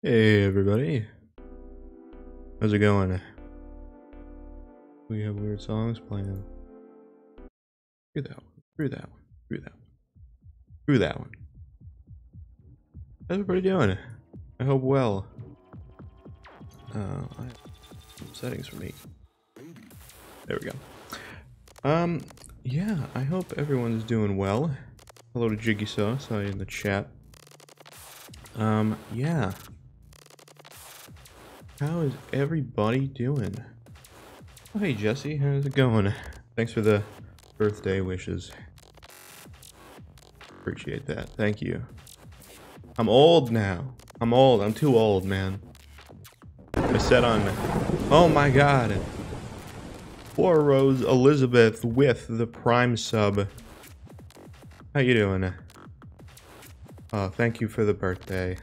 Hey everybody, how's it going? We have weird songs playing. Through that one, through that one, through that one, through that one. How's everybody doing? I hope well. I have some settings for me. There we go. Yeah, I hope everyone's doing well. Hello to Jiggy Sauce, saw you in the chat. Yeah. How is everybody doing? Oh, hey Jesse, how's it going? Thanks for the birthday wishes. Appreciate that. Thank you. I'm old now. I'm old. I'm too old, man. I said on... Oh my god. Poor Rose Elizabeth with the Prime sub. How you doing? Oh, thank you for the birthday.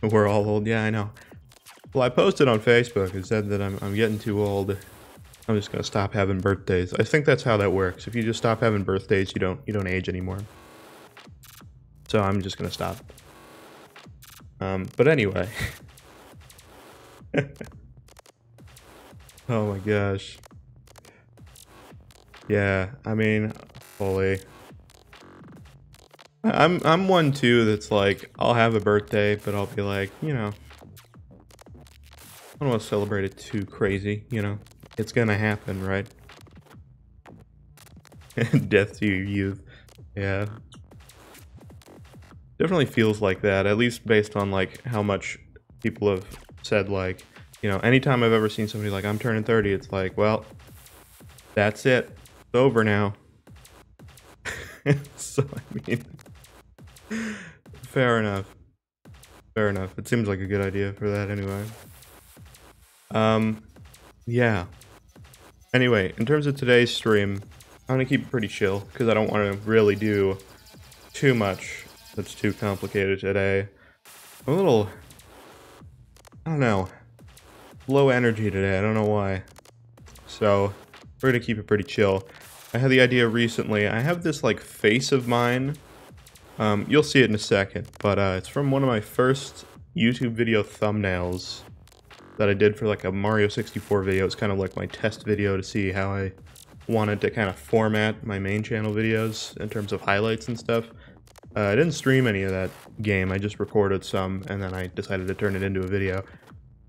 We're all old. Yeah, I know. Well, I posted on Facebook and said that I'm getting too old. I'm just gonna stop having birthdays. I think that's how that works. If you just stop having birthdays, you don't age anymore. So I'm just gonna stop. But anyway. Oh my gosh. Yeah, I mean, fully. I'm one too that's like, I'll have a birthday, but I'll be like, you know, I don't want to celebrate it too crazy, you know? It's gonna happen, right? Death to your youth. Yeah. Definitely feels like that, at least based on like how much people have said, like, you know, anytime I've ever seen somebody like, I'm turning 30, it's like, well, that's it. It's over now. So, I mean, fair enough. Fair enough. It seems like a good idea for that anyway. Yeah. Anyway, in terms of today's stream, I'm gonna keep it pretty chill, because I don't want to really do too much that's too complicated today. I'm a little, I don't know, low energy today, I don't know why. So, we're gonna keep it pretty chill. I had the idea recently, I have this like face of mine, you'll see it in a second, but it's from one of my first YouTube video thumbnails that I did for like a Mario 64 video. It's kind of like my test video to see how I wanted to kind of format my main channel videos in terms of highlights and stuff. I didn't stream any of that game, I just recorded some and then I decided to turn it into a video.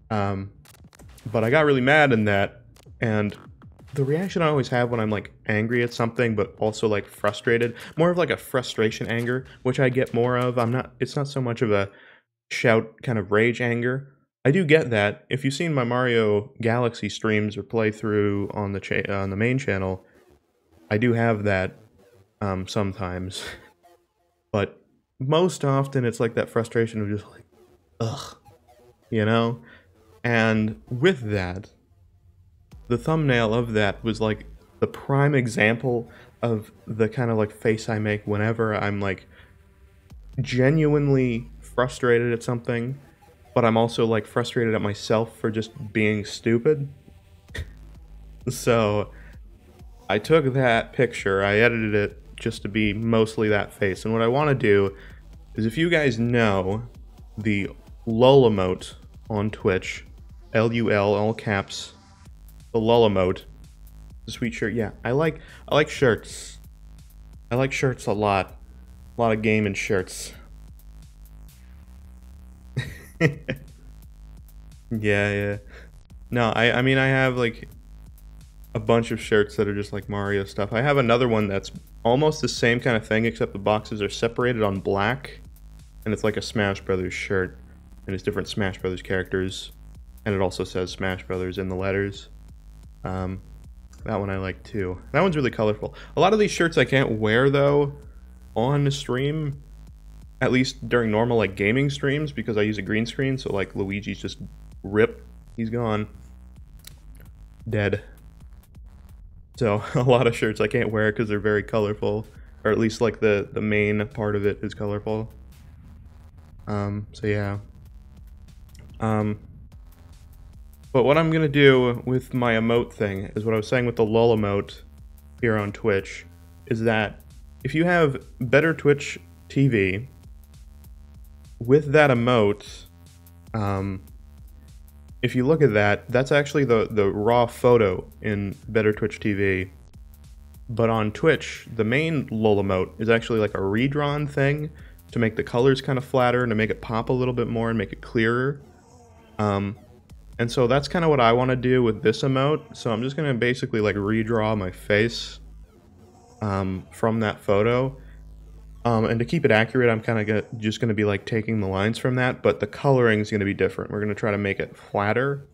But I got really mad in that, and the reaction I always have when I'm like angry at something but also like frustrated, more of like a frustration anger, which I get more of. It's not so much of a shout kind of rage anger. I do get that. If you've seen my Mario Galaxy streams or playthrough on the main channel, I do have that sometimes. But most often it's like that frustration of just like, ugh, you know? And with that, the thumbnail of that was like the prime example of the kind of like face I make whenever I'm like genuinely frustrated at something, but I'm also like frustrated at myself for just being stupid. So I took that picture, I edited it just to be mostly that face, and what I want to do is, if you guys know the LUL emote on Twitch, LUL, all caps, the LUL emote, the sweet shirt, yeah, I like shirts. I like shirts a lot of gaming shirts. Yeah. No, I mean, I have like a bunch of shirts that are just like Mario stuff. I have another one that's almost the same kind of thing, except the boxes are separated on black, and it's like a Smash Brothers shirt, and it's different Smash Brothers characters, and it also says Smash Brothers in the letters. That one I like too. That one's really colorful. A lot of these shirts I can't wear though on the stream, at least during normal like gaming streams, because I use a green screen, so like Luigi's just rip, he's gone, dead. So a lot of shirts I can't wear because they're very colorful, or at least like the main part of it is colorful. So yeah. But what I'm gonna do with my emote thing is what I was saying with the LUL emote here on Twitch, is that if you have better Twitch TV, with that emote, if you look at that, that's actually the raw photo in better Twitch TV. But on Twitch, the main LUL emote is actually like a redrawn thing to make the colors kind of flatter and to make it pop a little bit more and make it clearer. And so that's kind of what I want to do with this emote. So I'm just going to basically like redraw my face from that photo. And to keep it accurate, I'm kind of just going to be like taking the lines from that, but the coloring is going to be different. We're going to try to make it flatter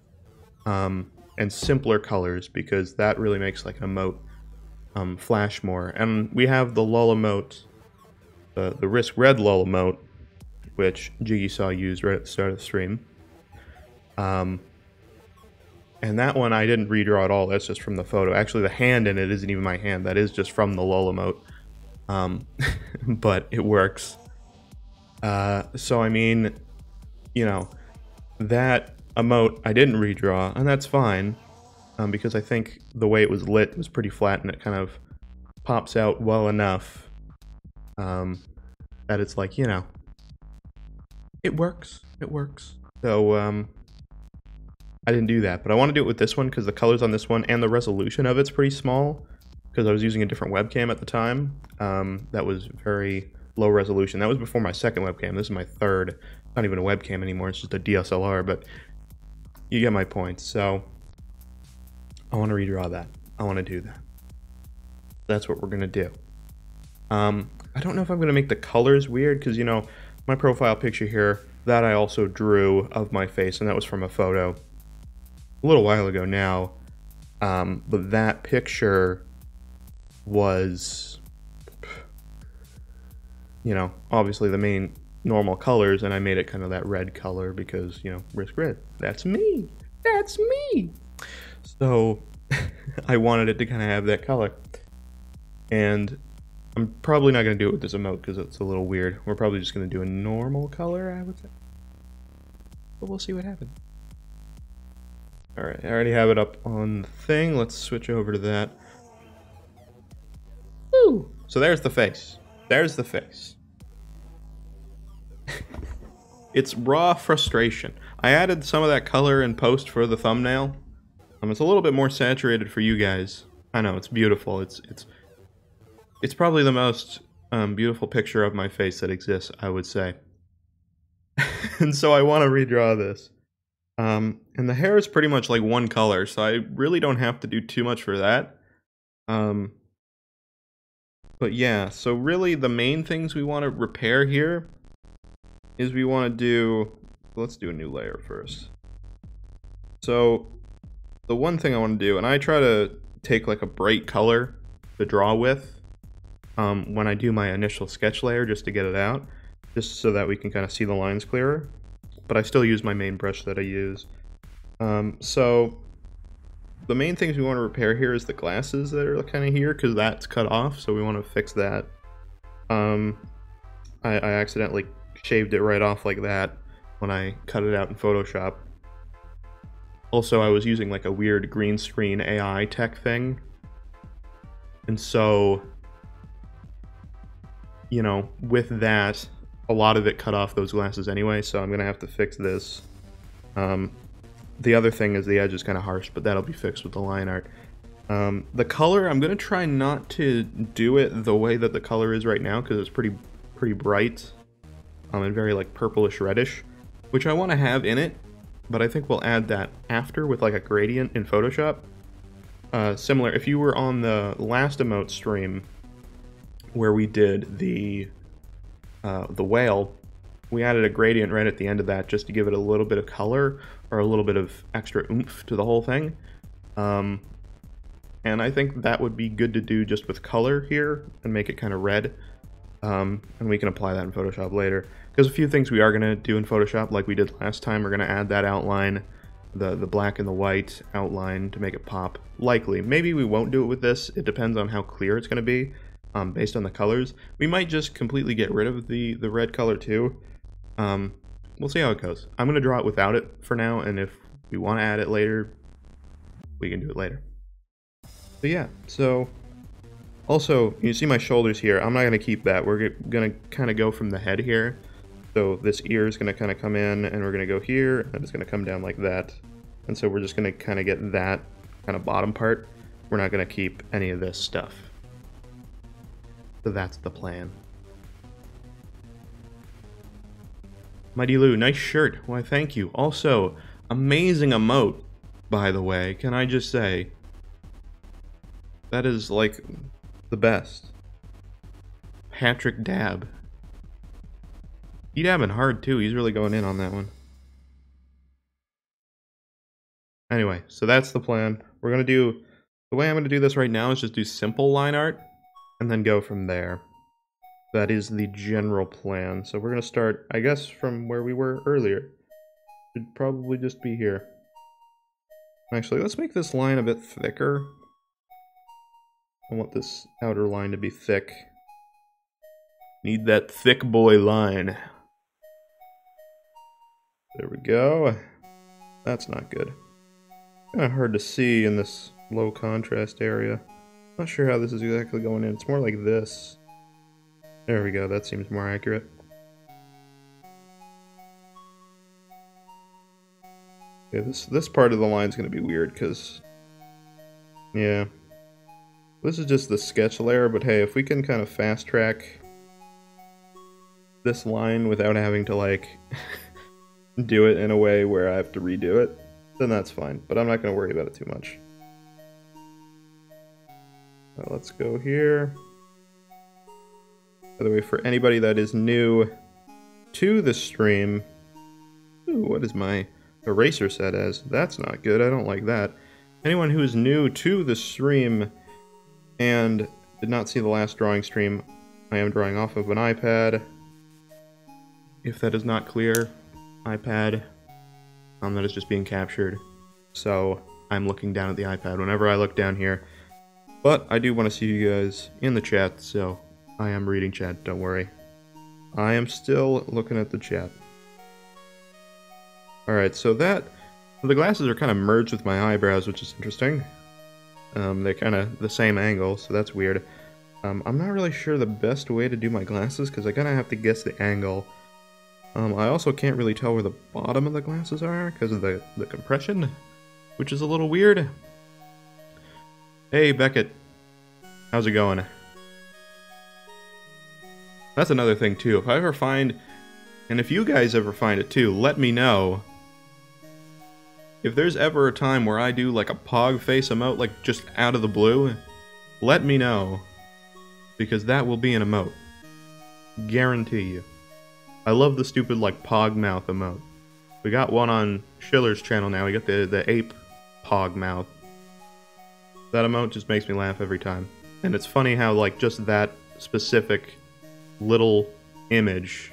and simpler colors, because that really makes like an emote flash more. And we have the LUL emote, the riskRED LUL emote, which Jiggy saw used right at the start of the stream. And that one I didn't redraw at all. That's just from the photo. Actually, the hand in it isn't even my hand. That is just from the LUL emote. But it works. So I mean, you know, that emote I didn't redraw, and that's fine, because I think the way it was lit was pretty flat, and it kind of pops out well enough that it's like, you know, it works. So I didn't do that, but I want to do it with this one because the colors on this one and the resolution of it's pretty small because I was using a different webcam at the time that was very low resolution. That was before my second webcam. This is my third. Not even a webcam anymore. It's just a DSLR, but you get my point. So I want to redraw that. I want to do that. That's what we're going to do. I don't know if I'm going to make the colors weird because, you know, my profile picture here, that I also drew of my face, and that was from a photo a little while ago now. But that picture was, you know, obviously the main normal colors, and I made it kind of that red color because, you know, riskRED. That's me. That's me. So I wanted it to kind of have that color. And I'm probably not going to do it with this emote because it's a little weird. We're probably just going to do a normal color, I would say. But we'll see what happens. Alright, I already have it up on the thing. Let's switch over to that. Woo! So there's the face. There's the face. It's raw frustration. I added some of that color in post for the thumbnail. It's a little bit more saturated for you guys. I know, it's beautiful. It's probably the most beautiful picture of my face that exists, I would say. And so I want to redraw this. And the hair is pretty much like one color, so I really don't have to do too much for that. But yeah, so really the main things we want to repair here is we want to do... Let's do a new layer first. So the one thing I want to do, and I try to take like a bright color to draw with when I do my initial sketch layer just to get it out, just so that we can kind of see the lines clearer. But I still use my main brush that I use. So the main things we want to repair here is the glasses that are kind of here, because that's cut off, so we want to fix that. I accidentally shaved it right off like that when I cut it out in Photoshop. Also, I was using like a weird green screen AI tech thing. And so, you know, with that, a lot of it cut off those glasses anyway, so I'm going to have to fix this. The other thing is the edge is kind of harsh, but that'll be fixed with the line art. The color, I'm going to try not to do it the way that the color is right now, because it's pretty bright and very like purplish reddish, which I want to have in it, but I think we'll add that after with like a gradient in Photoshop. Similar, if you were on the last emote stream where we did the whale, we added a gradient right at the end of that just to give it a little bit of color or a little bit of extra oomph to the whole thing. And I think that would be good to do just with color here and make it kind of red. And we can apply that in Photoshop later. Because a few things we are going to do in Photoshop like we did last time, we're going to add that outline, the black and the white outline to make it pop. Likely. Maybe we won't do it with this. It depends on how clear it's going to be based on the colors. We might just completely get rid of the red color too. We'll see how it goes. I'm going to draw it without it for now, and if we want to add it later, we can do it later. But yeah, so also, you see my shoulders here. I'm not going to keep that. We're going to kind of go from the head here. So this ear is going to kind of come in, and we're going to go here, and it's going to come down like that. And so we're just going to kind of get that kind of bottom part. We're not going to keep any of this stuff. So that's the plan. Mighty Lou, nice shirt. Why, thank you. Also, amazing emote, by the way. Can I just say, that is like the best. Patrick Dab. He dabbing hard too. He's really going in on that one. Anyway, so that's the plan. We're gonna do, the way I'm gonna do this right now is just do simple line art and then go from there. That is the general plan. So we're gonna start, I guess, from where we were earlier. Should probably just be here. Actually, let's make this line a bit thicker. I want this outer line to be thick. Need that thick boy line. There we go. That's not good. Kind of hard to see in this low contrast area. Not sure how this is exactly going in. It's more like this. There we go. That seems more accurate. Okay, this part of the line is going to be weird because, yeah, this is just the sketch layer, but hey, if we can kind of fast track this line without having to, like, do it in a way where I have to redo it, then that's fine, but I'm not going to worry about it too much. Let's go here. By the way, for anybody that is new to the stream, ooh, what is my eraser set as? That's not good, I don't like that. Anyone who is new to the stream and did not see the last drawing stream, I am drawing off of an iPad. If that is not clear, iPad, that is just being captured. So I'm looking down at the iPad whenever I look down here. But I do want to see you guys in the chat, so I am reading chat, don't worry. I am still looking at the chat. Alright, so the glasses are kind of merged with my eyebrows, which is interesting. They're kind of the same angle, so that's weird. I'm not really sure the best way to do my glasses, because I kind of have to guess the angle. I also can't really tell where the bottom of the glasses are, because of the compression, which is a little weird. Hey, Beckett. How's it going? That's another thing, too. If I ever find, and if you guys ever find it, too, let me know. If there's ever a time where I do, like, a pog face emote, like, just out of the blue, let me know. Because that will be an emote. Guarantee you. I love the stupid, like, pog mouth emote. We got one on Schiller's channel now. We got the ape pog mouth. That emote just makes me laugh every time. And it's funny how, like, just that specific little image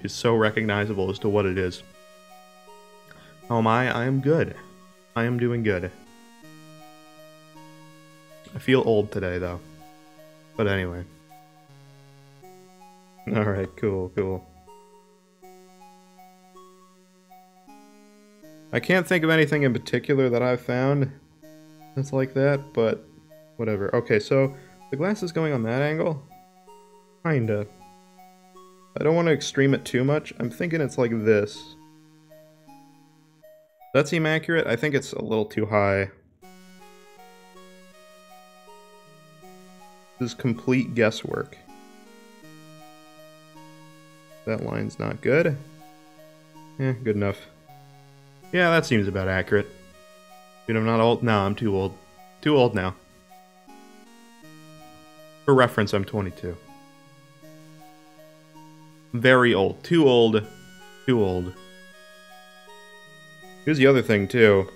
is so recognizable as to what it is. Oh my, I am good. I am doing good. I feel old today, though. But anyway. Alright, cool, cool. I can't think of anything in particular that I've found that's like that, but whatever. Okay, so the glass is going on that angle? Kinda. I don't want to extreme it too much. I'm thinking it's like this. Does that seem accurate? I think it's a little too high. This is complete guesswork. That line's not good. Eh, good enough. Yeah, that seems about accurate. Dude, I'm not old? No, I'm too old. Too old now. For reference, I'm 22. Very old. Too old. Too old. Here's the other thing, too.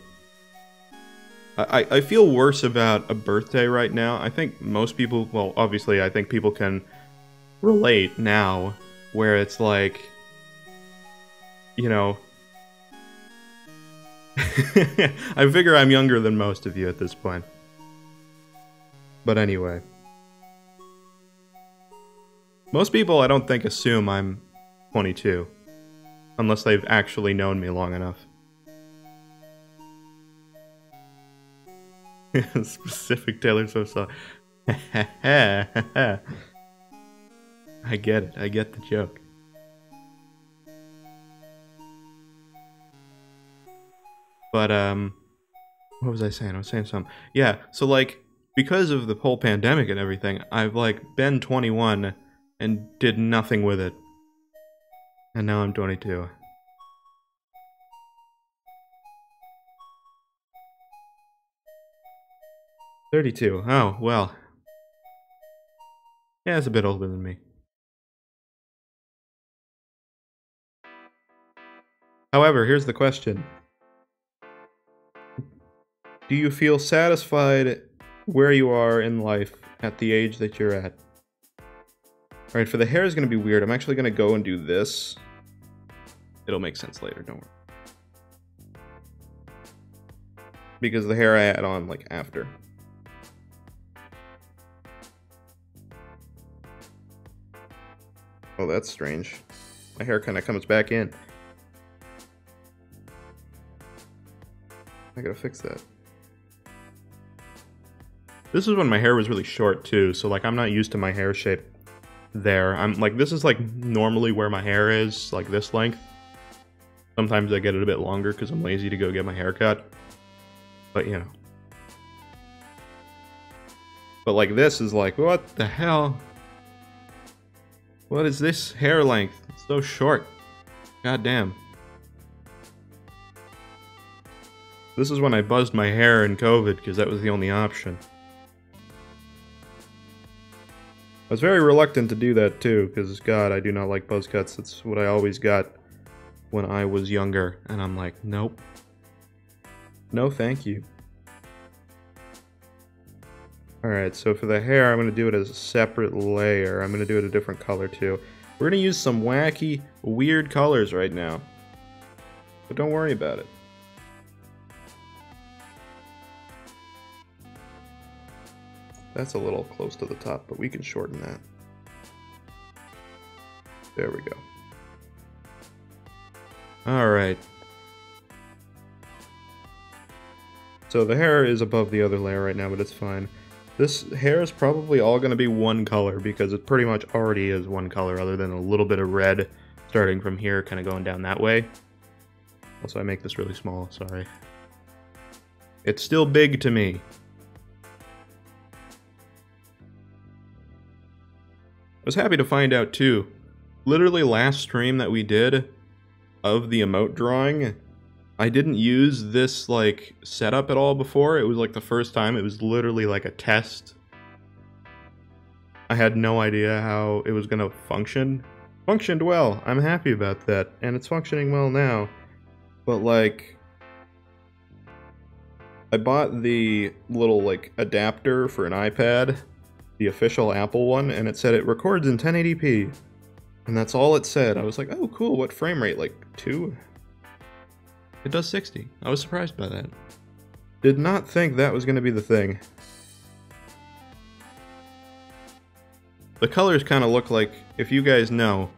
I feel worse about a birthday right now. I think most people, well, obviously, I think people can relate now, where it's like, you know, I figure I'm younger than most of you at this point. But anyway. Most people, I don't think, assume I'm 22. Unless they've actually known me long enough. Specific Taylor Swift song. I get it. I get the joke. But, what was I saying? I was saying something. Yeah, so, like, because of the whole pandemic and everything, I've, like, been 21 and did nothing with it. And now I'm 22. $32. Oh, well. Yeah, it's a bit older than me. However, here's the question. Do you feel satisfied where you are in life at the age that you're at? Alright, for the hair is going to be weird. I'm actually going to go and do this. It'll make sense later, don't worry. Because the hair I add on, like, after. Oh, that's strange. My hair kind of comes back in. I gotta fix that. This is when my hair was really short, too, so, like, I'm not used to my hair shape there. I'm, like, this is, like, normally where my hair is, like, this length. Sometimes I get it a bit longer because I'm lazy to go get my hair cut. But, you know. But, like, this is like, what the hell? What is this hair length? It's so short. God damn. This is when I buzzed my hair in COVID because that was the only option. I was very reluctant to do that too because, God, I do not like buzz cuts. It's what I always got when I was younger. And I'm like, nope. No, thank you. Alright, so for the hair, I'm going to do it as a separate layer. I'm going to do it a different color too. We're going to use some wacky, weird colors right now. But don't worry about it. That's a little close to the top, but we can shorten that. There we go. Alright. So the hair is above the other layer right now, but it's fine. This hair is probably all going to be one color because it pretty much already is one color other than a little bit of red starting from here, kind of going down that way. Also, I make this really small, sorry. It's still big to me. I was happy to find out too, literally last stream that we did of the emote drawing, I didn't use this like setup at all before. It was like the first time. It was literally like a test. I had no idea how it was gonna function. Functioned well. I'm happy about that, and it's functioning well now. But like, I bought the little like adapter for an iPad, the official Apple one, and it said it records in 1080p. And that's all it said. I was like, oh cool, what frame rate? Like 2? It does 60. I was surprised by that. Did not think that was going to be the thing. The colors kind of look like, if you guys know,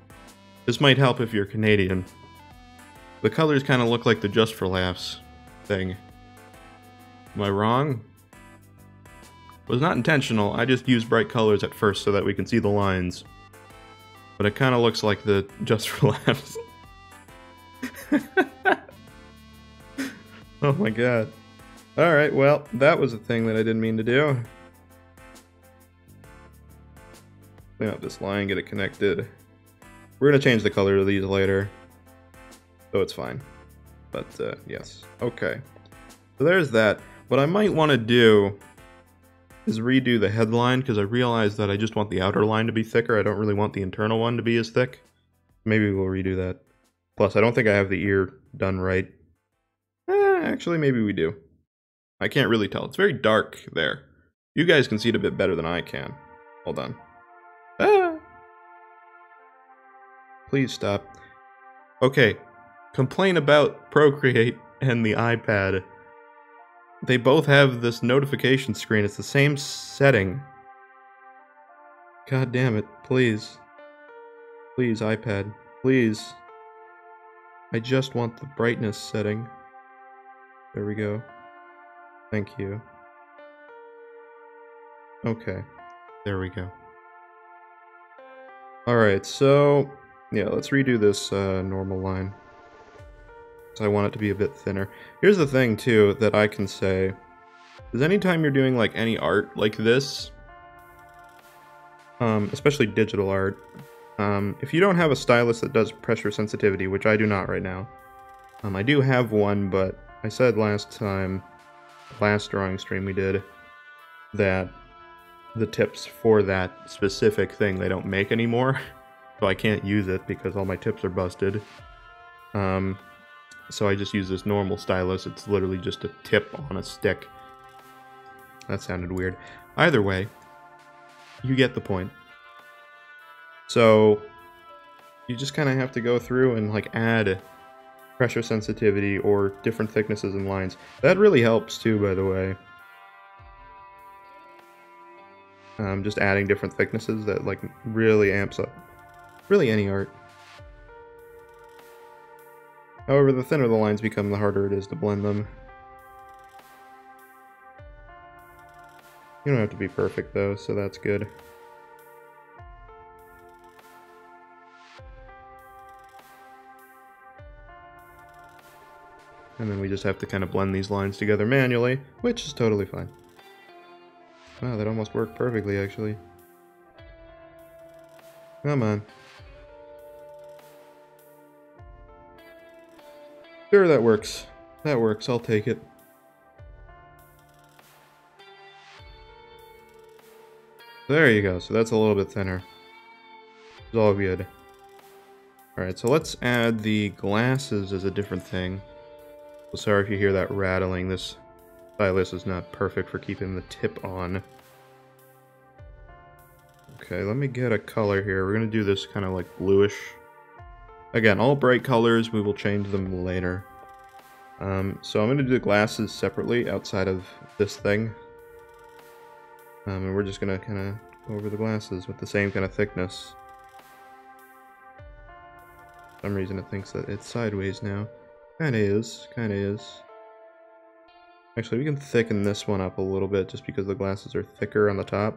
this might help if you're Canadian. The colors kind of look like the Just for Laughs thing. Am I wrong? It was not intentional, I just used bright colors at first so that we can see the lines. But it kind of looks like the Just for Laughs. Oh my god. Alright, well, that was a thing that I didn't mean to do. Clean out this line, get it connected. We're gonna change the color of these later. So it's fine. But, yes. Okay. So there's that. What I might want to do is redo the headline, because I realized that I just want the outer line to be thicker. I don't really want the internal one to be as thick. Maybe we'll redo that. Plus, I don't think I have the ear done right. Actually, maybe we do. I can't really tell. It's very dark there. You guys can see it a bit better than I can. Hold on. Ah! Please stop. Okay. Complain about Procreate and the iPad. They both have this notification screen. It's the same setting. God damn it. Please. Please, iPad. Please. I just want the brightness setting. There we go. Thank you. Okay. There we go. Alright, so... yeah, let's redo this normal line. So I want it to be a bit thinner. Here's the thing, too, that I can say. Is anytime you're doing, like, any art like this, especially digital art, if you don't have a stylus that does pressure sensitivity, which I do not right now, I do have one, but I said last drawing stream we did, that the tips for that specific thing they don't make anymore, so I can't use it because all my tips are busted. So I just use this normal stylus. It's literally just a tip on a stick. That sounded weird. Either way, you get the point. So you just kind of have to go through and like add pressure sensitivity or different thicknesses and lines. That really helps too, by the way. Just adding different thicknesses that like really amps up really any art. However, the thinner the lines become, the harder it is to blend them. You don't have to be perfect though, so that's good. And then we just have to kind of blend these lines together manually, which is totally fine. Wow, that almost worked perfectly, actually. Come on. Sure, that works. That works, I'll take it. There you go, so that's a little bit thinner. It's all good. Alright, so let's add the glasses as a different thing. So sorry if you hear that rattling, this stylus is not perfect for keeping the tip on. Okay, let me get a color here. We're gonna do this kind of like bluish. Again, all bright colors, we will change them later. So I'm gonna do the glasses separately outside of this thing. And we're just gonna kind of go over the glasses with the same kind of thickness. For some reason it thinks that it's sideways now. Kinda is, kinda is. Actually, we can thicken this one up a little bit just because the glasses are thicker on the top.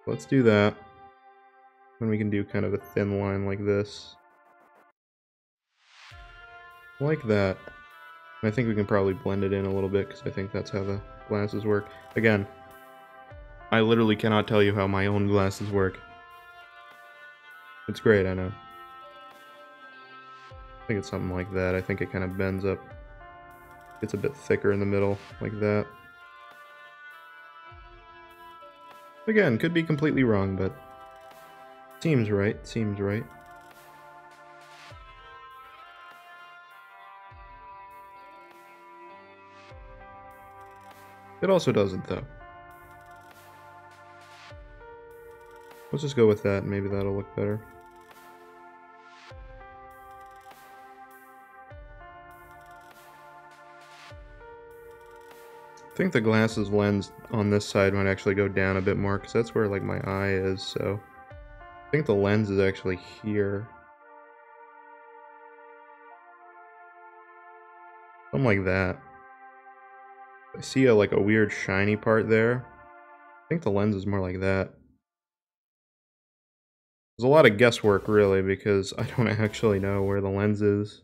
Let's do that. And we can do kind of a thin line like this. Like that. And I think we can probably blend it in a little bit because I think that's how the glasses work. Again, I literally cannot tell you how my own glasses work. It's great, I know. I think it's something like that. I think it kind of bends up. Gets a bit thicker in the middle, like that. Again, could be completely wrong, but seems right, seems right. It also doesn't, though. Let's just go with that, maybe that'll look better. I think the glasses lens on this side might actually go down a bit more, because that's where, like, my eye is, so... I think the lens is actually here. Something like that. I see like a weird shiny part there. I think the lens is more like that. There's a lot of guesswork, really, because I don't actually know where the lens is.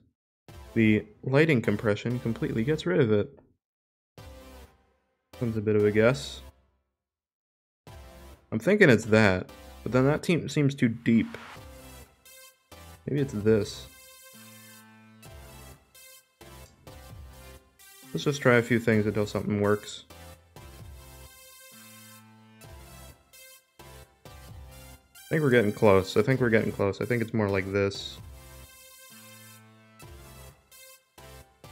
The lighting compression completely gets rid of it. That's a bit of a guess. I'm thinking it's that, but then that seems too deep. Maybe it's this. Let's just try a few things until something works. I think we're getting close. I think we're getting close. I think it's more like this.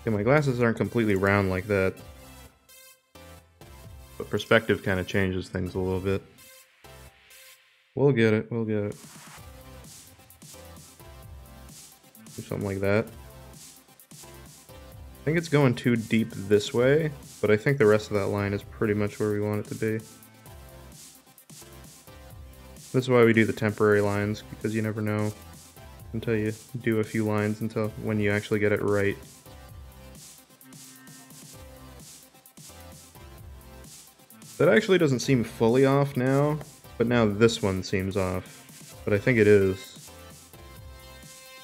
Okay, my glasses aren't completely round like that. But perspective kind of changes things a little bit. We'll get it, we'll get it. Do something like that. I think it's going too deep this way, but I think the rest of that line is pretty much where we want it to be. This is why we do the temporary lines, because you never know until you do a few lines until when you actually get it right. That actually doesn't seem fully off now, but now this one seems off. But I think it is.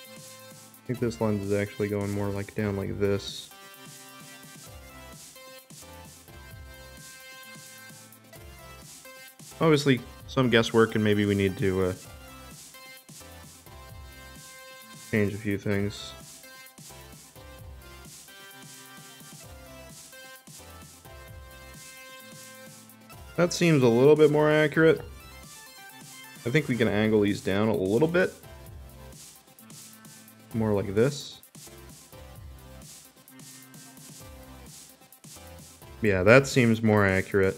I think this lens is actually going more like down like this. Obviously, some guesswork, and maybe we need to change a few things. That seems a little bit more accurate. I think we can angle these down a little bit. More like this. Yeah, that seems more accurate.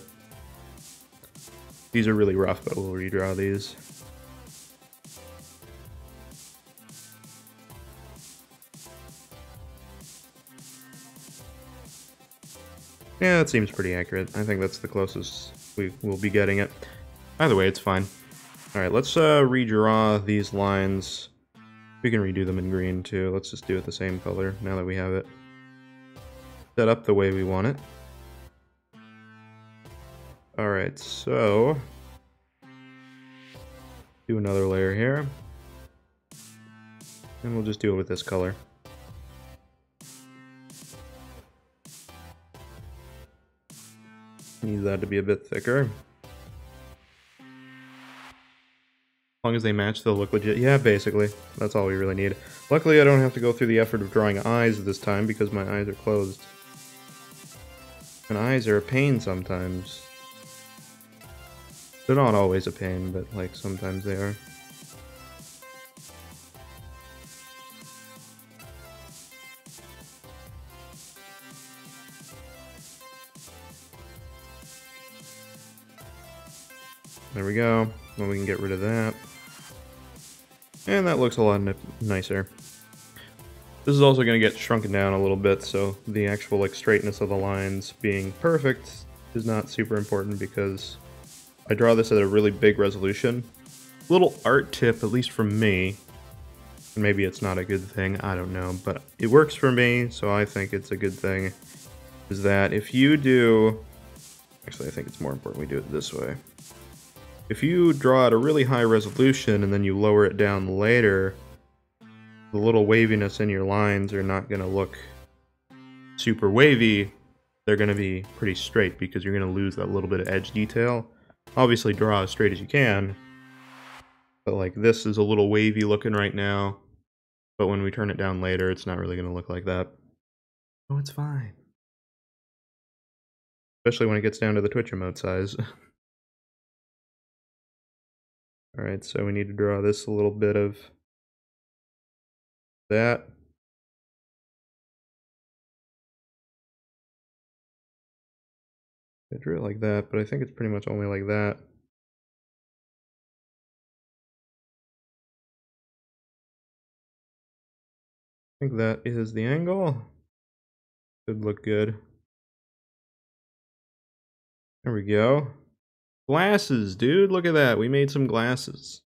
These are really rough, but we'll redraw these. Yeah, that seems pretty accurate. I think that's the closest we will be getting it. Either way, it's fine. Alright, let's redraw these lines. We can redo them in green too. Let's just do it the same color now that we have it set up the way we want it. Alright, so do another layer here. And we'll just do it with this color. Need that to be a bit thicker. As long as they match, they'll look legit. Yeah, basically. That's all we really need. Luckily, I don't have to go through the effort of drawing eyes this time because my eyes are closed. And eyes are a pain sometimes. They're not always a pain, but like sometimes they are. There we go. Then we can get rid of that. And that looks a lot nicer. This is also going to get shrunken down a little bit, so the actual like straightness of the lines being perfect is not super important because I draw this at a really big resolution. Little art tip, at least from me, and maybe it's not a good thing, I don't know, but it works for me, so I think it's a good thing, is that if you do... Actually, I think it's more important we do it this way. If you draw at a really high resolution and then you lower it down later, the little waviness in your lines are not going to look super wavy. They're going to be pretty straight because you're going to lose that little bit of edge detail. Obviously draw as straight as you can, but like this is a little wavy looking right now, but when we turn it down later, it's not really going to look like that. Oh, it's fine. Especially when it gets down to the Twitch emote size. Alright, so we need to draw this a little bit of that. I drew it like that, but I think it's pretty much only like that. I think that is the angle. Should look good. There we go. Glasses, dude, look at that. We made some glasses.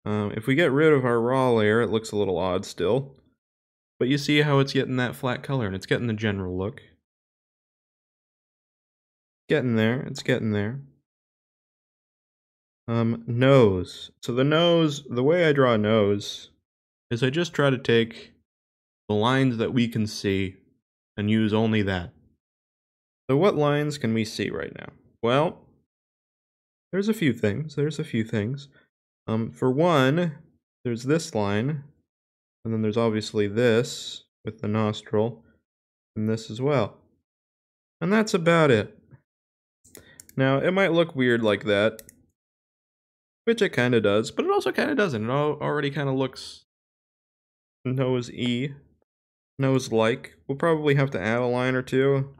If we get rid of our raw layer, it looks a little odd still. But you see how it's getting that flat color, and it's getting the general look. Getting there, it's getting there. Nose. So the nose, the way I draw a nose is I just try to take the lines that we can see and use only that. So what lines can we see right now? Well, there's a few things. For one, there's this line, and then there's obviously this with the nostril, and this as well. And that's about it. Now, it might look weird like that, which it kind of does, but it also kind of doesn't. It already kind of looks nose-y, nose-like. We'll probably have to add a line or two.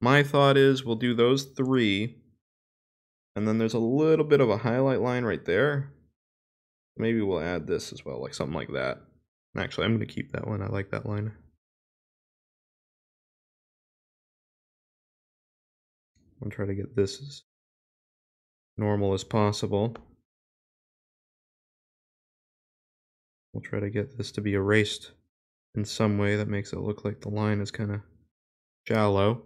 My thought is we'll do those three, and then there's a little bit of a highlight line right there. Maybe we'll add this as well, like something like that. Actually, I'm going to keep that one. I like that line. I'll try to get this as normal as possible. We'll try to get this to be erased in some way that makes it look like the line is kind of shallow.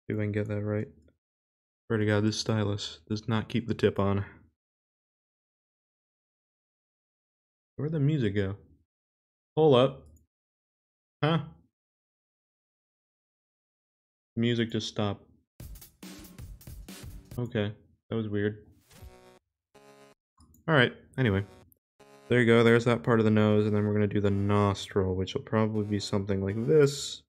See if I can get that right. Swear to God, this stylus does not keep the tip on. Where'd the music go? Hold up. Huh? The music just stopped. Okay, that was weird. Alright, anyway. There you go, there's that part of the nose, and then we're gonna do the nostril, which will probably be something like this.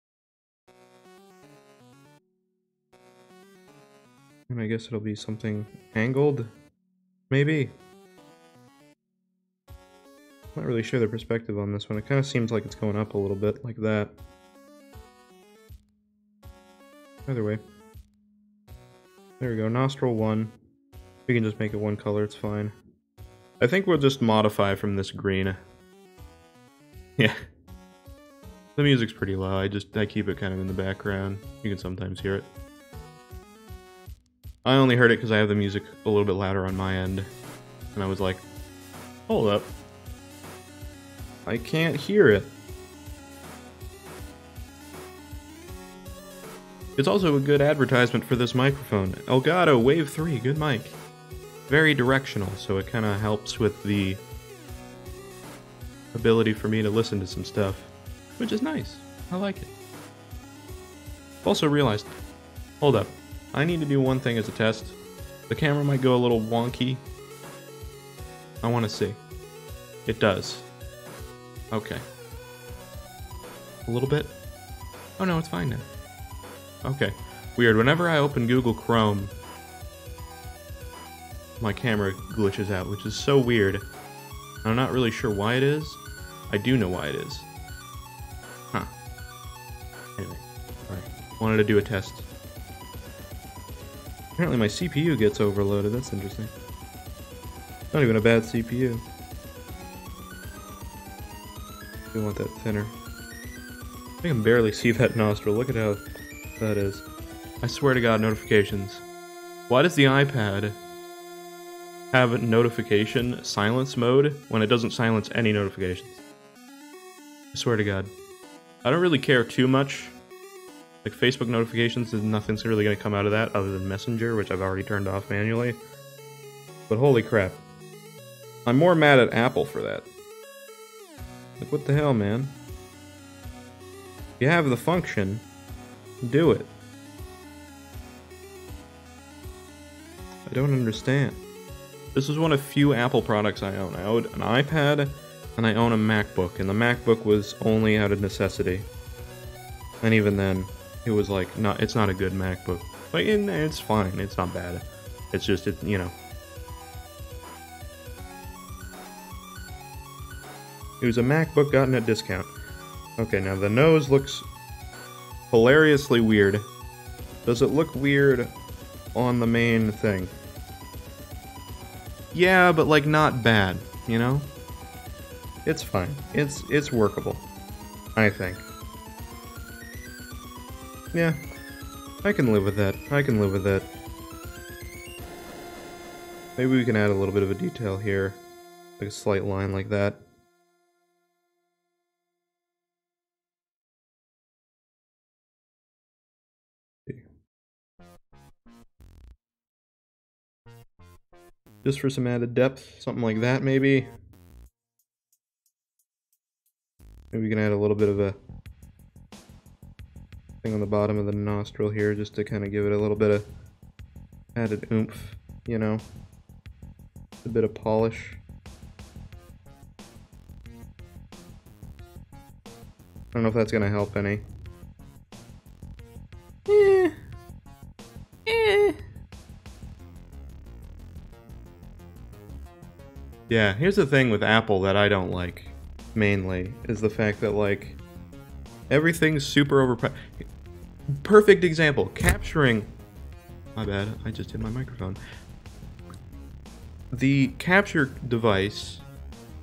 And I guess it'll be something angled, maybe. I'm not really sure the perspective on this one. It kind of seems like it's going up a little bit, like that. Either way. There we go, nostril 1. We can just make it one color, it's fine. I think we'll just modify from this green. Yeah. The music's pretty low, I keep it kind of in the background. You can sometimes hear it. I only heard it because I have the music a little bit louder on my end. And I was like, hold up. I can't hear it. It's also a good advertisement for this microphone. Elgato Wave 3, good mic. very directional, so it kind of helps with the ability for me to listen to some stuff, which is nice. I like it. Also realized, hold up, I need to do one thing as a test. The camera might go a little wonky. I want to see. It does. Okay. A little bit? Oh no, it's fine now. Okay. Weird. Whenever I open Google Chrome, my camera glitches out, which is so weird. I'm not really sure why it is. I do know why it is. Huh. Anyway. Alright. Wanted to do a test. Apparently my CPU gets overloaded. That's interesting. Not even a bad CPU. We want that thinner. I can barely see that nostril. Look at how that is. I swear to God, notifications. Why does the iPad have notification silence mode when it doesn't silence any notifications? I swear to God. I don't really care too much. Like Facebook notifications, nothing's really going to come out of that other than Messenger, which I've already turned off manually. But holy crap. I'm more mad at Apple for that. Like, what the hell, man? You have the function, do it. I don't understand. This is one of few Apple products I own. I own an iPad, and I own a MacBook, and the MacBook was only out of necessity. And even then, it was like, it's not a good MacBook. Like, it's fine, it's not bad. It's just, you know. It was a MacBook gotten at discount. Okay, now the nose looks hilariously weird. Does it look weird on the main thing? Yeah, but like not bad, you know? It's fine. It's workable. I think. Yeah. I can live with that. I can live with that. Maybe we can add a little bit of a detail here. Like a slight line like that. Just for some added depth, something like that maybe. Maybe we can add a little bit of a thing on the bottom of the nostril here just to kind of give it a little bit of added oomph, you know. A bit of polish. I don't know if that's gonna help any. Yeah, here's the thing with Apple that I don't like, mainly, is the fact that, like, everything's super overpowered. Perfect example, capturing... My bad, I just hit my microphone. The capture device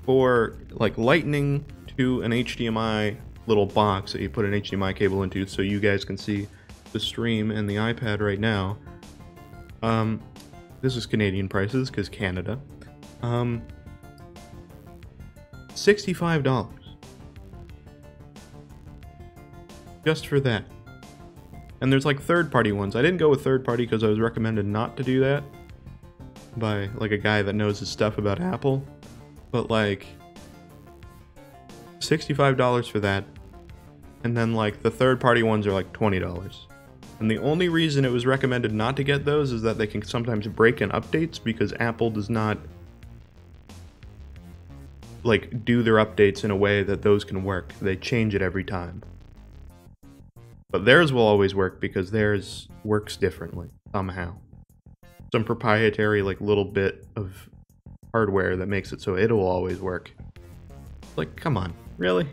for, like, lightning to an HDMI little box that you put an HDMI cable into so you guys can see the stream and the iPad right now. This is Canadian prices, because Canada. $65. Just for that. And there's like third-party ones. I didn't go with third-party because I was recommended not to do that by like a guy that knows his stuff about Apple. But like $65 for that. And then like the third-party ones are like $20. And the only reason it was recommended not to get those is that they can sometimes break in updates because Apple does not like do their updates in a way that those can work. They change it every time. But theirs will always work because theirs works differently somehow. Some proprietary like little bit of hardware that makes it so it'll always work. Like, come on, really?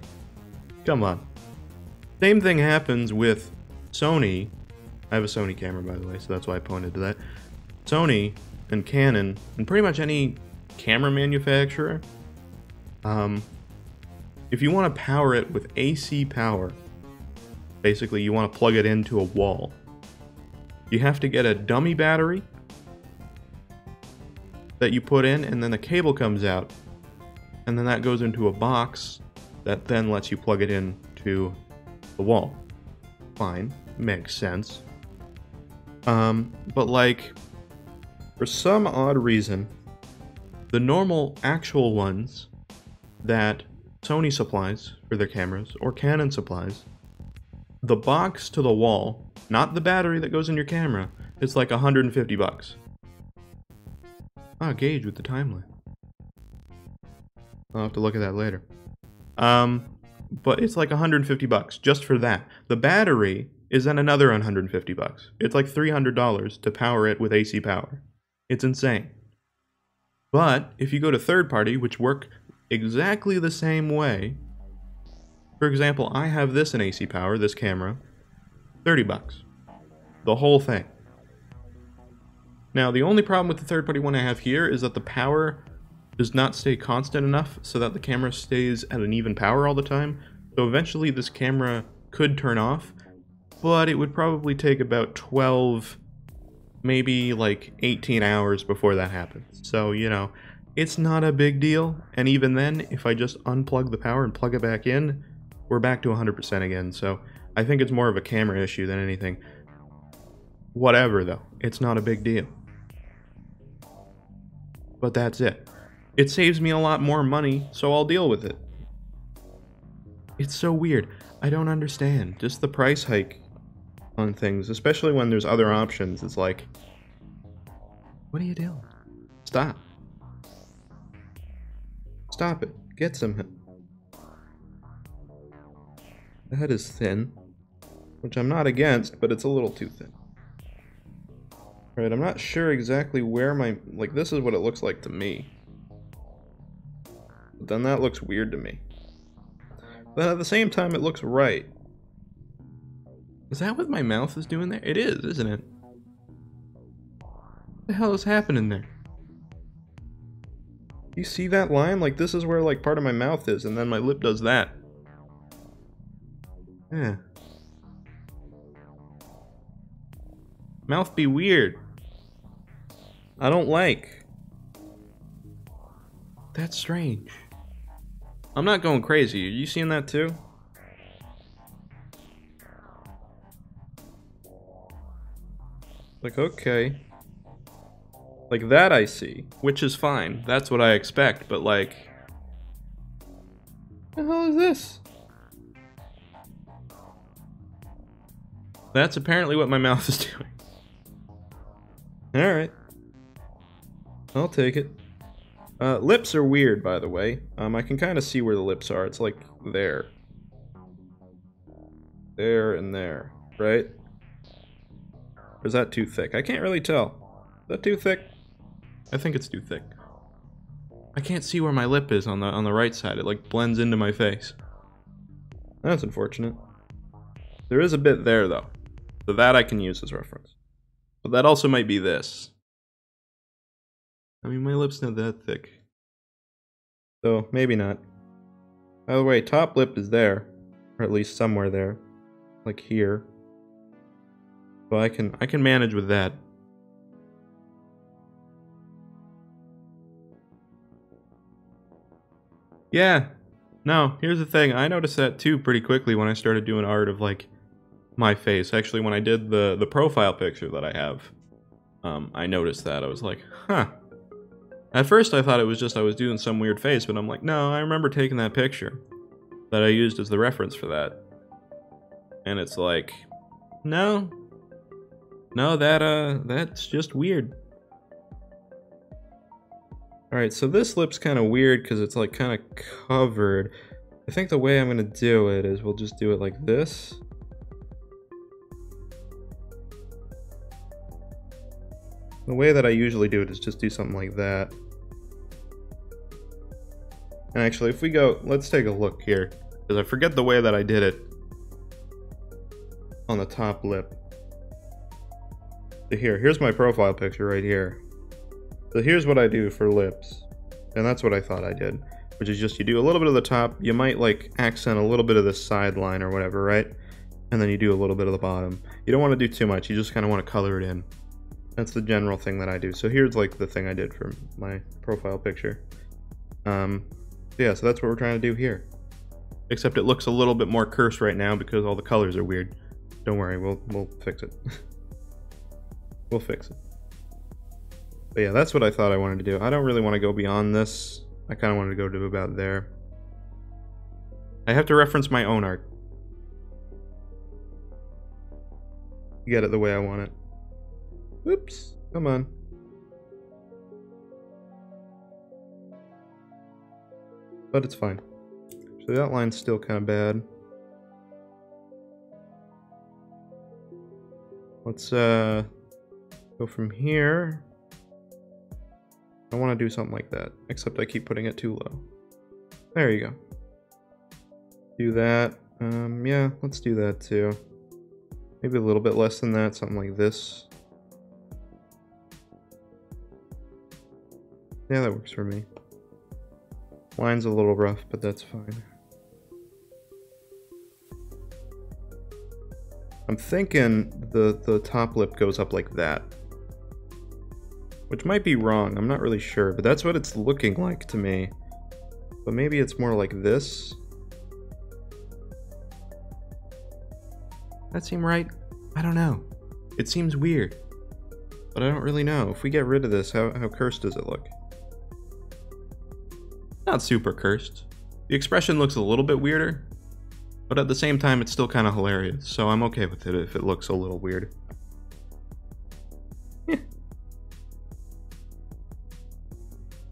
Come on. Same thing happens with Sony. I have a Sony camera, by the way, so that's why I pointed to that. Sony and Canon, and pretty much any camera manufacturer, if you want to power it with AC power, basically you want to plug it into a wall, you have to get a dummy battery that you put in, and then the cable comes out, and then that goes into a box that then lets you plug it in to the wall. Fine, makes sense. But like, For some odd reason, the normal actual ones that Sony supplies for their cameras, or Canon supplies, the box to the wall, not the battery that goes in your camera, it's like 150 bucks. Ah, gauge with the timeline. I'll have to look at that later. But it's like 150 bucks just for that. The battery is then another 150 bucks. It's like $300 to power it with AC power. It's insane. But if you go to third party, which work exactly the same way, for example, I have this in AC power, this camera, 30 bucks. The whole thing. Now, the only problem with the third party one I have here is that the power does not stay constant enough so that the camera stays at an even power all the time. So eventually this camera could turn off, but it would probably take about 12, maybe like 18 hours before that happens. So, you know, it's not a big deal. And even then, if I just unplug the power and plug it back in, we're back to 100% again. So I think it's more of a camera issue than anything. Whatever though, it's not a big deal. But that's it. It saves me a lot more money, so I'll deal with it. It's so weird. I don't understand. Just the price hike on things, especially when there's other options. It's like, what are you doing? Stop. Stop it. Get some. The head is thin, which I'm not against, but it's a little too thin. Right, I'm not sure exactly where my, like, this is what it looks like to me. But then that looks weird to me. But at the same time, it looks right. Is that what my mouth is doing there? It is, isn't it? What the hell is happening there? You see that line? Like, this is where, like, part of my mouth is, and then my lip does that. Yeah. Mouth be weird. I don't like. That's strange. I'm not going crazy. Are you seeing that too? Like, okay. Like that I see, which is fine. That's what I expect, but like... What the hell is this? That's apparently what my mouth is doing. Alright. I'll take it. Lips are weird, by the way. I can kind of see where the lips are. It's like there. There and there, right? Or is that too thick? I can't really tell. Is that too thick? I think it's too thick. I can't see where my lip is on the right side. It like blends into my face. That's unfortunate. There is a bit there though. So that I can use as reference. But that also might be this. I mean, my lip's not that thick. So, maybe not. By the way, top lip is there. Or at least somewhere there. Like here. So I can manage with that. Yeah. No, here's the thing. I noticed that too pretty quickly when I started doing art of like my face. Actually, when I did the profile picture that I have, I noticed that. I was like, huh. At first I thought it was just I was doing some weird face, but I'm like, no, I remember taking that picture that I used as the reference for that. And it's like, no, that's just weird. Alright, so this lip's kind of weird because it's like kind of covered. I think the way I'm going to do it is we'll just do it like this. The way that I usually do it is just do something like that. And actually, if we go, let's take a look here, because I forget the way that I did it on the top lip. So here's my profile picture right here. So here's what I do for lips, and that's what I thought I did, which is just you do a little bit of the top, you might like accent a little bit of this side line or whatever, right? And then you do a little bit of the bottom. You don't want to do too much, you just kind of want to color it in. That's the general thing that I do. So here's like the thing I did for my profile picture. Yeah, so that's what we're trying to do here. Except it looks a little bit more cursed right now because all the colors are weird. Don't worry, we'll fix it. We'll fix it. But yeah, that's what I thought I wanted to do. I don't really want to go beyond this. I kind of wanted to go to about there. I have to reference my own art. Get it the way I want it. Oops, come on. But it's fine. So that line's still kind of bad. Let's go from here. I want to do something like that, except I keep putting it too low. There you go. Do that. Yeah, let's do that too. Maybe a little bit less than that, something like this. Yeah, that works for me. Line's a little rough, but that's fine. I'm thinking the top lip goes up like that. Which might be wrong, I'm not really sure, but that's what it's looking like to me. But maybe it's more like this. That seem right? I don't know. It seems weird. But I don't really know. If we get rid of this, how cursed does it look? Not super cursed. The expression looks a little bit weirder, but at the same time it's still kind of hilarious, so I'm okay with it if it looks a little weird.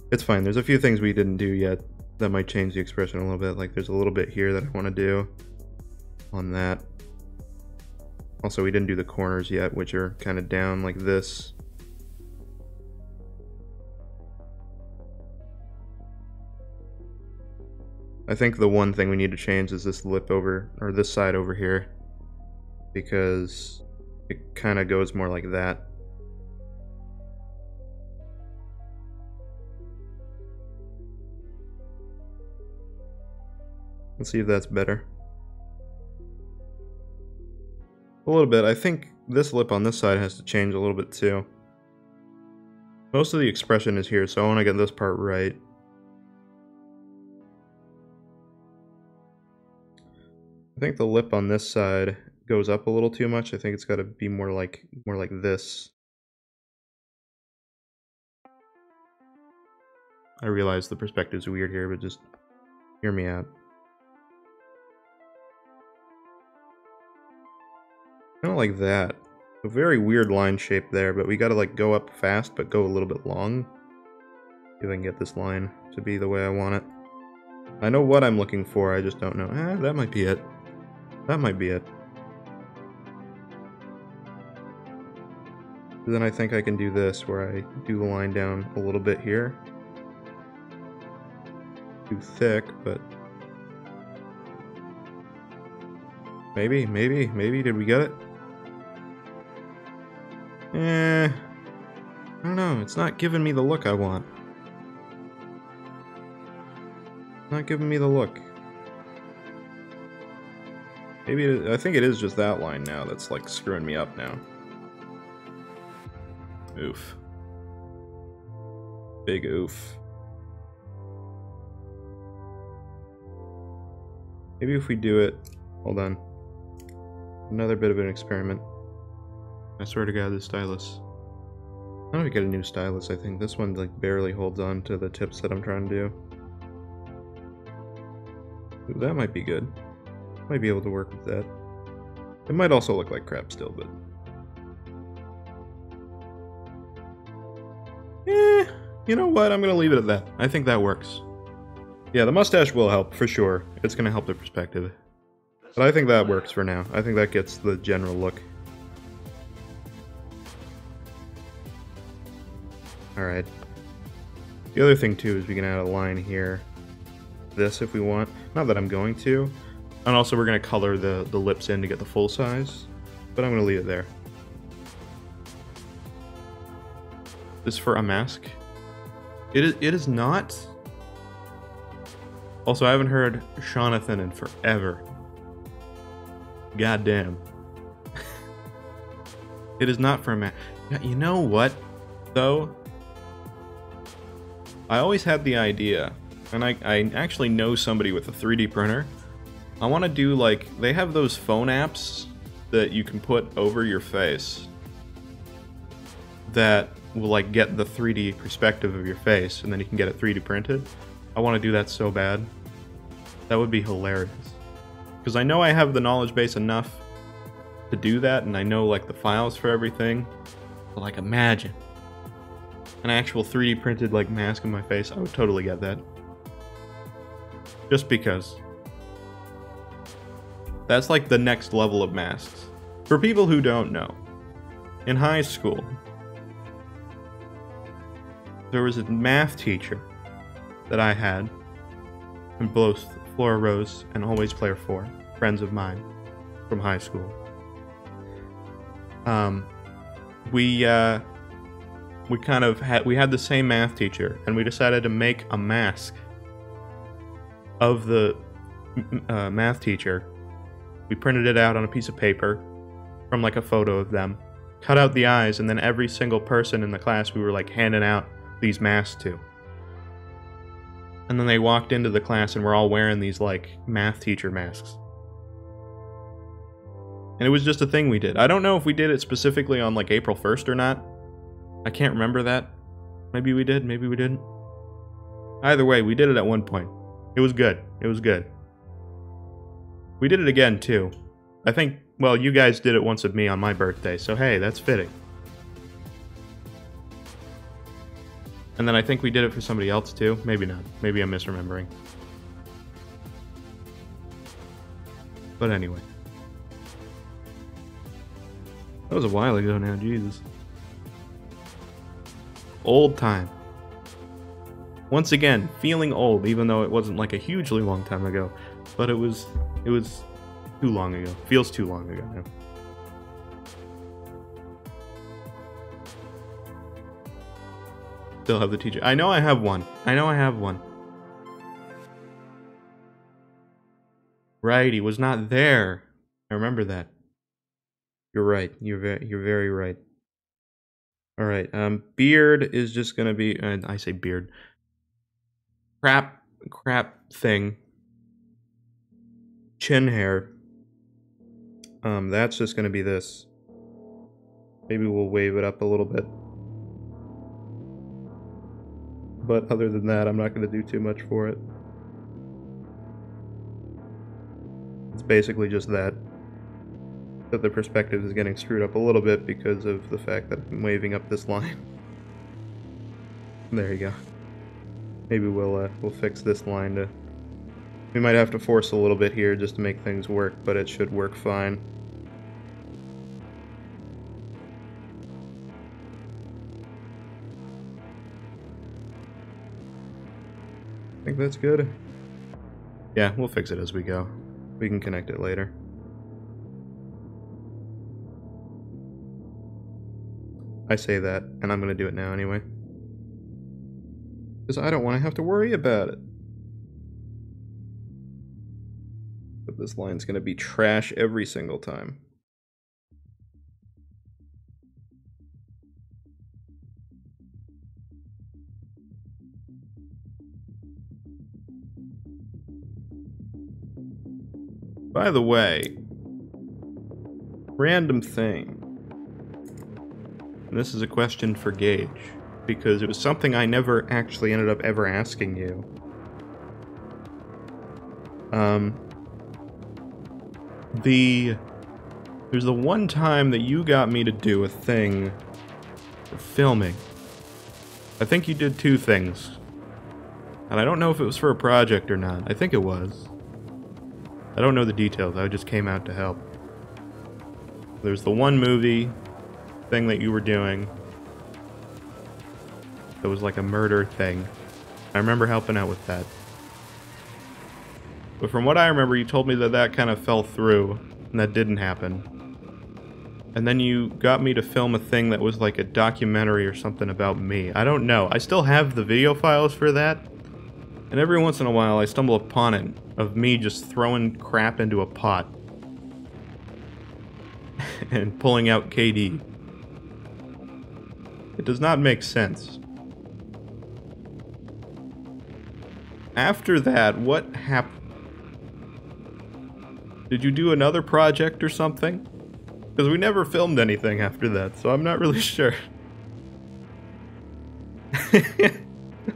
It's fine. There's a few things we didn't do yet that might change the expression a little bit. Like there's a little bit here that I want to do on that. Also, we didn't do the corners yet, which are kind of down like this. I think the one thing we need to change is this lip over, or this side over here, because it kind of goes more like that. Let's see if that's better. A little bit. I think this lip on this side has to change a little bit too. Most of the expression is here, so I want to get this part right. I think the lip on this side goes up a little too much. I think it's got to be more like this. I realize the perspective's weird here, but just hear me out. Kind of like that. A very weird line shape there, but we gotta like go up fast, but go a little bit long. See if I can get this line to be the way I want it. I know what I'm looking for, I just don't know. That might be it. That might be it. Then I think I can do this, where I do the line down a little bit here. Too thick, but... Maybe, did we get it? I don't know, it's not giving me the look I want. Not giving me the look. Maybe, I think it is just that line now that's like screwing me up now. Oof. Big oof. Maybe if we do it, hold on. Another bit of an experiment. I swear to God, this stylus. I don't know if I get a new stylus, I think. This one like barely holds on to the tips that I'm trying to do. Ooh, that might be good. Might be able to work with that. It might also look like crap still, but... you know what? I'm gonna leave it at that. I think that works. Yeah, the mustache will help, for sure. It's gonna help the perspective. But I think that works for now. I think that gets the general look. Alright. The other thing too is we can add a line here. This if we want. Not that I'm going to. And also we're going to color the lips in to get the full size. But I'm going to leave it there. This for a mask? It is not. Also, I haven't heard Jonathan in forever. God damn. It is not for a mask. You know what, though? I always had the idea, and I actually know somebody with a 3D printer. I want to do like, they have those phone apps that you can put over your face that will like get the 3D perspective of your face, and then you can get it 3D printed. I want to do that so bad. That would be hilarious. Because I know I have the knowledge base enough to do that, and I know like the files for everything. But like imagine an actual 3D printed like mask of my face. I would totally get that. Just because. That's like the next level of masks. For people who don't know, in high school, there was a math teacher that I had, and both Flora Rose and Always Player 4, friends of mine from high school. We had the same math teacher, and we decided to make a mask of the math teacher. We printed it out on a piece of paper from like a photo of them, cut out the eyes, and then every single person in the class we were like handing out these masks to. And then they walked into the class and we're all wearing these like math teacher masks. And it was just a thing we did. I don't know if we did it specifically on like April 1st or not. I can't remember that. Maybe we did, maybe we didn't. Either way, we did it at one point. It was good. It was good. We did it again too. I think, well, you guys did it once with me on my birthday, so hey, that's fitting. And then I think we did it for somebody else too. Maybe not. Maybe I'm misremembering. But anyway. That was a while ago now, Jesus. Old time. Once again, feeling old, even though it wasn't like a hugely long time ago. But it was too long ago. Feels too long ago now. Still have the teacher. I know I have one. I know I have one. Right, he was not there. I remember that. You're right. You're very right. All right. Beard is just gonna be. I say beard. Crap thing. Chin hair. That's just gonna be this. Maybe we'll wave it up a little bit. But other than that, I'm not gonna do too much for it. It's basically just that. But the perspective is getting screwed up a little bit because of the fact that I'm waving up this line. There you go. Maybe we'll fix this line to... We might have to force a little bit here just to make things work, but it should work fine. I think that's good. Yeah, we'll fix it as we go. We can connect it later. I say that, and I'm gonna do it now anyway. Because I don't want to have to worry about it. But this line's gonna be trash every single time. By the way, random thing. And this is a question for Gage, because it was something I never actually ended up ever asking you. There's the one time that you got me to do a thing for filming. I think you did two things. And I don't know if it was for a project or not. I think it was. I don't know the details, I just came out to help. There's the one movie thing that you were doing. It was like a murder thing. I remember helping out with that. But from what I remember, you told me that that kind of fell through, and that didn't happen. And then you got me to film a thing that was like a documentary or something about me. I don't know. I still have the video files for that. And every once in a while I stumble upon it, of me just throwing crap into a pot. And pulling out KD. It does not make sense. After that, what happened? Did you do another project or something? Because we never filmed anything after that, so I'm not really sure.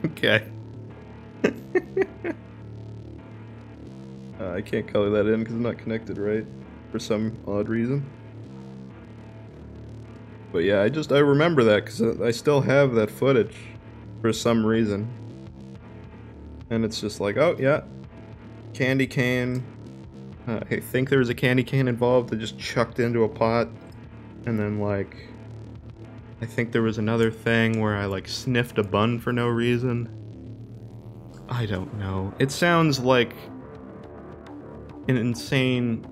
Okay. I can't color that in because I'm not connected right for some odd reason. But yeah, I remember that because I still have that footage for some reason. And it's just like, oh yeah, candy cane. I think there was a candy cane involved that just chucked into a pot. And then like, I think there was another thing where I like sniffed a bun for no reason. I don't know. It sounds like an insane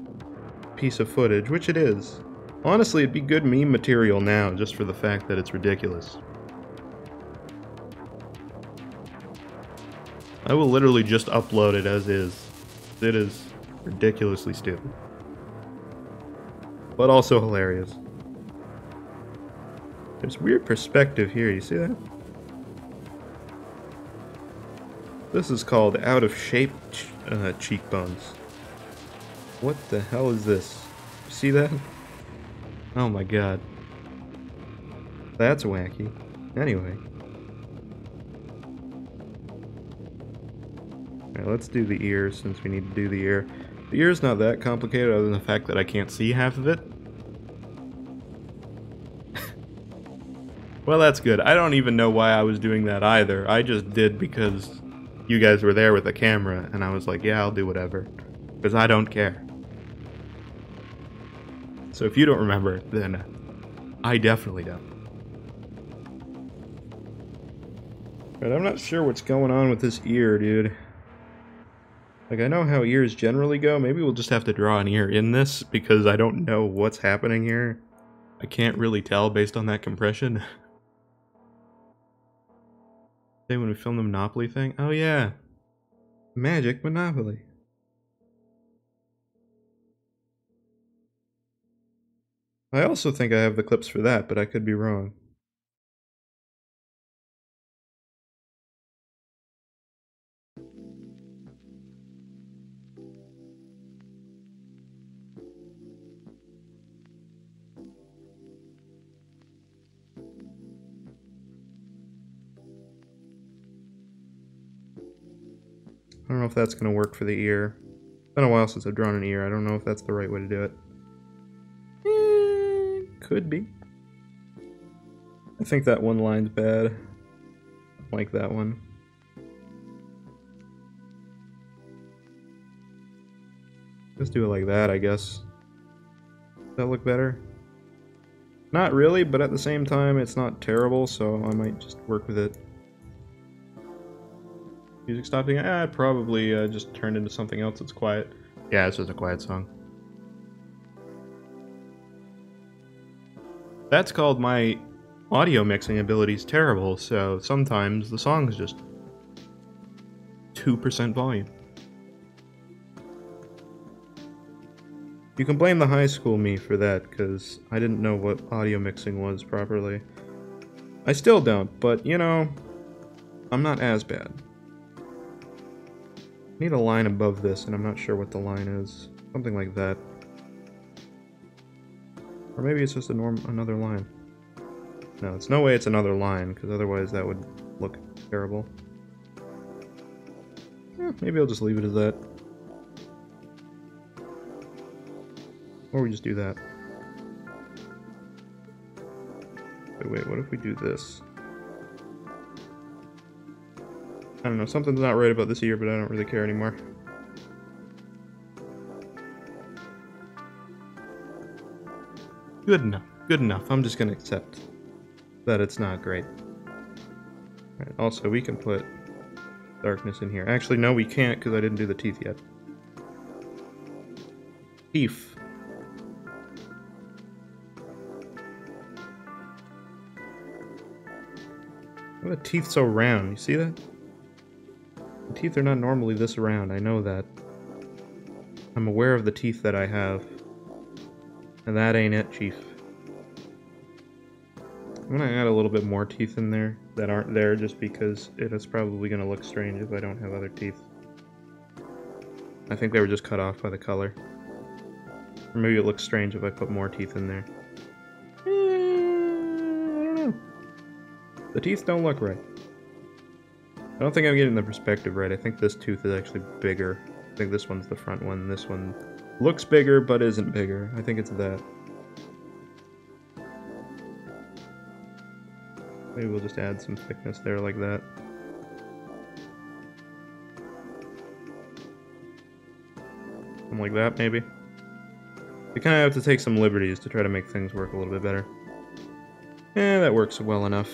piece of footage, which it is. Honestly, it'd be good meme material now, just for the fact that it's ridiculous. I will literally just upload it as is. It is ridiculously stupid. But also hilarious. There's weird perspective here, you see that? This is called out of shape cheekbones. What the hell is this? You see that? Oh my god. That's wacky. Anyway. Alright, let's do the ear since we need to do the ear. The ear's not that complicated other than the fact that I can't see half of it. Well, that's good. I don't even know why I was doing that either. I just did because you guys were there with the camera, and I was like, yeah, I'll do whatever. Because I don't care. So if you don't remember, then I definitely don't. But I'm not sure what's going on with this ear, dude. Like, I know how ears generally go. Maybe we'll just have to draw an ear in this, because I don't know what's happening here. I can't really tell based on that compression. Say when we filmed the Monopoly thing? Oh yeah. Magic Monopoly. I also think I have the clips for that, but I could be wrong. I don't know if that's going to work for the ear. It's been a while since I've drawn an ear. I don't know if that's the right way to do it. Could be. I think that one line's bad. I like that one. Let's do it like that, I guess. Does that look better? Not really, but at the same time, it's not terrible, so I might just work with it. Music stopping? It probably just turned into something else that's quiet. Yeah, it's just a quiet song. That's called my audio mixing ability's terrible, so sometimes the song's just 2% volume. You can blame the high school me for that, because I didn't know what audio mixing was properly. I still don't, but, you know, I'm not as bad. I need a line above this, and I'm not sure what the line is. Something like that. Or maybe it's just another line. No, it's no way it's another line, because otherwise that would look terrible. Maybe I'll just leave it as that. Or we just do that. Wait, what if we do this? I don't know, something's not right about this ear, but I don't really care anymore. Good enough, good enough. I'm just gonna accept that it's not great. Alright, also, we can put darkness in here. Actually, no, we can't, because I didn't do the teeth yet. Teeth. Why are the teeth so round? You see that? The teeth are not normally this round, I know that. I'm aware of the teeth that I have. And that ain't it, Chief. I'm gonna add a little bit more teeth in there that aren't there just because it is probably gonna look strange if I don't have other teeth. I think they were just cut off by the color. Or maybe it looks strange if I put more teeth in there. I don't know. The teeth don't look right. I don't think I'm getting the perspective right. I think this tooth is actually bigger. I think this one's the front one. This one looks bigger, but isn't bigger. I think it's that. Maybe we'll just add some thickness there like that. Something like that, maybe. You kind of have to take some liberties to try to make things work a little bit better. That works well enough.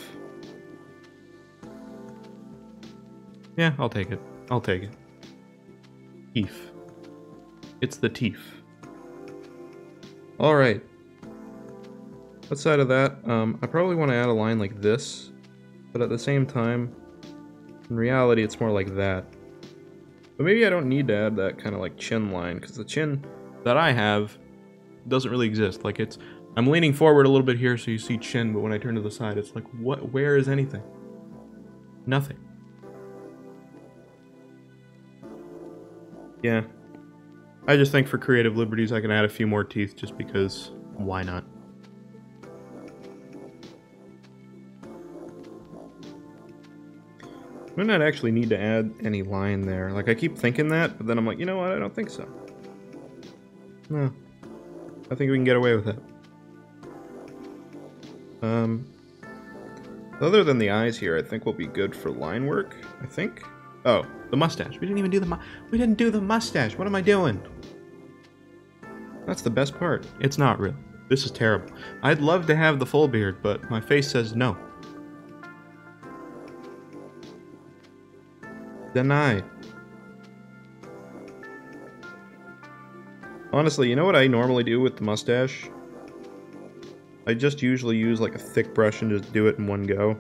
Yeah, I'll take it. I'll take it. Teeth. It's the teeth. Alright. Outside of that, I probably want to add a line like this, but at the same time, in reality, it's more like that. But maybe I don't need to add that kind of like chin line, because the chin that I have doesn't really exist. Like I'm leaning forward a little bit here so you see chin, but when I turn to the side, it's like, what? Where is anything? Nothing. Yeah. I just think for creative liberties I can add a few more teeth just because why not? I might not actually need to add any line there. Like, I keep thinking that, but then I'm like, you know what? I don't think so. No. I think we can get away with it. Other than the eyes here, I think we'll be good for line work, I think. Oh, the mustache. We didn't even do the mustache. What am I doing? That's the best part. It's not real. This is terrible. I'd love to have the full beard, but my face says no. Denied. Honestly, you know what I normally do with the mustache? I just usually use like a thick brush and just do it in one go.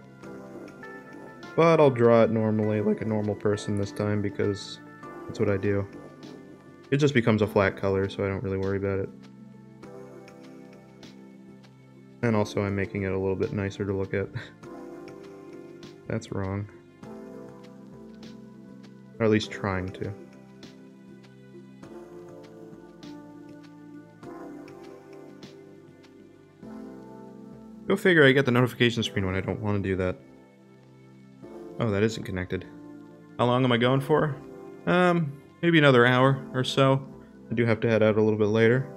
But I'll draw it normally, like a normal person this time, because that's what I do. It just becomes a flat color, so I don't really worry about it. And also I'm making it a little bit nicer to look at. That's wrong. Or at least trying to. Go figure, I get the notification screen when I don't want to do that. Oh, that isn't connected. How long am I going for? Maybe another hour or so. I do have to head out a little bit later.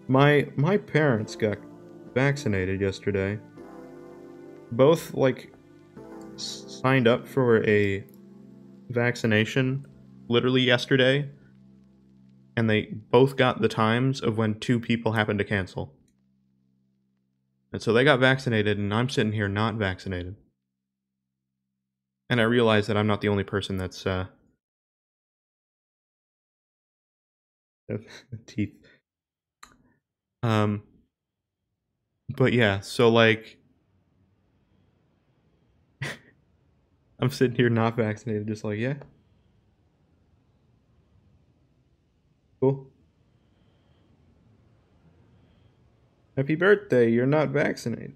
My parents got vaccinated yesterday. Both, like, signed up for a vaccination literally yesterday. And they both got the times of when 2 people happened to cancel. And so they got vaccinated, and I'm sitting here not vaccinated. And I realize that I'm not the only person that's, teeth. But yeah, so like, I'm sitting here not vaccinated, just like, yeah. Cool. Happy birthday, you're not vaccinated.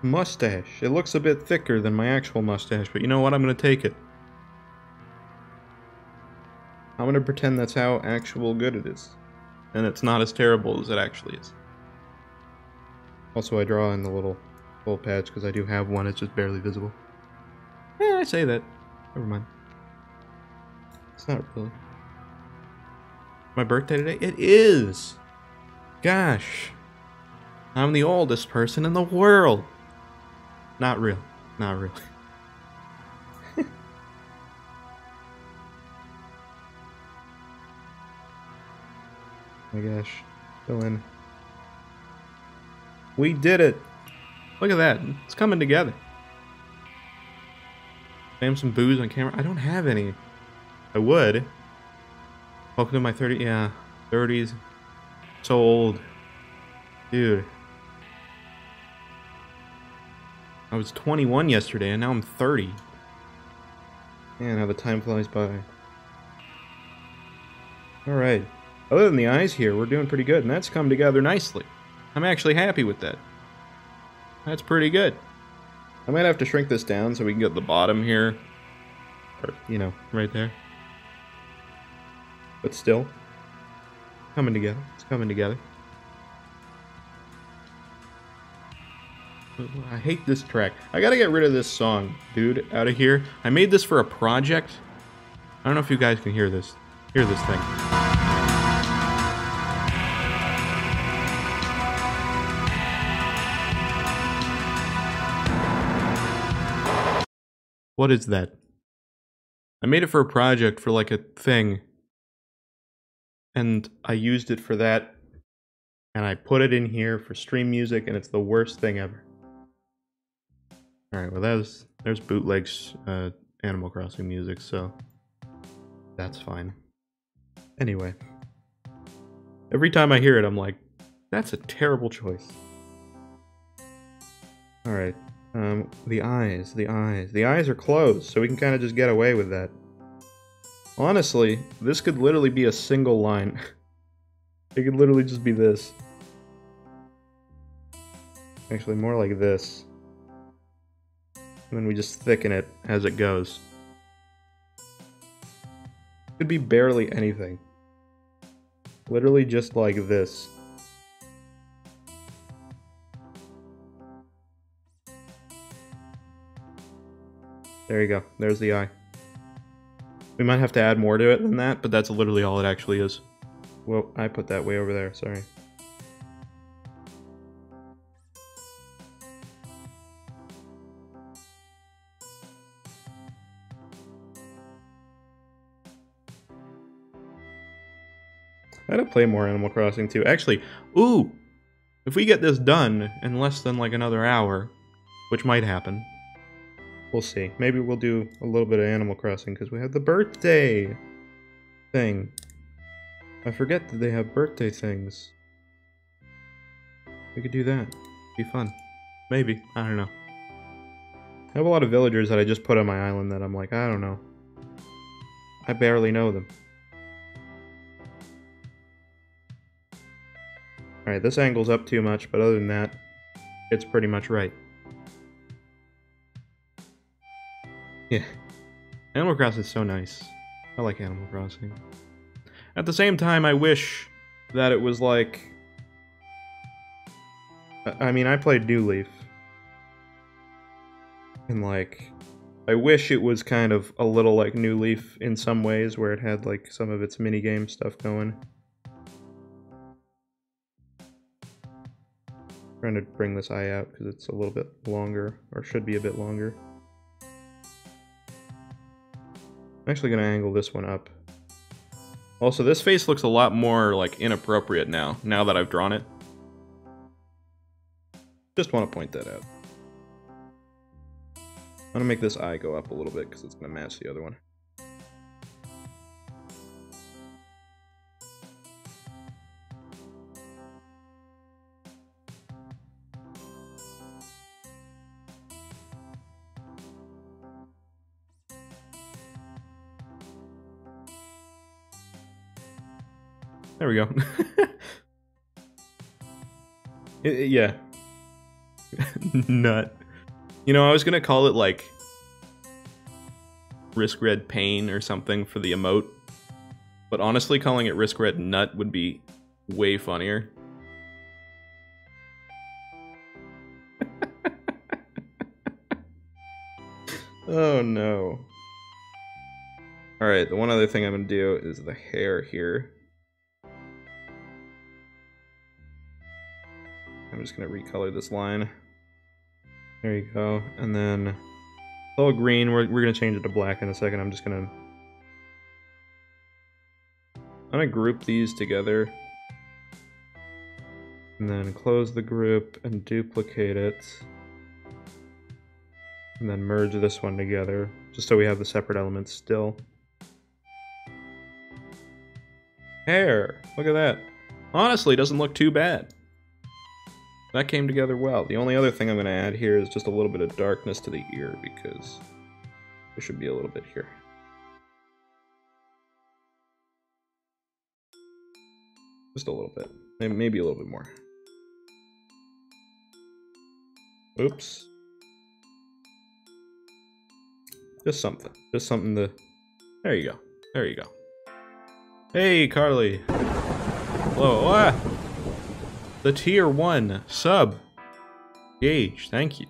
Mustache. It looks a bit thicker than my actual mustache, but you know what? I'm gonna take it. I'm gonna pretend that's how actual good it is. And it's not as terrible as it actually is. Also, I draw in the little patch because I do have one, it's just barely visible. Yeah, I say that. Never mind. It's not really. My birthday today? It is! Gosh. I'm the oldest person in the world. Not real. Not real. Oh my gosh. Fill in. We did it! Look at that. It's coming together. Spam some booze on camera. I don't have any. I would. Welcome to my 30s. Yeah. 30s. So old. Dude. I was 21 yesterday and now I'm 30. Man, how the time flies by. Alright. Other than the eyes here, we're doing pretty good, and that's come together nicely. I'm actually happy with that. That's pretty good. I might have to shrink this down so we can get the bottom here. Or, you know, right there. But still. Coming together. It's coming together. I hate this track. I gotta get rid of this song, dude, out of here. I made this for a project. I don't know if you guys can hear this. Hear this thing. What is that? I made it for a project, for like a thing. And I used it for that. And I put it in here for stream music, and it's the worst thing ever. Alright, well there's bootlegs, Animal Crossing music, so that's fine. Anyway. Every time I hear it, I'm like, that's a terrible choice. Alright. The eyes. The eyes are closed, so we can kind of just get away with that. Honestly, this could literally be a single line. It could literally just be this. Actually, more like this. And then we just thicken it as it goes. Could be barely anything. Literally just like this. There you go. There's the eye. We might have to add more to it than that, but that's literally all it actually is. Whoa, I put that way over there, sorry. I gotta play more Animal Crossing too. Actually, ooh! If we get this done in less than like another hour, which might happen. We'll see. Maybe we'll do a little bit of Animal Crossing because we have the birthday thing. I forget that they have birthday things. We could do that. Be fun. Maybe. I don't know. I have a lot of villagers that I just put on my island that I'm like, I don't know. I barely know them. Alright, this angle's up too much, but other than that, it's pretty much right. Yeah. Animal Crossing is so nice. I like Animal Crossing. At the same time, I wish that it was like... I mean, I played New Leaf. And like... I wish it was kind of a little like New Leaf in some ways, where it had like some of its minigame stuff going. Trying to bring this eye out because it's a little bit longer, or should be a bit longer. I'm actually going to angle this one up. Also, this face looks a lot more, like, inappropriate now that I've drawn it. Just want to point that out. I'm going to make this eye go up a little bit because it's going to match the other one. There we go. Yeah. Nut. You know, I was gonna call it like riskRED pain or something for the emote, but honestly calling it riskRED nut would be way funnier. Oh no. Alright, the one other thing I'm gonna do is the hair here. I'm just going to recolor this line. There you go. And then it's all green. We're going to change it to black in a second. I'm just going to group these together. And then close the group and duplicate it. And then merge this one together, just so we have the separate elements still. Hair! Look at that. Honestly, doesn't look too bad. That came together well. The only other thing I'm going to add here is just a little bit of darkness to the ear, because there should be a little bit here. Just a little bit. Maybe a little bit more. Oops. Just something. Just something to... There you go. There you go. Hey, Carly. Hello. Ah! The tier 1 sub. Gage, thank you.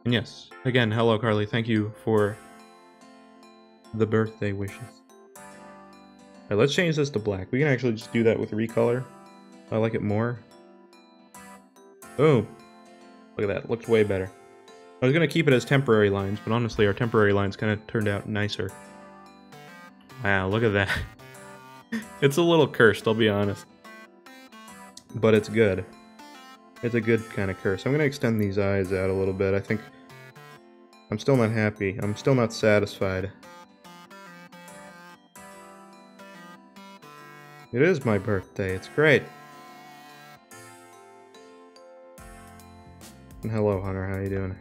And yes, again, hello Carly, thank you for the birthday wishes. Alright, let's change this to black. We can actually just do that with recolor. I like it more. Boom. Look at that, looks way better. I was gonna keep it as temporary lines, but honestly our temporary lines kind of turned out nicer. Wow, look at that. It's a little cursed, I'll be honest. But it's good. It's a good kind of curse. I'm gonna extend these eyes out a little bit. I think I'm still not happy. I'm still not satisfied. It is my birthday. It's great. And hello, Hunter. How you doing?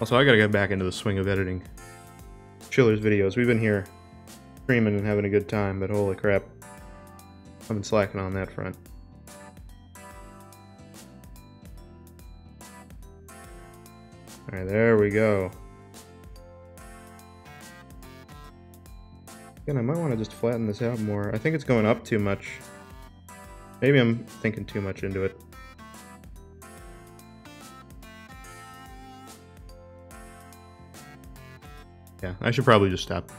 Also, I gotta get back into the swing of editing Schiller's videos. We've been here streaming and having a good time, but holy crap, I've been slacking on that front. Alright, there we go. Again, I might want to just flatten this out more. I think it's going up too much. Maybe I'm thinking too much into it. Yeah, I should probably just stop.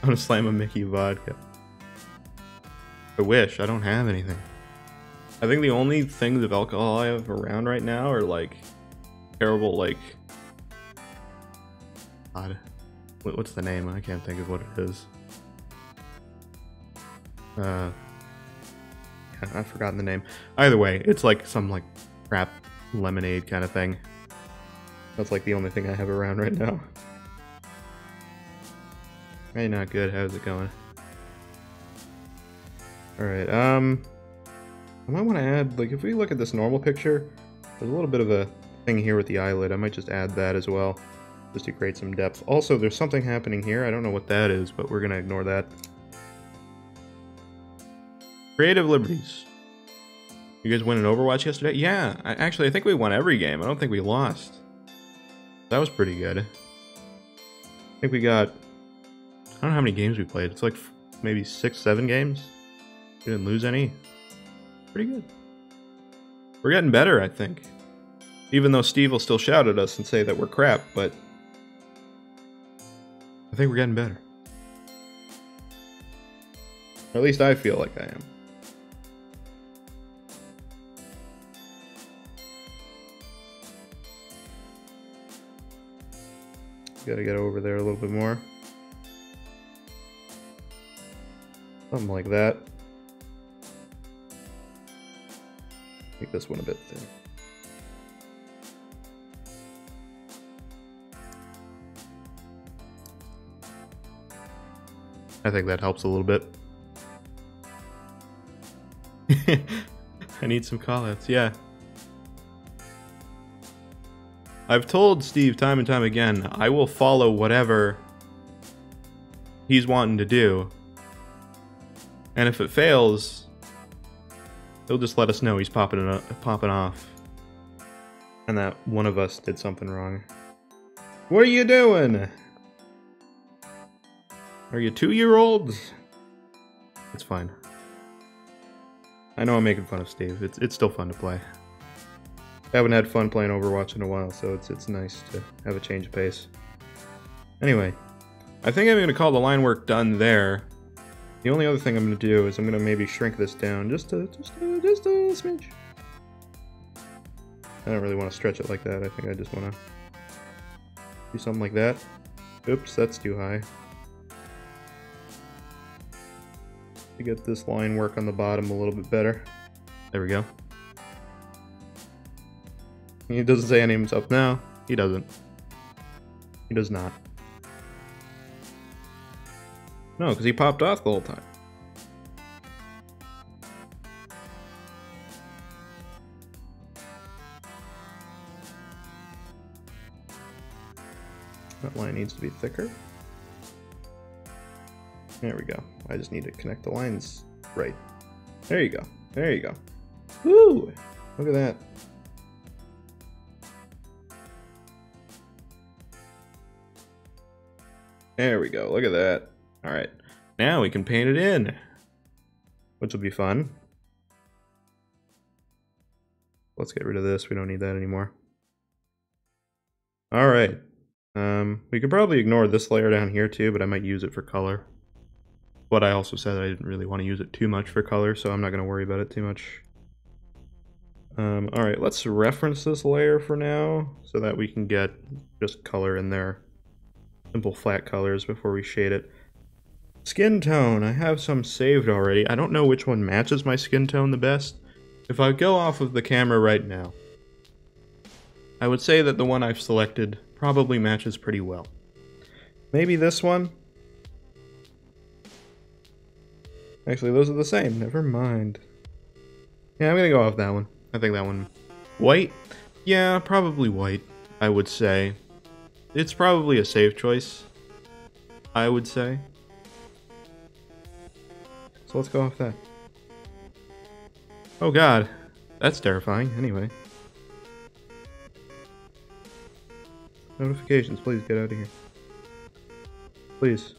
I'm gonna slam a Mickey vodka. I wish. I don't have anything. I think the only things of alcohol I have around right now are like terrible, like, God, what's the name? I can't think of what it is. Yeah, I've forgotten the name. Either way, it's like some like crap lemonade kind of thing. That's like the only thing I have around right now. Hey, not good. How's it going? Alright, I might want to add, like, if we look at this normal picture, there's a little bit of a thing here with the eyelid. I might just add that as well, just to create some depth. Also, there's something happening here. I don't know what that is, but we're gonna ignore that. Creative liberties. You guys win an Overwatch yesterday? Yeah, actually, I think we won every game. I don't think we lost. That was pretty good. I think we got, I don't know how many games we played. It's like maybe 6, 7 games. We didn't lose any. Pretty good. We're getting better, I think. Even though Steve will still shout at us and say that we're crap, but I think we're getting better. Or at least I feel like I am. Gotta get over there a little bit more. Something like that. Make this one a bit thin. I think that helps a little bit. I need some callouts, yeah. I've told Steve time and time again, I will follow whatever he's wanting to do. And if it fails, he'll just let us know he's popping off. And that one of us did something wrong. What are you doing? Are you 2-year-olds? It's fine. I know I'm making fun of Steve. It's still fun to play. I haven't had fun playing Overwatch in a while, so it's nice to have a change of pace. Anyway, I think I'm going to call the line work done there. The only other thing I'm going to do is I'm going to maybe shrink this down just a smidge. I don't really want to stretch it like that. I think I just want to do something like that. Oops, that's too high. To get this line work on the bottom a little bit better. There we go. He doesn't say any of himself. No, he doesn't. He does not. No, because he popped off the whole time. That line needs to be thicker. There we go. I just need to connect the lines right. There you go. There you go. Woo! Look at that. There we go. Look at that. All right. Now we can paint it in, which will be fun. Let's get rid of this. We don't need that anymore. All right. We could probably ignore this layer down here too, but I might use it for color. But I also said I didn't really want to use it too much for color, so I'm not going to worry about it too much. All right, let's reference this layer for now so that we can get just color in there. Simple flat colors before we shade it. Skin tone, I have some saved already. I don't know which one matches my skin tone the best. If I go off of the camera right now, I would say that the one I've selected probably matches pretty well. Maybe this one? Actually, those are the same. Never mind. Yeah, I'm gonna go off that one. I think that one... White? Yeah, probably white, I would say. It's probably a safe choice, I would say. So let's go off that. Oh god, that's terrifying. Anyway. Notifications, please get out of here. Please.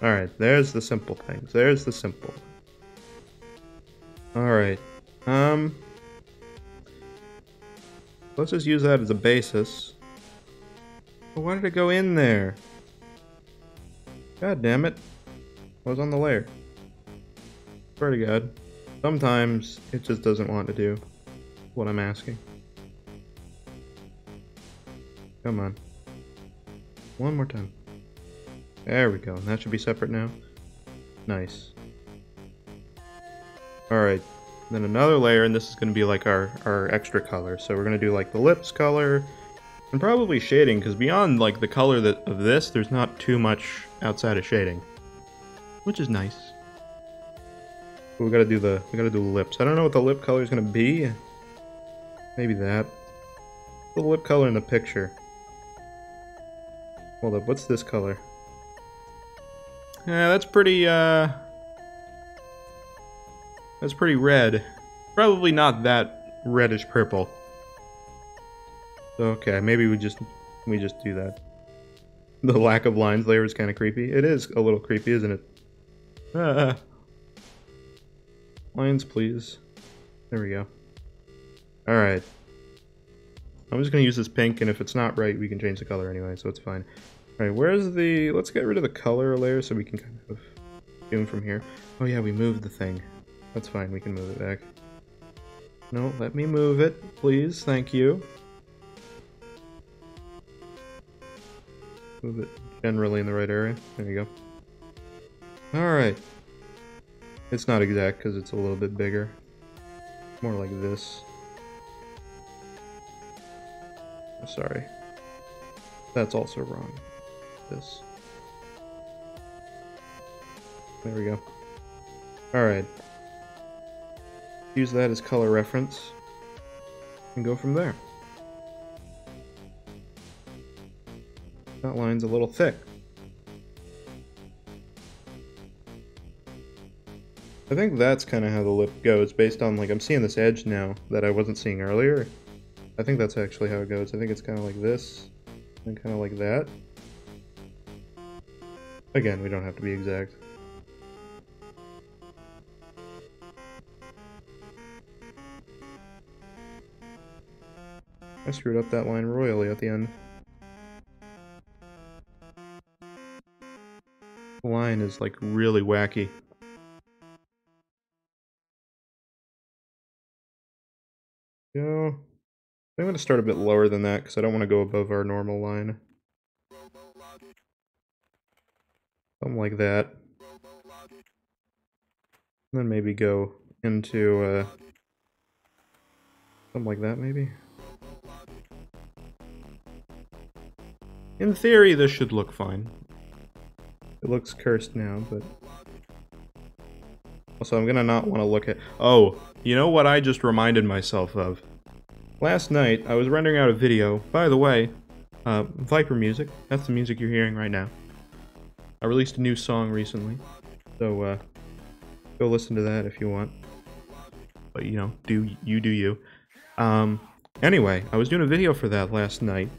Alright, there's the simple things. There's the simple. Alright. Let's just use that as a basis. Oh, why did it go in there? God damn it. I was on the layer. Swear to God. Sometimes it just doesn't want to do what I'm asking. Come on. One more time. There we go. That should be separate now. Nice. Alright. Then another layer, and this is going to be like our extra color. So we're going to do like the lips color, and probably shading, because beyond like the color of this, there's not too much outside of shading. Which is nice. But we gotta do the lips. I don't know what the lip color is gonna be. Maybe that. The lip color in the picture. Hold up, what's this color? Yeah, that's pretty red. Probably not that reddish purple. So, okay, maybe we just do that. The lack of lines layer is kind of creepy. It is a little creepy, isn't it? Lines, please. There we go. Alright. I'm just gonna use this pink, and if it's not right, we can change the color anyway, so it's fine. Alright, where's the... Let's get rid of the color layer so we can kind of zoom from here. Oh yeah, we moved the thing. That's fine, we can move it back. No, let me move it, please. Thank you. Move it generally in the right area. There you go. Alright. It's not exact because it's a little bit bigger. More like this. Oh, sorry. That's also wrong. This. There we go. Alright. Use that as color reference. And go from there. That line's a little thick. I think that's kind of how the lip goes, based on, like, I'm seeing this edge now that I wasn't seeing earlier. I think that's actually how it goes. I think it's kind of like this, and kind of like that. Again, we don't have to be exact. I screwed up that line royally at the end. The line is, like, really wacky. Go. I'm going to start a bit lower than that because I don't want to go above our normal line. Something like that. And then maybe go into something like that, maybe. In theory, this should look fine. It looks cursed now, but... Also, I'm gonna not want to look at... Oh, you know what I just reminded myself of? Last night, I was rendering out a video. By the way, Viper music. That's the music you're hearing right now. I released a new song recently, so go listen to that if you want. But, you know, do you. Anyway, I was doing a video for that last night.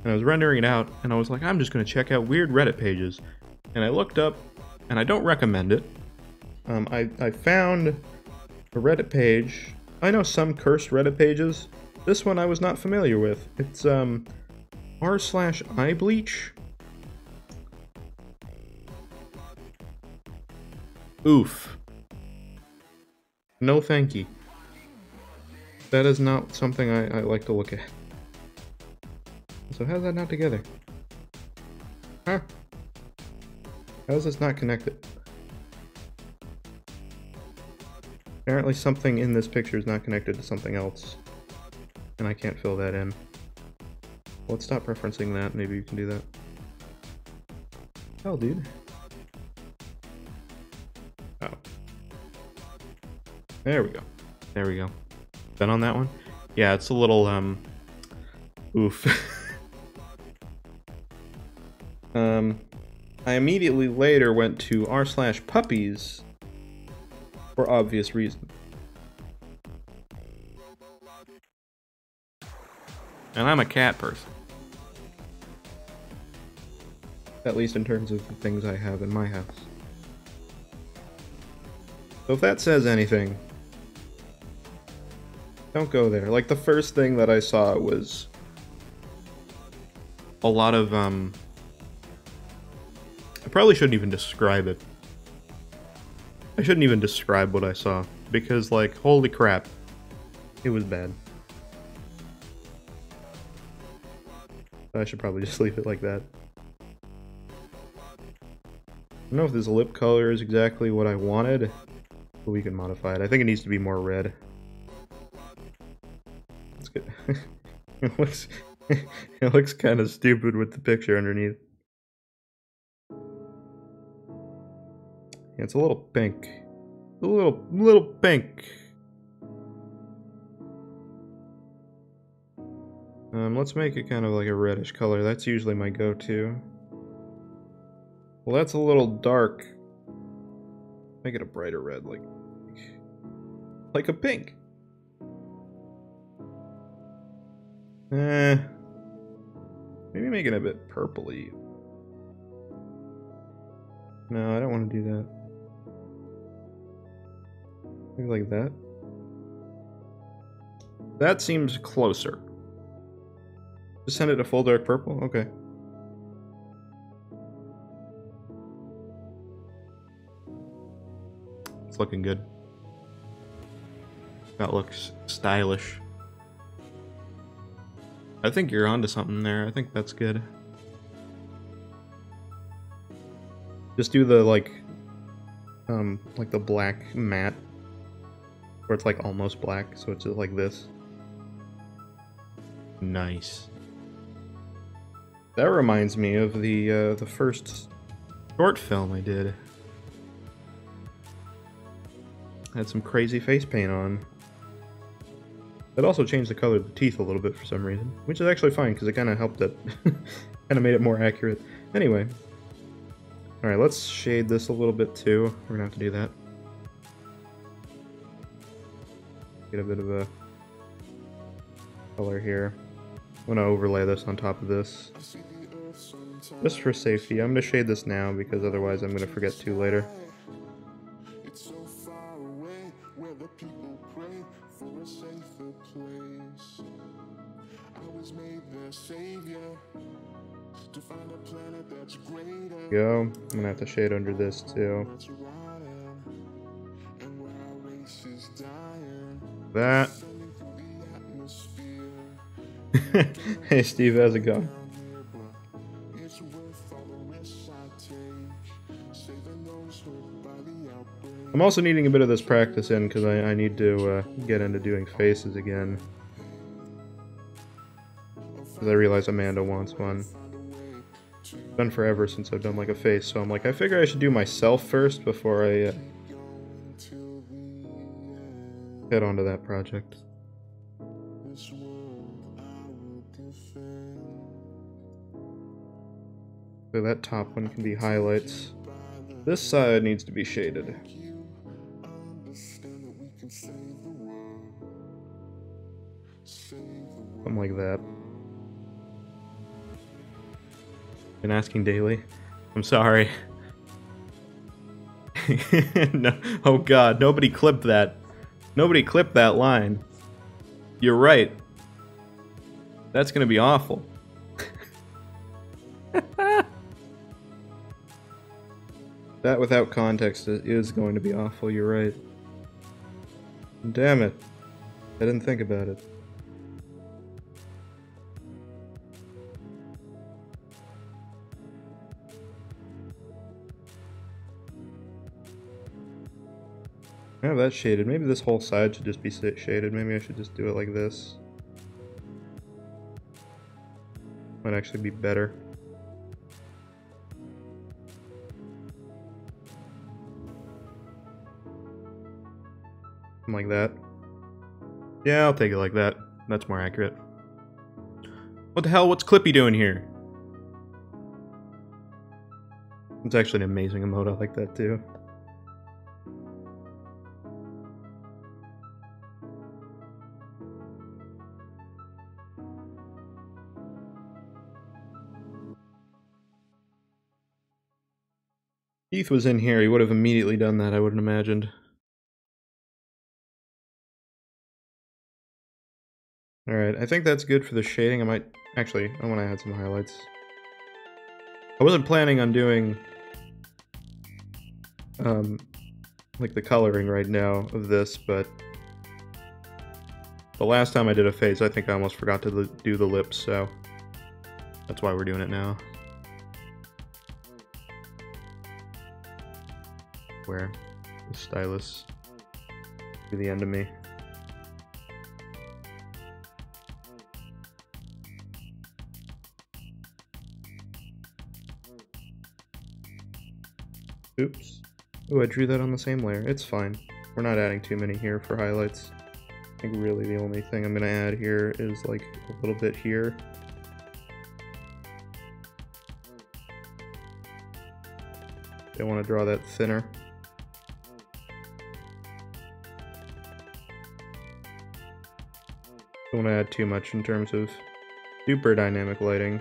And I was rendering it out, and I was like, I'm just going to check out weird Reddit pages. And I looked up, and I don't recommend it. I found a Reddit page. I know some cursed Reddit pages. This one I was not familiar with. It's r/eyebleach. Oof. No thank you. That is not something I like to look at. So how's that not together? Huh? How is this not connected? Apparently something in this picture is not connected to something else. And I can't fill that in. Let's stop referencing that. Maybe you can do that. Hell, dude. Oh. There we go. There we go. Done on that one? Yeah, it's a little, oof. I immediately later went to r/puppies for obvious reasons. And I'm a cat person. At least in terms of the things I have in my house. So if that says anything, don't go there. Like, the first thing that I saw was a lot of, I probably shouldn't even describe it. I shouldn't even describe what I saw, because, like, holy crap, it was bad. I should probably just leave it like that. I don't know if this lip color is exactly what I wanted, but we can modify it. I think it needs to be more red. That's good. It looks kind of stupid with the picture underneath. Yeah, it's a little pink. A little pink. Let's make it kind of like a reddish color. That's usually my go-to. Well, that's a little dark. Make it a brighter red, like a pink. Maybe make it a bit purpley. No, I don't want to do that. Maybe like that. That seems closer. Just send it to full dark purple? Okay. It's looking good. That looks stylish. I think you're onto something there. I think that's good. Just do the, like the black matte. Where it's, like, almost black, so it's just like this. Nice. That reminds me of the first short film I did. I had some crazy face paint on. That also changed the color of the teeth a little bit for some reason, which is actually fine because it kind of helped it, kind of made it more accurate. Anyway, all right, let's shade this a little bit too. We're gonna have to do that. Get a bit of a color here. I'm gonna overlay this on top of this, just for safety. I'm gonna shade this now because otherwise I'm gonna forget to later. Go. I'm gonna have to shade under this too. That. Hey Steve, how's it going? I'm also needing a bit of this practice in because I need to get into doing faces again. Because I realize Amanda wants one. It's been forever since I've done like a face, so I'm like, I figure I should do myself first before I head onto that project. So that top one can be highlights. This side needs to be shaded. Something like that. Been asking daily. I'm sorry. No, oh god, nobody clipped that. Nobody clipped that line. You're right. That's gonna be awful. That without context is going to be awful, you're right. Damn it. I didn't think about it. I have that shaded. Maybe this whole side should just be shaded. Maybe I should just do it like this. Might actually be better. Something like that. Yeah, I'll take it like that. That's more accurate. What the hell? What's Clippy doing here? It's actually an amazing emote. I like that too. Keith was in here, he would have immediately done that, I wouldn't imagined. Alright, I think that's good for the shading. I might... Actually, I want to add some highlights. I wasn't planning on doing... like the coloring right now of this, but... The last time I did a face, I think I almost forgot to do the lips, so... That's why we're doing it now. Where the stylus to the end of me. Oops. Oh, I drew that on the same layer. It's fine. We're not adding too many here for highlights. I think really the only thing I'm gonna add here is like a little bit here. I want to draw that thinner. Don't want to add too much in terms of super dynamic lighting.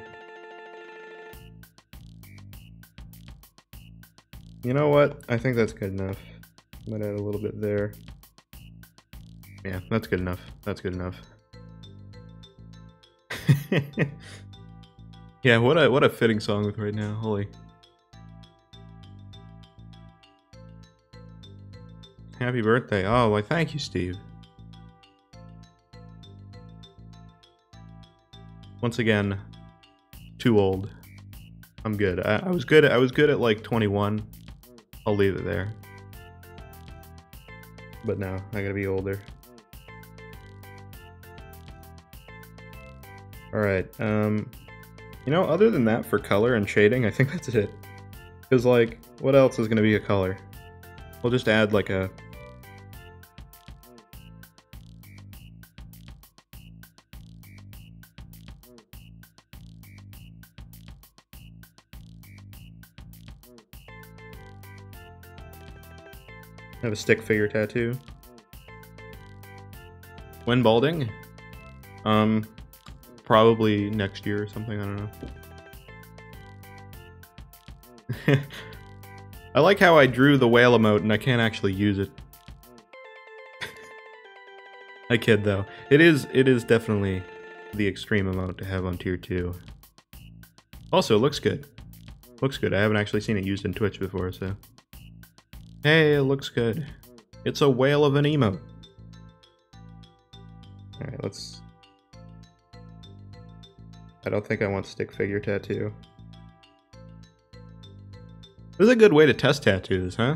You know what? I think that's good enough. I might add a little bit there. Yeah, that's good enough. That's good enough. Yeah, what a fitting song with right now. Holy. Happy birthday. Oh, why thank you, Steve. Once again, too old. I'm good. I was good at like 21. I'll leave it there. But now I gotta be older. Alright, you know, other than that for color and shading, I think that's it. Because, like, what else is gonna be a color? We'll just add like a... I have a stick figure tattoo. When balding? Probably next year or something, I don't know. I like how I drew the whale emote and I can't actually use it. I kid though. It is definitely the extreme emote to have on tier 2. Also, it looks good. Looks good. I haven't actually seen it used in Twitch before, so... Hey, it looks good. It's a whale of an emote. Alright, let's... I don't think I want stick figure tattoo. This is a good way to test tattoos, huh?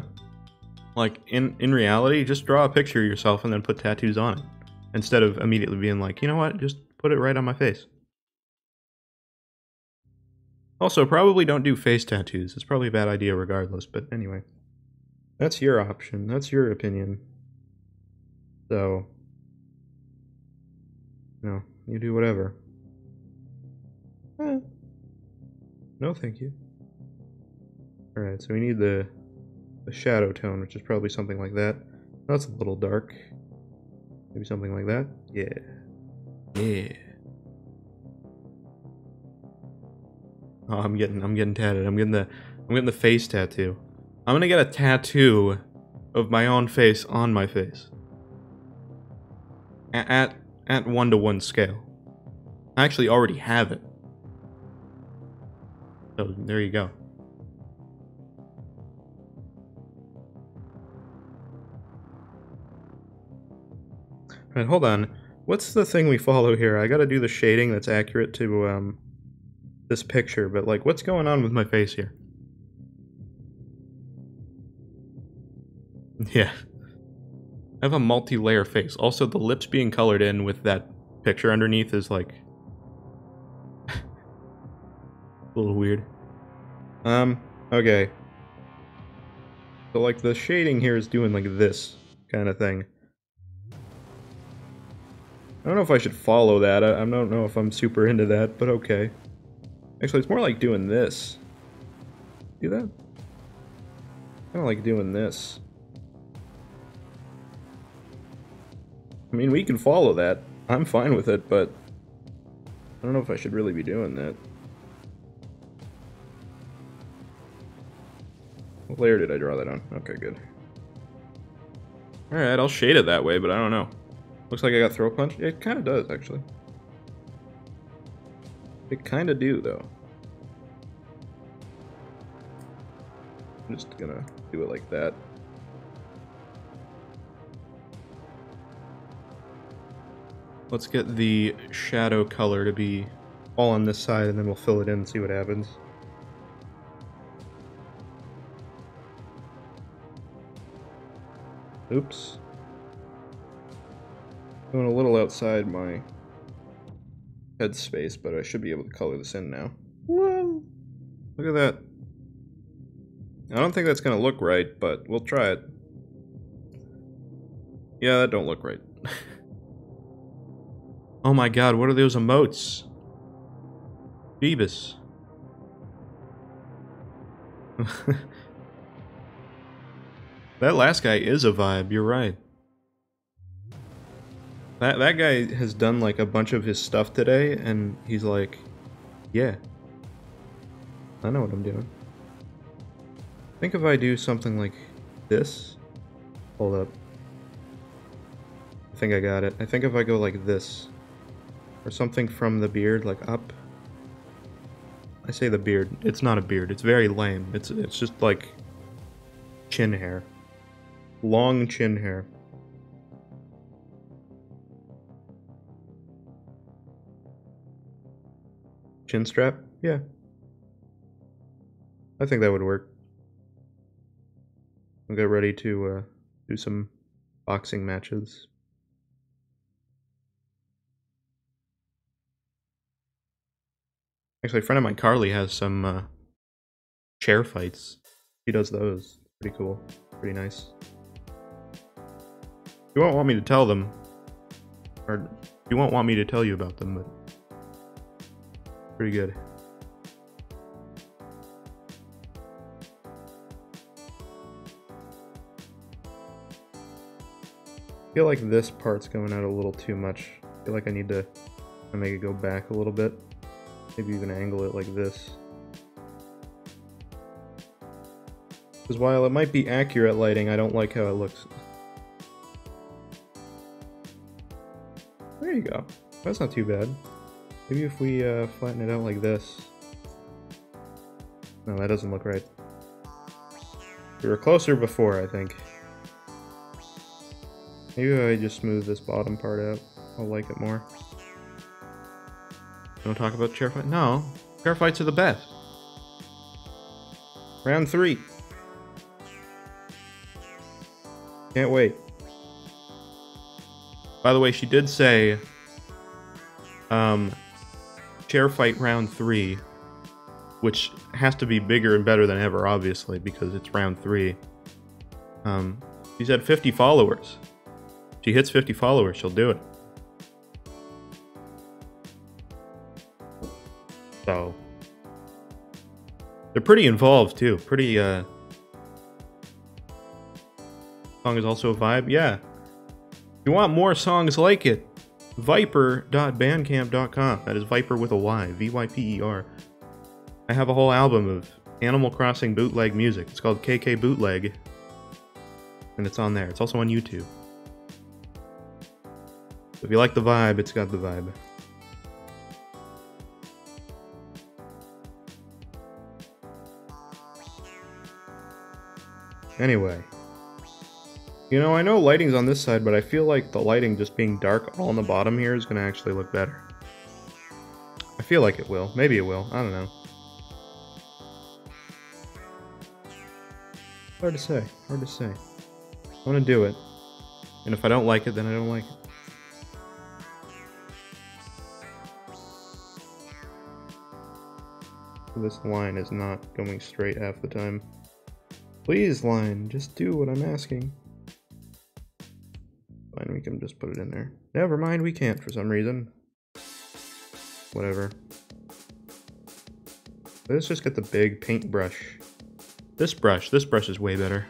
Like, in reality, just draw a picture of yourself and then put tattoos on it. Instead of immediately being like, you know what, just put it right on my face. Also, probably don't do face tattoos. It's probably a bad idea regardless, but anyway. That's your option. That's your opinion. So, you know, you do whatever. No, thank you. Alright, so we need the shadow tone, which is probably something like that. That's a little dark. Maybe something like that. Yeah. Yeah. Oh, I'm getting tatted. I'm getting the face tattoo. I'm gonna get a tattoo of my own face on my face. At 1-to-1 scale. I actually already have it. So there you go. Alright, hold on. What's the thing we follow here? I gotta do the shading that's accurate to this picture, but like what's going on with my face here? Yeah. I have a multi-layer face. Also, the lips being colored in with that picture underneath is like a little weird. Okay. So like the shading here is doing like this kind of thing. I don't know if I should follow that. I don't know if I'm super into that, but okay. Actually, it's more like doing this. See that? Kind of like doing this. I mean, we can follow that. I'm fine with it, but I don't know if I should really be doing that. What layer did I draw that on? Okay, good. Alright, I'll shade it that way, but I don't know. Looks like I got throat punch. It kind of does, actually. It kind of do, though. I'm just gonna do it like that. Let's get the shadow color to be all on this side, and then we'll fill it in and see what happens. Oops. Going a little outside my head space, but I should be able to color this in now. Whoa! Look at that. I don't think that's gonna look right, but we'll try it. Yeah, that don't look right. Oh my god, what are those emotes? Jeebus. That last guy is a vibe, you're right. That guy has done like a bunch of his stuff today, and he's like, yeah. I know what I'm doing. I think if I do something like this... Hold up. I think I got it. I think if I go like this, or something from the beard, like up. I say the beard. It's not a beard. It's very lame. It's just like chin hair. Long chin hair. Chin strap? Yeah. I think that would work. I'll get ready to do some boxing matches. Actually, a friend of mine, Carly, has some chair fights. She does those. Pretty cool. Pretty nice. You won't want me to tell them. Or you won't want me to tell you about them, but pretty good. I feel like this part's going out a little too much. I feel like I need to make it go back a little bit. Maybe even angle it like this. Because while it might be accurate lighting, I don't like how it looks. There you go. That's not too bad. Maybe if we flatten it out like this. No, that doesn't look right. We were closer before, I think. Maybe I just smooth this bottom part out. I'll like it more. Don't talk about chair fight? No. Chair fights are the best. Round 3. Can't wait. By the way, she did say chair fight round 3, which has to be bigger and better than ever, obviously, because it's round 3. She's at 50 followers. If she hits 50 followers, she'll do it. So they're pretty involved too. Pretty song is also a vibe. Yeah. If you want more songs like it, viper.bandcamp.com. That is Viper with a Y. VYPER. I have a whole album of Animal Crossing bootleg music. It's called KK Bootleg. And it's on there. It's also on YouTube. If you like the vibe, it's got the vibe. Anyway. You know, I know lighting's on this side, but I feel like the lighting just being dark all on the bottom here is going to actually look better. I feel like it will. Maybe it will. I don't know. Hard to say. Hard to say. I want to do it. And if I don't like it, then I don't like it. This line is not going straight half the time. Please, line, just do what I'm asking. Fine, we can just put it in there. Never mind, we can't for some reason. Whatever. Let's just get the big paintbrush. This brush is way better.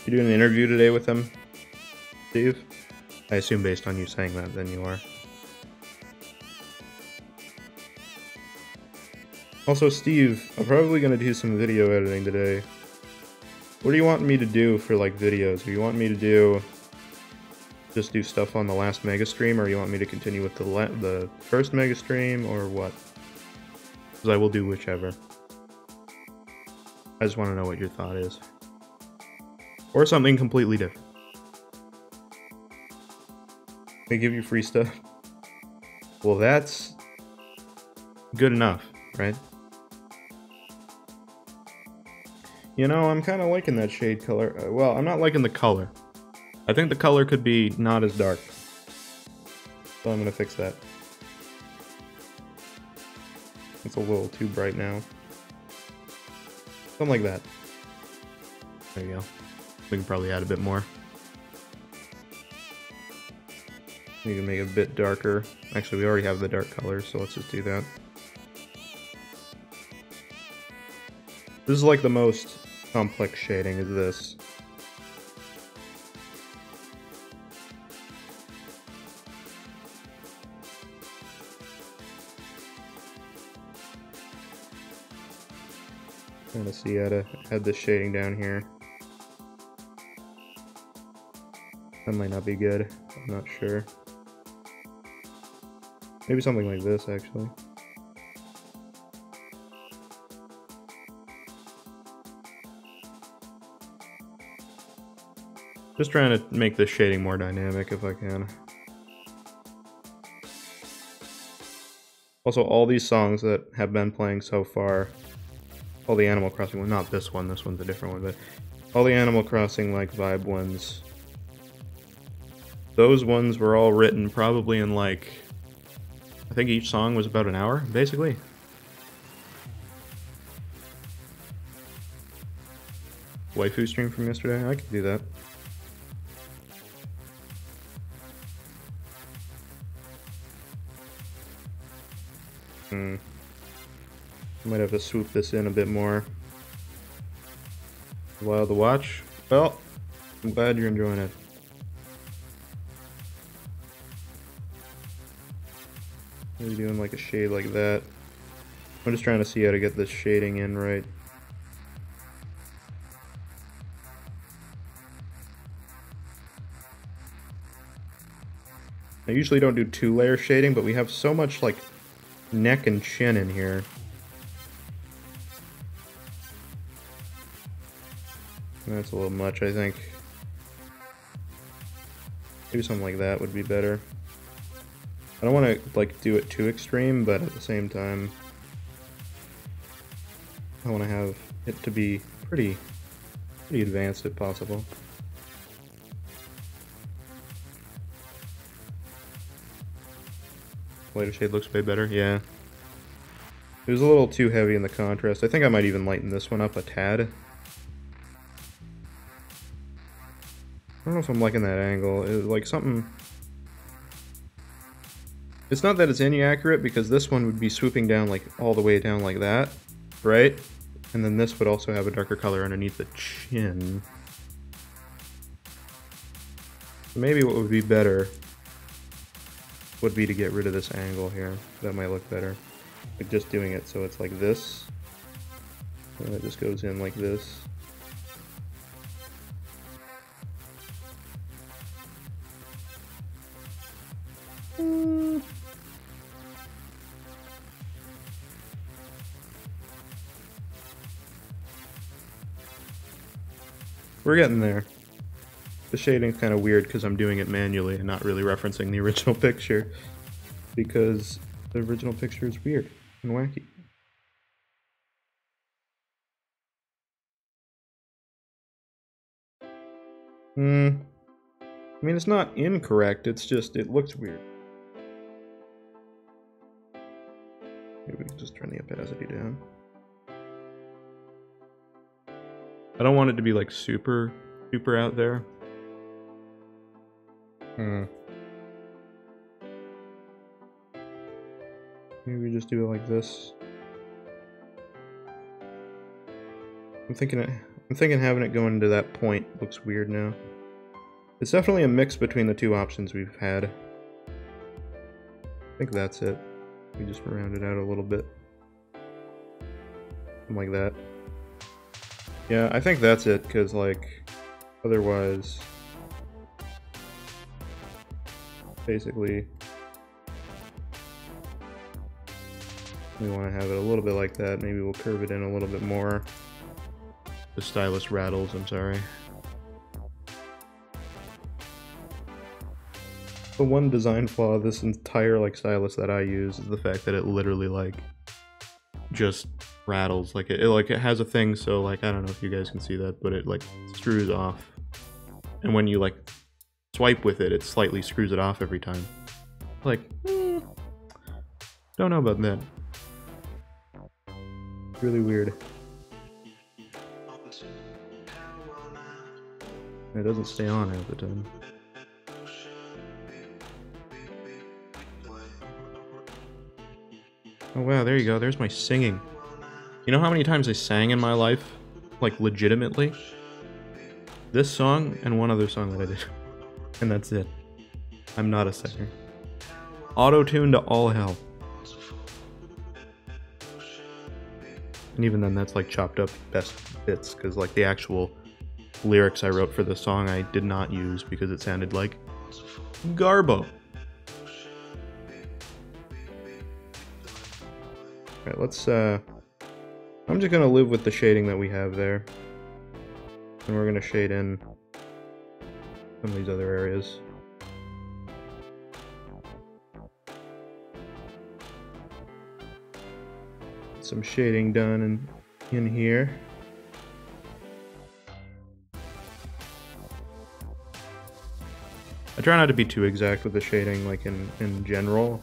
You doing an interview today with them, Steve? I assume based on you saying that, then you are. Also, Steve, I'm probably going to do some video editing today. What do you want me to do for, like, videos? Do you want me to do... just do stuff on the last mega stream, or you want me to continue with the first mega stream, or what? Because I will do whichever. I just want to know what your thought is. Or something completely different. They give you free stuff. Well, that's good enough, right? You know, I'm kind of liking that shade color. Well, I'm not liking the color. I think the color could be not as dark. So I'm going to fix that. It's a little too bright now. Something like that. There you go. We can probably add a bit more. We can make it a bit darker. Actually, we already have the dark colors, so let's just do that. This is like the most complex shading, is this. Trying to see how to add the shading down here. That might not be good. I'm not sure. Maybe something like this, actually. Just trying to make this shading more dynamic if I can. Also, all these songs that have been playing so far, all the Animal Crossing ones, not this one's a different one, but all the Animal Crossing like vibe ones, those ones were all written probably in like, I think each song was about an hour, basically. Waifu stream from yesterday? I could do that. Might have to swoop this in a bit more. While to watch. Well, I'm glad you're enjoying it. Maybe doing like a shade like that. I'm just trying to see how to get this shading in right. I usually don't do 2-layer shading, but we have so much like neck and chin in here. That's a little much, I think. Maybe something like that would be better. I don't want to like do it too extreme, but at the same time, I want to have it to be pretty advanced if possible. Lighter shade looks way better, yeah. It was a little too heavy in the contrast. I think I might even lighten this one up a tad. I don't know if I'm liking that angle. It's like something... It's not that it's inaccurate, because this one would be swooping down like all the way down like that, right? And then this would also have a darker color underneath the chin. Maybe what would be better would be to get rid of this angle here. That might look better. Like just doing it so it's like this. And it just goes in like this. We're getting there. The shading's kind of weird because I'm doing it manually and not really referencing the original picture, because the original picture is weird and wacky. I mean, it's not incorrect, it's just, it looks weird. Maybe we can just turn the opacity down. I don't want it to be like super out there. Maybe we just do it like this. I'm thinking having it go into that point looks weird now. It's definitely a mix between the two options we've had. I think that's it. We just round it out a little bit. Something like that. Yeah, I think that's it, because, like, otherwise, basically, we want to have it a little bit like that. Maybe we'll curve it in a little bit more. The stylus rattles, I'm sorry. The one design flaw of this entire, like, stylus that I use is the fact that it literally, like, just rattles. Like it has a thing, so like I don't know if you guys can see that, but it like screws off, and when you like swipe with it, it slightly screws it off every time. Like don't know about that. Really weird. It doesn't stay on half the time. Oh wow, there you go, there's my singing. You know how many times I sang in my life? Like, legitimately? This song and one other song that I did. And that's it. I'm not a singer. Auto-tune to all hell. And even then, that's like chopped up best bits, because like the actual lyrics I wrote for the song I did not use because it sounded like Garbo. Alright, let's I'm just gonna live with the shading that we have there. And we're gonna shade in some of these other areas. Some shading done in here. I try not to be too exact with the shading, like in general.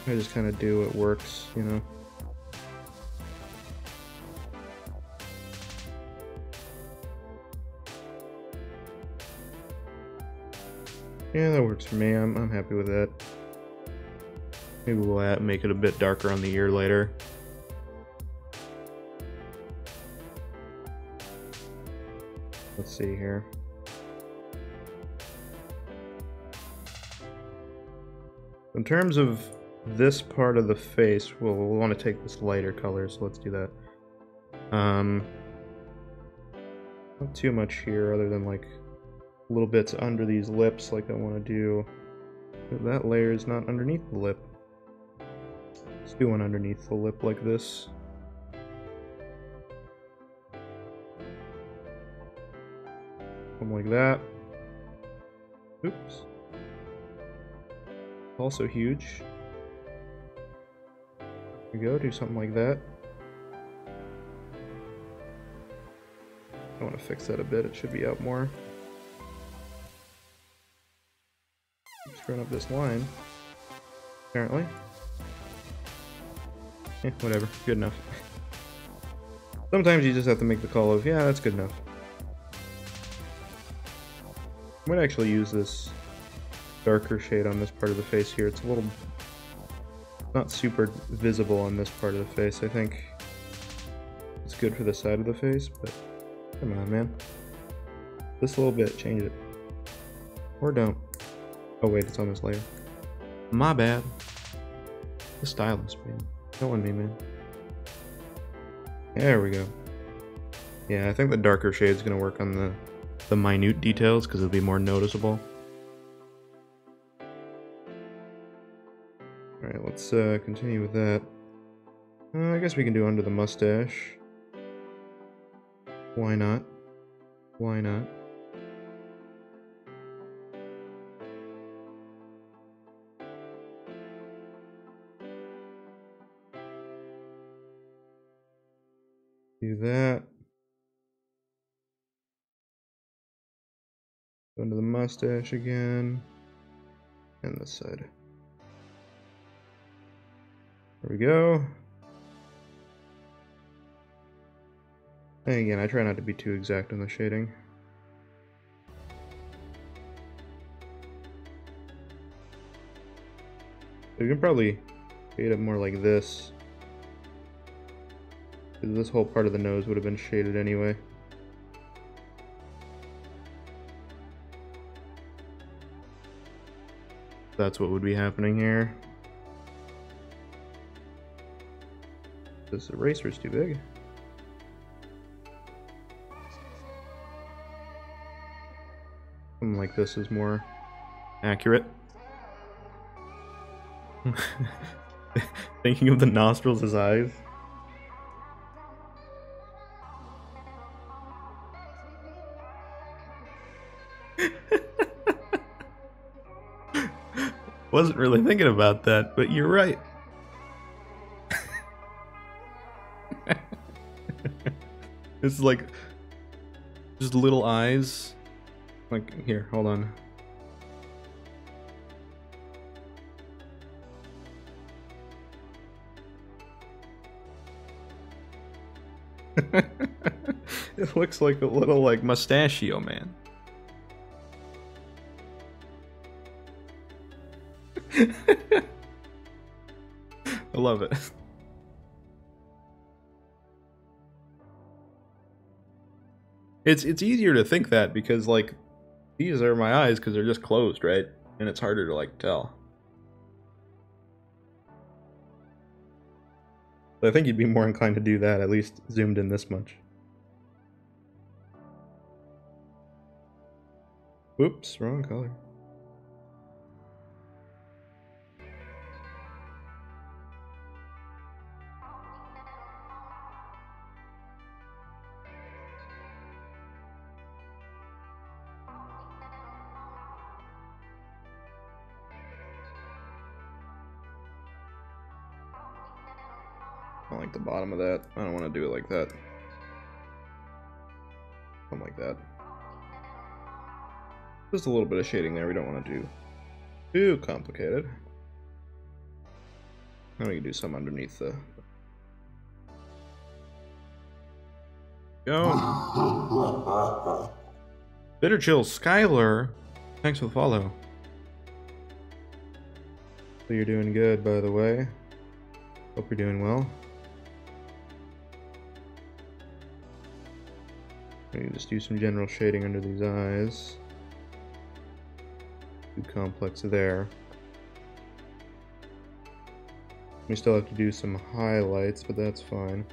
I just kind of do what works, you know. Yeah, that works for me. I'm happy with that. Maybe we'll make it a bit darker on the ear later. Let's see here. In terms of this part of the face, we'll want to take this lighter color, so let's do that. Not too much here, other than like little bits under these lips, like I want to do. That layer is not underneath the lip. Let's do one underneath the lip like this. Something like that. Oops. Also huge. There we go, do something like that. I want to fix that a bit, it should be out more. Screwing up this line, apparently. Whatever, good enough. Sometimes you just have to make the call of, yeah, that's good enough. I might actually use this darker shade on this part of the face here. It's a little not super visible on this part of the face. I think it's good for the side of the face, but come on, man. This little bit, change it. Or don't. Oh wait, it's on this layer. My bad. The stylus, man. Killing me, man. There we go. Yeah, I think the darker shade's gonna work on the minute details because it'll be more noticeable. Alright, let's continue with that. I guess we can do under the mustache. Why not? Why not? Do that. Go into the mustache again. And this side. There we go. And again, I try not to be too exact on the shading. You can probably shade it more like this. Because this whole part of the nose would have been shaded anyway. That's what would be happening here. This eraser's too big. Something like this is more accurate. Thinking of the nostrils as eyes. Wasn't really thinking about that, but you're right. It's like just little eyes. Like here, hold on. It looks like a little like mustachio man. I love it. It's easier to think that because like these are my eyes because they're just closed, right? And it's harder to like tell. So I think you'd be more inclined to do that, at least zoomed in this much. Oops, wrong color. I don't like the bottom of that. I don't want to do it like that. Something like that. Just a little bit of shading there. We don't want to do too complicated. And we can do some underneath the... Go! Bitter Chill Skylar, thanks for the follow. So you're doing good, by the way. Hope you're doing well. We can just do some general shading under these eyes. Too complex there. We still have to do some highlights, but that's fine.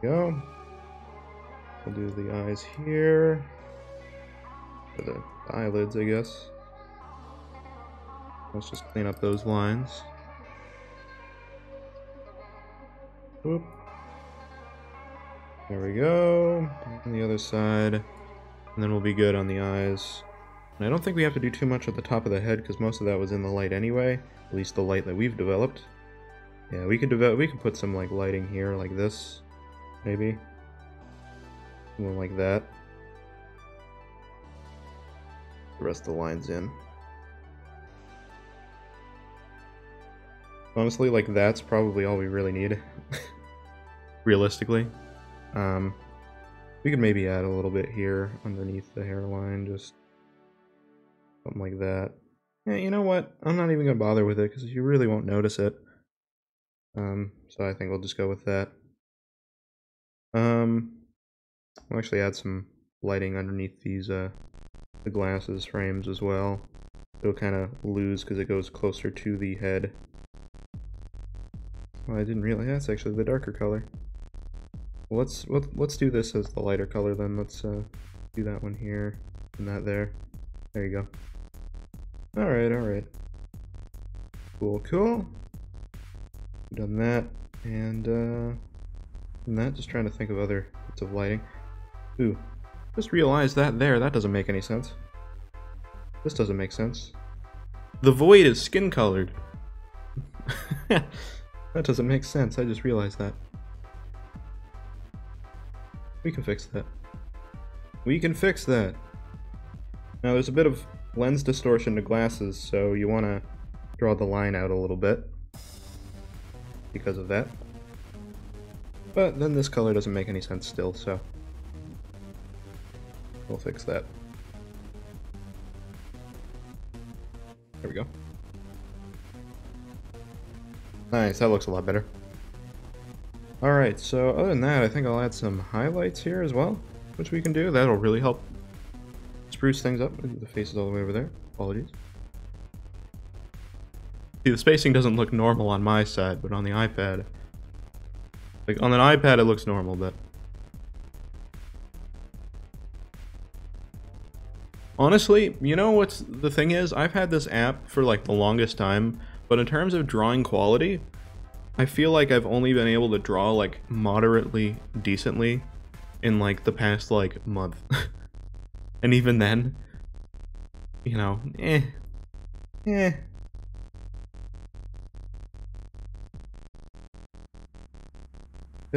Go. We'll do the eyes here. Or the eyelids, I guess. Let's just clean up those lines. Whoop. There we go. On the other side. And then we'll be good on the eyes. And I don't think we have to do too much at the top of the head because most of that was in the light anyway. At least the light that we've developed. Yeah, we could put some like lighting here like this. Maybe. Something like that. The rest of the lines in. Honestly, like, that's probably all we really need. Realistically. We could maybe add a little bit here underneath the hairline, just something like that. Yeah, you know what? I'm not even gonna bother with it, because you really won't notice it. So I think we'll just go with that. We'll actually add some lighting underneath these, the glasses frames as well. It'll kind of lose because it goes closer to the head. Oh, I didn't realize that's actually the darker color. Well, let's do this as the lighter color then. Let's do that one here and that there. There you go. Alright, alright. Cool, cool. Done that, and that, just trying to think of other bits of lighting. Ooh, just realized that there, that doesn't make any sense. This doesn't make sense. The void is skin colored. That doesn't make sense, I just realized that. We can fix that. We can fix that! Now there's a bit of lens distortion to glasses, so you want to draw the line out a little bit because of that. But then this color doesn't make any sense still, so we'll fix that. There we go. Nice, that looks a lot better. Alright, so other than that, I think I'll add some highlights here as well, which we can do. That'll really help spruce things up. The face is all the way over there. Apologies. See, the spacing doesn't look normal on my side, but on the iPad... Like, on an iPad it looks normal, but... Honestly, you know what's the thing is? I've had this app for, like, the longest time, but in terms of drawing quality, I feel like I've only been able to draw, like, moderately decently in, like, the past, like, month. And even then, you know, It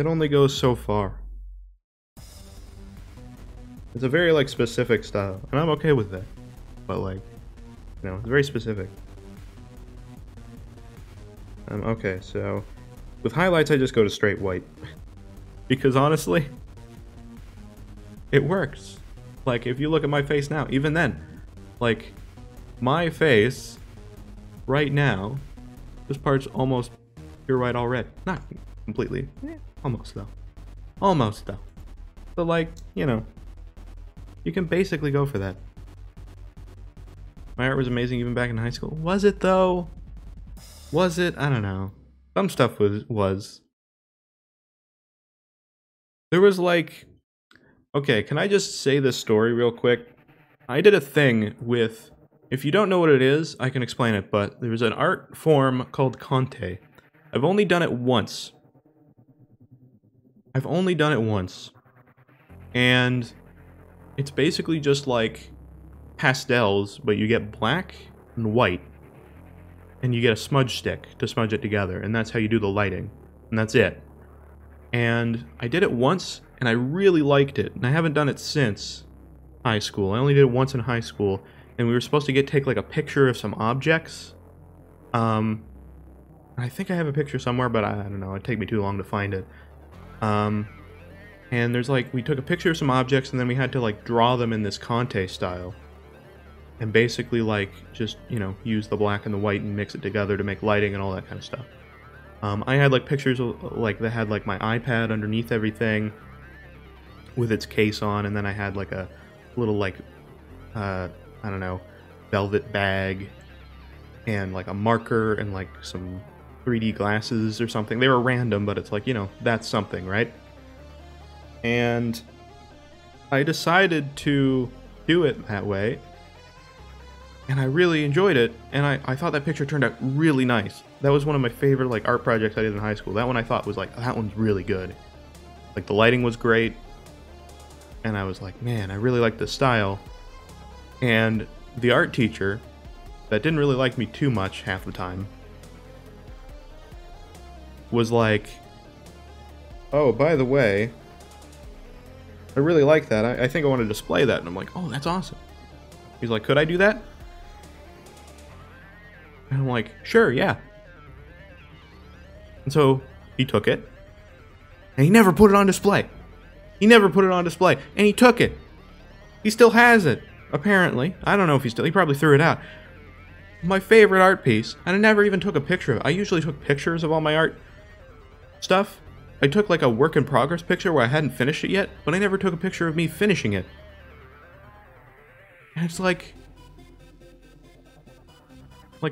only goes so far. It's a very, like, specific style, and I'm okay with that. But, like, you know, it's very specific. Okay, so with highlights I just go to straight white. Because honestly, it works. Like, if you look at my face now, even then, like, my face right now, this part's almost pure white already. Not completely. Almost though. Almost though. But, like, you know, you can basically go for that. My art was amazing even back in high school. Was it though? Was it? I don't know. Some stuff was. There was like... Okay, can I just say this story real quick? I did a thing with... If you don't know what it is, I can explain it, but there's an art form called Conte. I've only done it once. I've only done it once. And it's basically just like pastels, but you get black and white. And you get a smudge stick to smudge it together, and that's how you do the lighting. And that's it. And I did it once, and I really liked it, and I haven't done it since high school. I only did it once in high school, and we were supposed to take like a picture of some objects. I think I have a picture somewhere, but I don't know, it'd take me too long to find it. And there's like, we took a picture of some objects, and then we had to like draw them in this Conte style. And basically like, just, you know, use the black and the white and mix it together to make lighting and all that kind of stuff. I had like pictures of, like, that had like my iPad underneath everything with its case on, and then I had like a little like, I don't know, velvet bag and like a marker and like some 3D glasses or something. They were random, but it's like, you know, that's something, right? And I decided to do it that way, and I really enjoyed it, and I thought that picture turned out really nice. That was one of my favorite like art projects I did in high school. That one I thought was like, that one's really good. Like, the lighting was great, and I was like, man, I really like this style. And the art teacher, that didn't really like me too much half the time, was like, oh, by the way, I really like that. I think I want to display that. And I'm like, oh, that's awesome. He's like, could I do that? And I'm like, sure, yeah. And so he took it, and he never put it on display. He never put it on display, and he took it. He still has it, apparently. I don't know if he probably threw it out. My favorite art piece, and I never even took a picture of it. I usually took pictures of all my art stuff. I took like a work in progress picture where I hadn't finished it yet, but I never took a picture of me finishing it. And it's like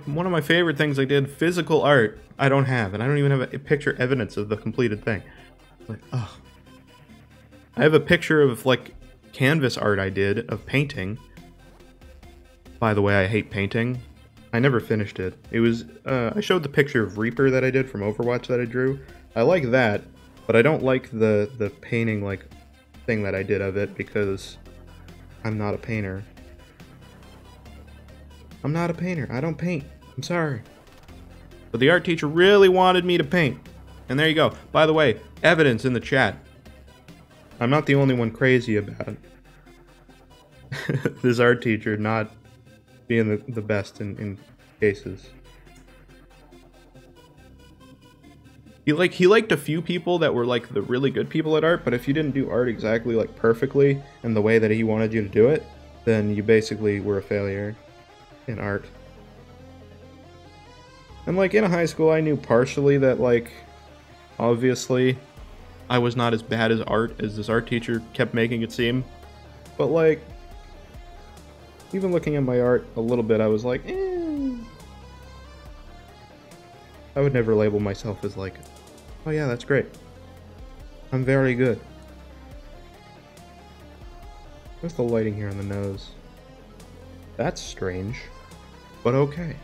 one of my favorite things I did, physical art, I don't have, and I don't even have a picture evidence of the completed thing. Like, oh. I have a picture of like canvas art I did of painting. By the way, I hate painting. I never finished it. It was, I showed the picture of Reaper that I did from Overwatch that I drew. I like that, but I don't like the painting, like, thing that I did of it because I'm not a painter. I'm not a painter. I don't paint. I'm sorry. But the art teacher really wanted me to paint. And there you go. By the way, evidence in the chat. I'm not the only one crazy about this art teacher not being the best in cases. He liked a few people that were like the really good people at art, but if you didn't do art exactly like perfectly in the way that he wanted you to do it, then you basically were a failure in art. And like in high school I knew partially that like obviously I was not as bad as art as this art teacher kept making it seem. But like even looking at my art a little bit, I was like, eh. I would never label myself as like, oh yeah, that's great. I'm very good. What's the lighting here on the nose? That's strange, but okay.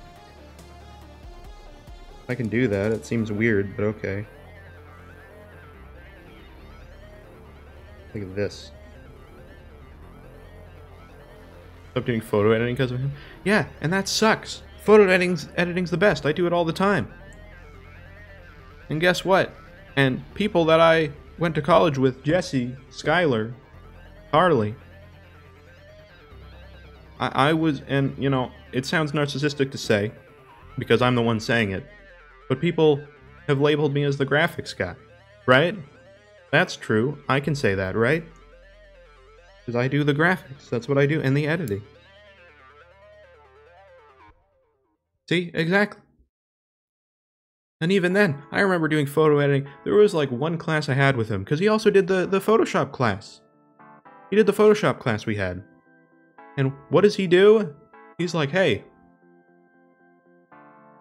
I can do that. It seems weird, but okay. Look at this. Stop doing photo editing because of him? Yeah, and that sucks. Photo editing's the best. I do it all the time. And guess what? And people that I went to college with, Jesse, Skylar, Harley, I was, and you know, it sounds narcissistic to say, because I'm the one saying it, but people have labeled me as the graphics guy, right? That's true. I can say that, right? Because I do the graphics. That's what I do, and the editing. See? Exactly. And even then, I remember doing photo editing. There was like one class I had with him, because he also did the Photoshop class. He did the Photoshop class we had. And what does he do? He's like, hey.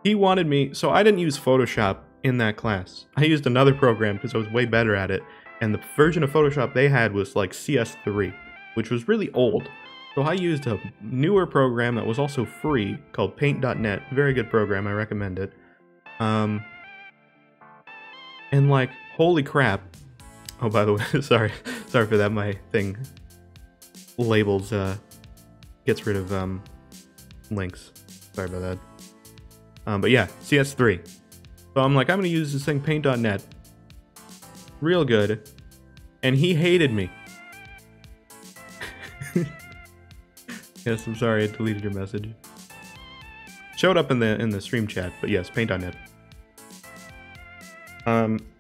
He wanted me, so I didn't use Photoshop in that class. I used another program because I was way better at it. And the version of Photoshop they had was like CS3, which was really old. So I used a newer program that was also free called Paint.net. Very good program, I recommend it. And like, holy crap. Oh, by the way, sorry for that, my thing labels, gets rid of, links. Sorry about that. But yeah, CS3. So I'm like, I'm gonna use this thing, Paint.net. Real good. And he hated me. Yes, I'm sorry, I deleted your message. Showed up in the stream chat, but yes, Paint.net.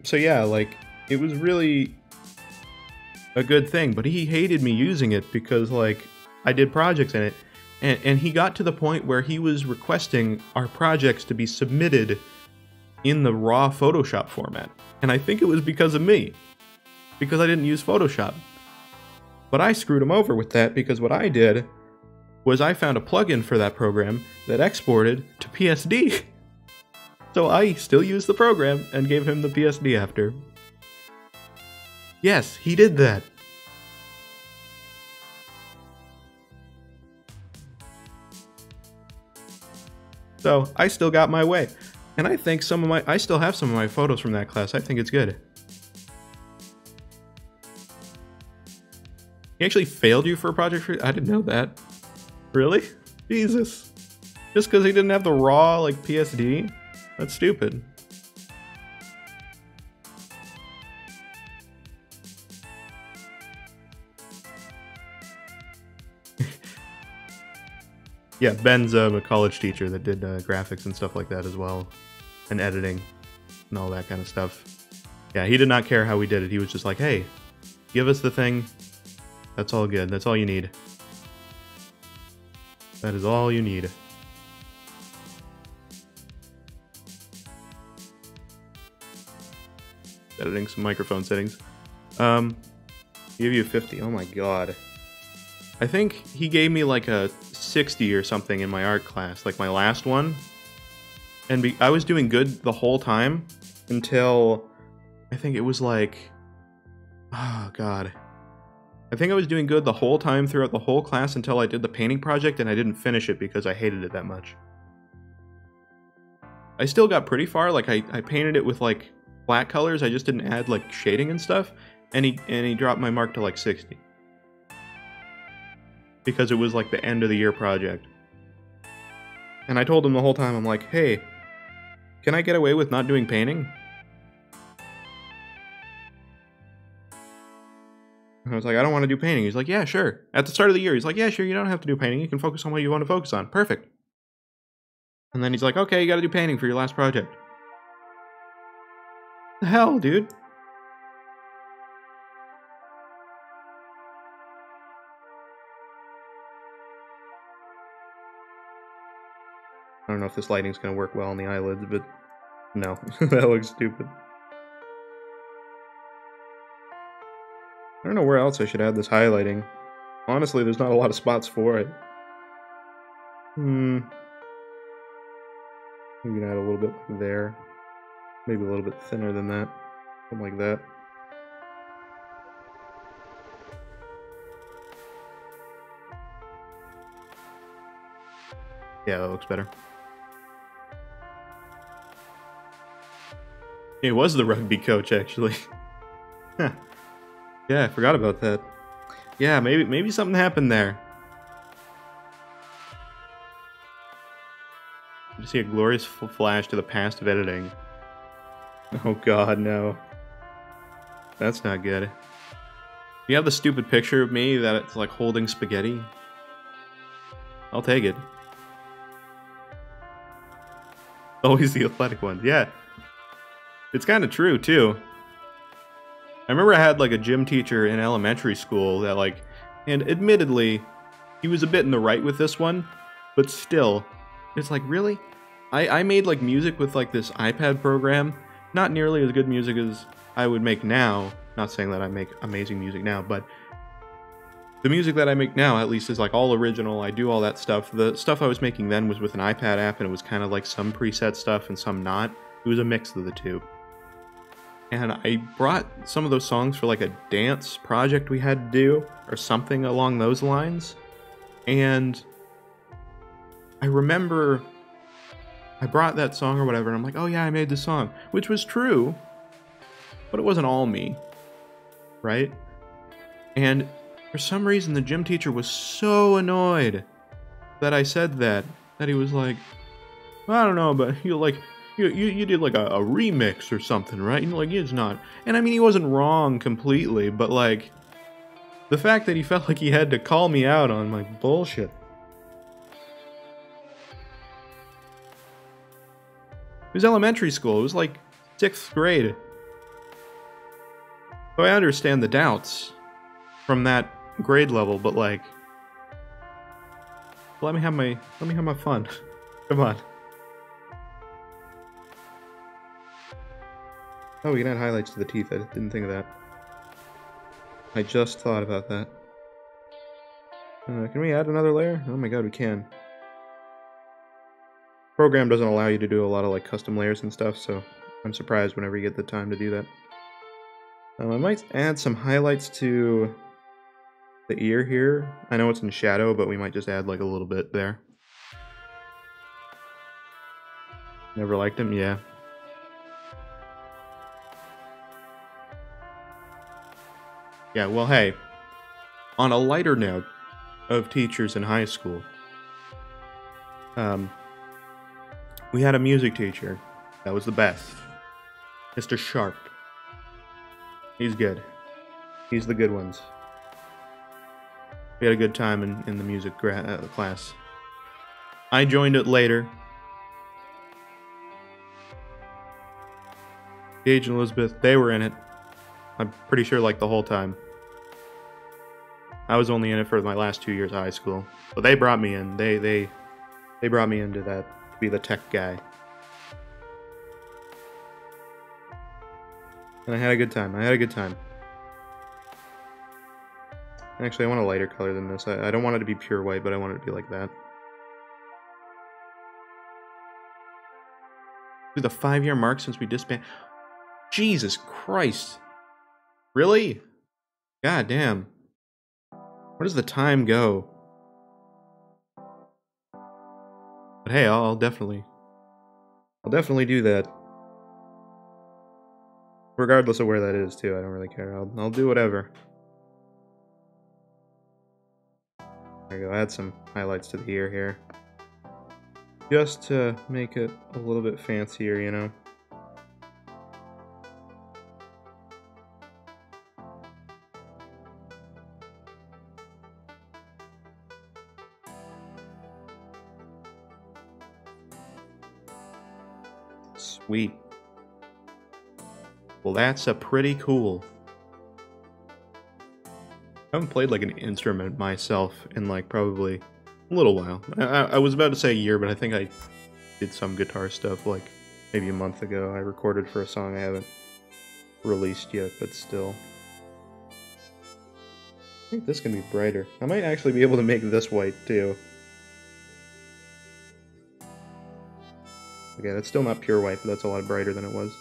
So yeah, like, it was really a good thing, but he hated me using it because, like, I did projects in it, and he got to the point where he was requesting our projects to be submitted in the raw Photoshop format. And I think it was because of me, because I didn't use Photoshop. But I screwed him over with that because what I did was I found a plugin for that program that exported to PSD. So I still used the program and gave him the PSD after. Yes, he did that. So I still got my way. And I think I still have some of my photos from that class. I think it's good. He actually failed you for a project? I didn't know that. Really? Jesus. Just because he didn't have the raw, like, PSD? That's stupid. Yeah, Ben's a college teacher that did graphics and stuff like that as well. And editing. and all that kind of stuff. Yeah, he did not care how we did it. He was just like, hey, give us the thing. That's all good. That's all you need. That is all you need. Editing some microphone settings. Give you a 50. Oh my god. I think he gave me like a 60 or something in my art class, like my last one. And I was doing good the whole time until I think it was like, oh god. I think I was doing good the whole time throughout the whole class until I did the painting project, and I didn't finish it because I hated it that much. I still got pretty far. Like I painted it with like flat colors. I just didn't add like shading and stuff. And he dropped my mark to like 60. Because it was like the end of the year project. And I told him the whole time, I'm like, hey, can I get away with not doing painting? And I was like, I don't want to do painting. He's like, yeah, sure. At the start of the year, he's like, yeah, sure, you don't have to do painting. You can focus on what you want to focus on. Perfect. And then he's like, okay, you got to do painting for your last project. The hell, dude? I don't know if this lighting's going to work well on the eyelids, but no, that looks stupid. I don't know where else I should add this highlighting. Honestly, there's not a lot of spots for it. Maybe add a little bit there. Maybe a little bit thinner than that. Something like that. Yeah, that looks better. He was the rugby coach, actually. Yeah, I forgot about that. Yeah, maybe something happened there. You see a glorious flash to the past of editing. Oh god, no. That's not good. You have the stupid picture of me that it's like holding spaghetti? I'll take it. Always the athletic ones, yeah. It's kind of true, too. I remember I had like a gym teacher in elementary school that like, and admittedly, he was a bit in the right with this one, but still, it's like, really? I made like music with like this iPad program, not nearly as good music as I would make now, not saying that I make amazing music now, but the music that I make now at least is like all original. I do all that stuff. The stuff I was making then was with an iPad app, and it was kind of like some preset stuff and some not. It was a mix of the two. And I brought some of those songs for like a dance project we had to do, or something along those lines. And I remember I brought that song or whatever, and I'm like, oh yeah, I made this song. Which was true, but it wasn't all me, right? And for some reason, the gym teacher was so annoyed that I said that he was like, well, I don't know, but you like, you did like a remix or something, right? And like, it's not. And I mean, he wasn't wrong completely, but like, the fact that he felt like he had to call me out on my bullshit. It was elementary school. It was like 6th grade. So I understand the doubts from that grade level, but like, let me have my fun. Come on. Oh, we can add highlights to the teeth. I didn't think of that. I just thought about that. Can we add another layer? Oh my god, we can. Program doesn't allow you to do a lot of like custom layers and stuff, so I'm surprised whenever you get the time to do that. I might add some highlights to the ear here. I know it's in shadow, but we might just add like a little bit there. Never liked him? Yeah. Yeah, well, hey, on a lighter note of teachers in high school, we had a music teacher that was the best. Mr. Sharp. He's good. He's the good ones. We had a good time in the music class. I joined it later. Gage and Elizabeth, they were in it. I'm pretty sure like the whole time. I was only in it for my last 2 years of high school. But they brought me in. They brought me into that to be the tech guy. And I had a good time. I had a good time. Actually, I want a lighter color than this. I don't want it to be pure white, but I want it to be like that. Dude, the 5-year mark since we disbanded. Jesus Christ. Really? God damn. Where does the time go? But hey, I'll definitely do that. Regardless of where that is, too. I don't really care. I'll do whatever. There you go. Add some highlights to the ear here. Just to make it a little bit fancier, you know? Sweet. Well, that's a pretty cool. I haven't played like an instrument myself in like probably a little while. I was about to say a year, but I think I did some guitar stuff like maybe a month ago. I recorded for a song I haven't released yet, but still. I think this can be brighter. I might actually be able to make this white too. Okay, that's still not pure white, but that's a lot brighter than it was.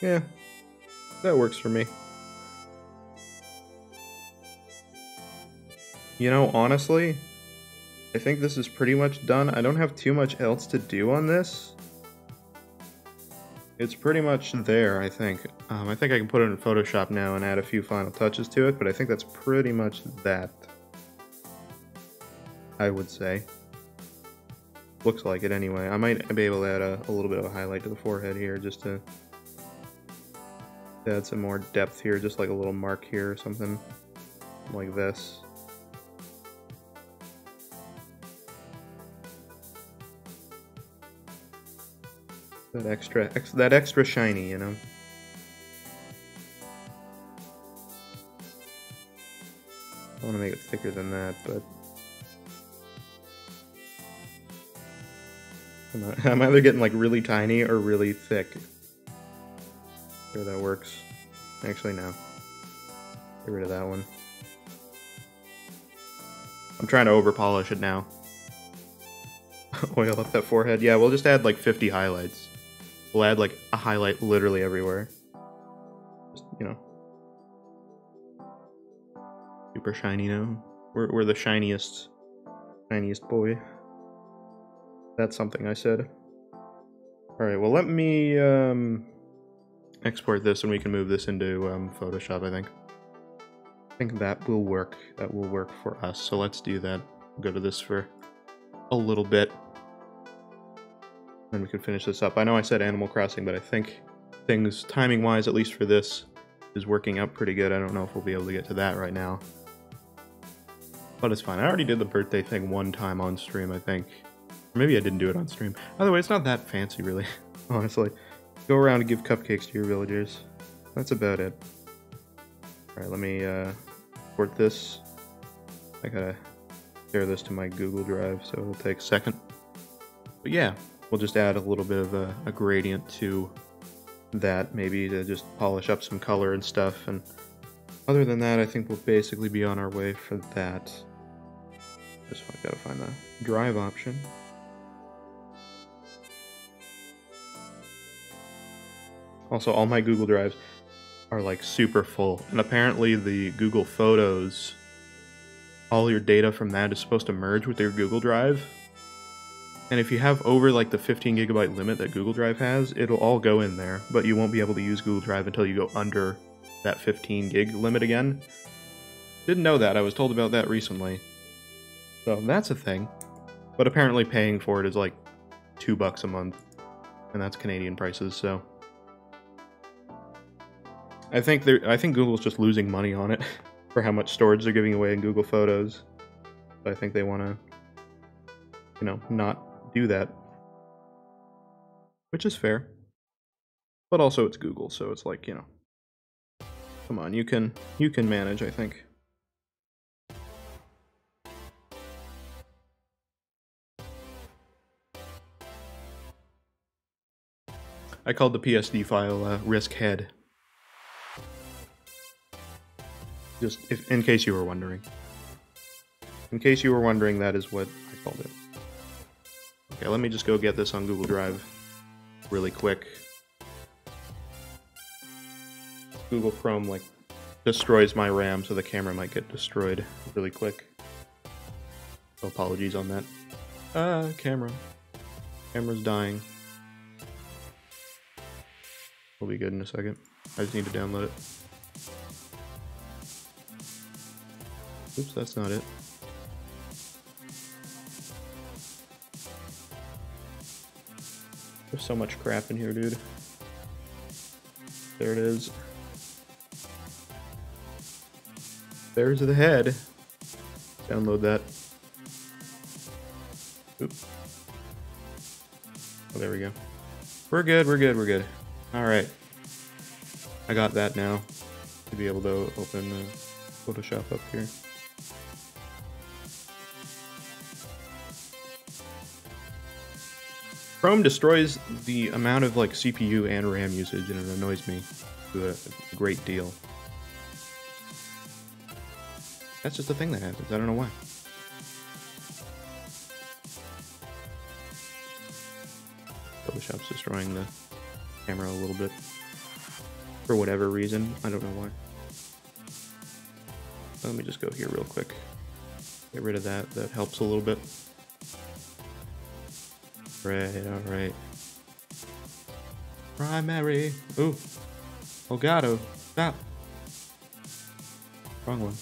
Yeah, that works for me. You know, honestly, I think this is pretty much done. I don't have too much else to do on this. It's pretty much there, I think. I think I can put it in Photoshop now and add a few final touches to it, but I think that's pretty much that. I would say. Looks like it anyway. I might be able to add a little bit of a highlight to the forehead here just to add some more depth here, just like a little mark here or something like this. That extra shiny, you know. I want to make it thicker than that, but I'm either getting like really tiny or really thick. Sure, that works. Actually, no. Get rid of that one. I'm trying to over polish it now. Oil up that forehead. Yeah, we'll just add like 50 highlights. We'll add like a highlight literally everywhere. Just, you know. Super shiny now. We're the shiniest boy. That's something I said. Alright, well let me export this and we can move this into Photoshop, I think. I think that will work. That will work for us. So let's do that. We'll go to this for a little bit. Then we can finish this up. I know I said Animal Crossing, but I think things, timing-wise, at least for this, is working out pretty good. I don't know if we'll be able to get to that right now. But it's fine. I already did the birthday thing one time on stream, I think. Or maybe I didn't do it on stream. By the way, it's not that fancy, really, honestly. Go around and give cupcakes to your villagers. That's about it. Alright, let me export this. I gotta share this to my Google Drive, so it'll take a second. But yeah, we'll just add a little bit of a gradient to that, maybe to just polish up some color and stuff. And other than that, I think we'll basically be on our way for that. Just gotta find the drive option. Also, all my Google Drives are like super full, and apparently the Google Photos, all your data from that is supposed to merge with your Google Drive. And if you have over like the 15 gigabyte limit that Google Drive has, it'll all go in there, but you won't be able to use Google Drive until you go under that 15 gig limit again. Didn't know that. I was told about that recently. So that's a thing. But apparently paying for it is like $2 a month, and that's Canadian prices, so I think Google's just losing money on it for how much storage they're giving away in Google Photos. So I think they want to, you know, not do that, which is fair. But also it's Google, so it's like, you know. Come on, you can manage, I think. I called the PSD file riskRED. Just in case you were wondering. In case you were wondering, that is what I called it. Okay, let me just go get this on Google Drive really quick. Google Chrome, like, destroys my RAM, so the camera might get destroyed really quick. So apologies on that. Camera. Camera's dying. We'll be good in a second. I just need to download it. Oops, that's not it. There's so much crap in here, dude. There it is. There's the head. Download that. Oops. Oh, there we go. We're good, we're good, we're good. Alright. I got that now. To be able to open Photoshop up here. Chrome destroys the amount of like CPU and RAM usage, and it annoys me to a great deal. That's just a thing that happens. I don't know why. Photoshop's destroying the camera a little bit. For whatever reason. I don't know why. Let me just go here real quick. Get rid of that. That helps a little bit. Right, alright. Primary. Ooh. Elgato. Stop. Wrong one.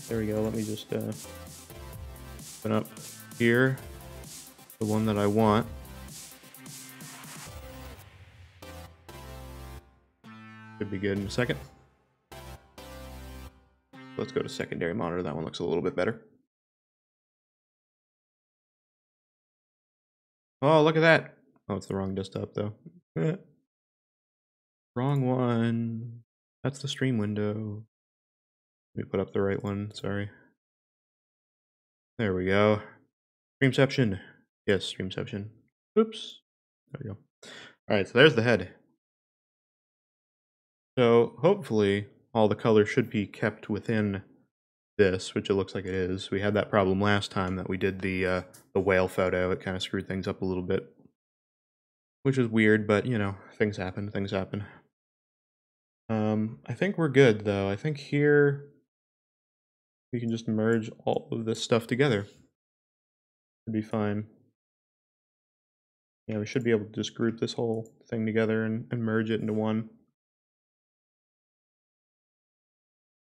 There we go. Let me just open up here. The one that I want. Should be good in a second. Let's go to secondary monitor. That one looks a little bit better. Oh, look at that. Oh, it's the wrong desktop, though. Wrong one. That's the stream window. Let me put up the right one. Sorry. There we go. Streamception. Yes, Streamception. Oops. There we go. Alright, so there's the head. So, hopefully, all the color should be kept within this, which it looks like it is. We had that problem last time that we did the whale photo. It kind of screwed things up a little bit, which is weird, but you know, things happen. Things happen. I think we're good though. I think here we can just merge all of this stuff together. Should be fine. Yeah, we should be able to just group this whole thing together and merge it into one.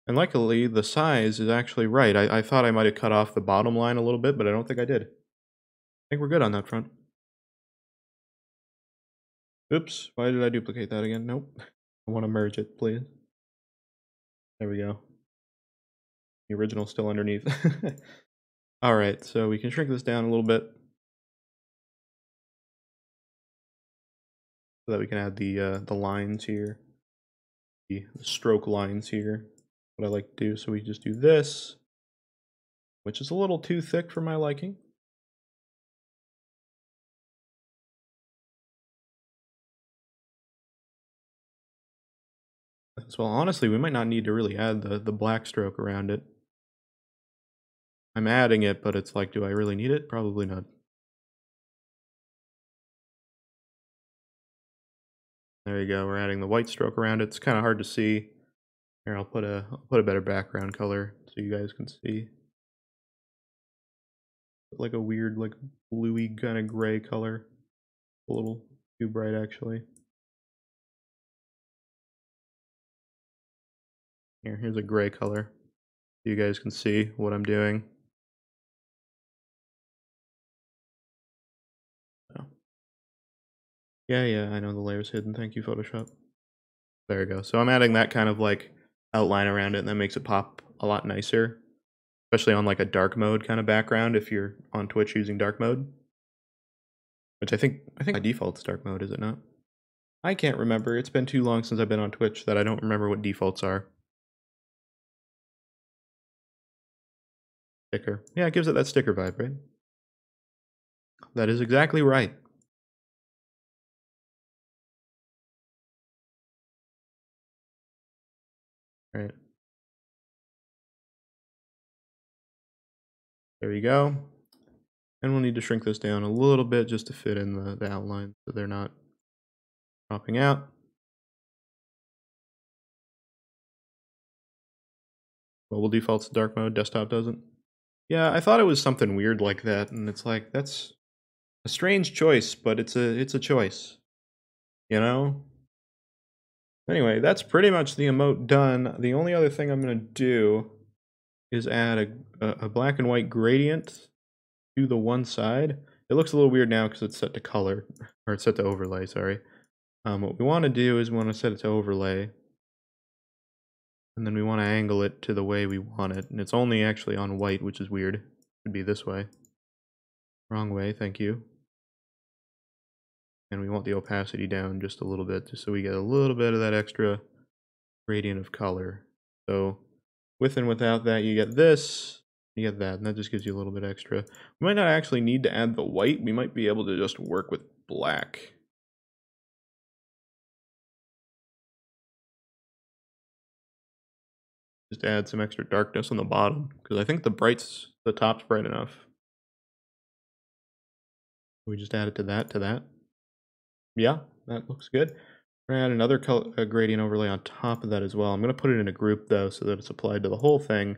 And luckily, the size is actually right. I thought I might have cut off the bottom line a little bit, but I don't think I did. I think we're good on that front. Oops, why did I duplicate that again? Nope. I want to merge it, please. There we go. The original's still underneath. Alright, so we can shrink this down a little bit. So that we can add the lines here. The stroke lines here. What I like to do, so we just do this, which is a little too thick for my liking. As well, honestly, we might not need to really add the black stroke around it. I'm adding it, but it's like, do I really need it? Probably not. There you go, we're adding the white stroke around it. It's kind of hard to see. Here, I'll put a better background color so you guys can see. Like a weird, like bluey kind of gray color. A little too bright, actually. Here's a gray color. So you guys can see what I'm doing. Oh. Yeah, I know the layer's hidden. Thank you, Photoshop. There we go. So I'm adding that kind of like outline around it, and that makes it pop a lot nicer. Especially on like a dark mode kind of background if you're on Twitch using dark mode. which I think by default it's dark mode, is it not? I can't remember. It's been too long since I've been on Twitch that I don't remember what defaults are. Sticker. Yeah, it gives it that sticker vibe, right? That is exactly right. Right. There you go. And we'll need to shrink this down a little bit just to fit in the outline so they're not popping out. Mobile defaults to dark mode, desktop doesn't. Yeah, I thought it was something weird like that, and it's like, that's a strange choice, but it's a choice, you know? Anyway, that's pretty much the emote done. The only other thing I'm going to do is add a black and white gradient to the one side. It looks a little weird now because it's set to color, or it's set to overlay, sorry. What we want to do is we want to set it to overlay, and then we want to angle it to the way we want it. And it's only actually on white, which is weird. It should be this way. Wrong way, thank you. And we want the opacity down just a little bit, just so we get a little bit of that extra gradient of color. So with and without that, you get this, you get that, and that just gives you a little bit extra. We might not actually need to add the white. We might be able to just work with black. Just add some extra darkness on the bottom, because I think the top's bright enough. We just add it to that. Yeah, that looks good. We're gonna add another color, gradient overlay on top of that as well. I'm gonna put it in a group though, so that it's applied to the whole thing,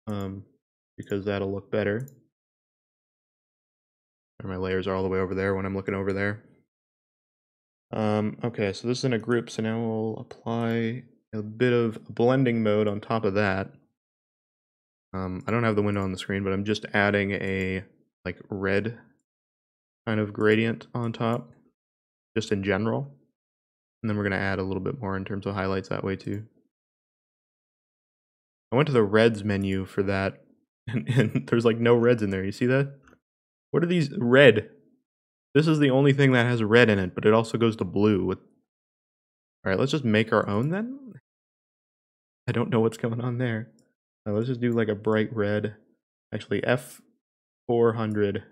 because that'll look better. And my layers are all the way over there when I'm looking over there. Okay, so this is in a group, so now we'll apply a bit of blending mode on top of that. I don't have the window on the screen, but I'm just adding a like red kind of gradient on top, just in general. And then we're going to add a little bit more in terms of highlights that way too. I went to the reds menu for that, and there's like no reds in there. You see that? What are these? Red. This is the only thing that has red in it, but it also goes to blue. With... All right, let's just make our own then. I don't know what's going on there. Let's just do like a bright red. Actually, F400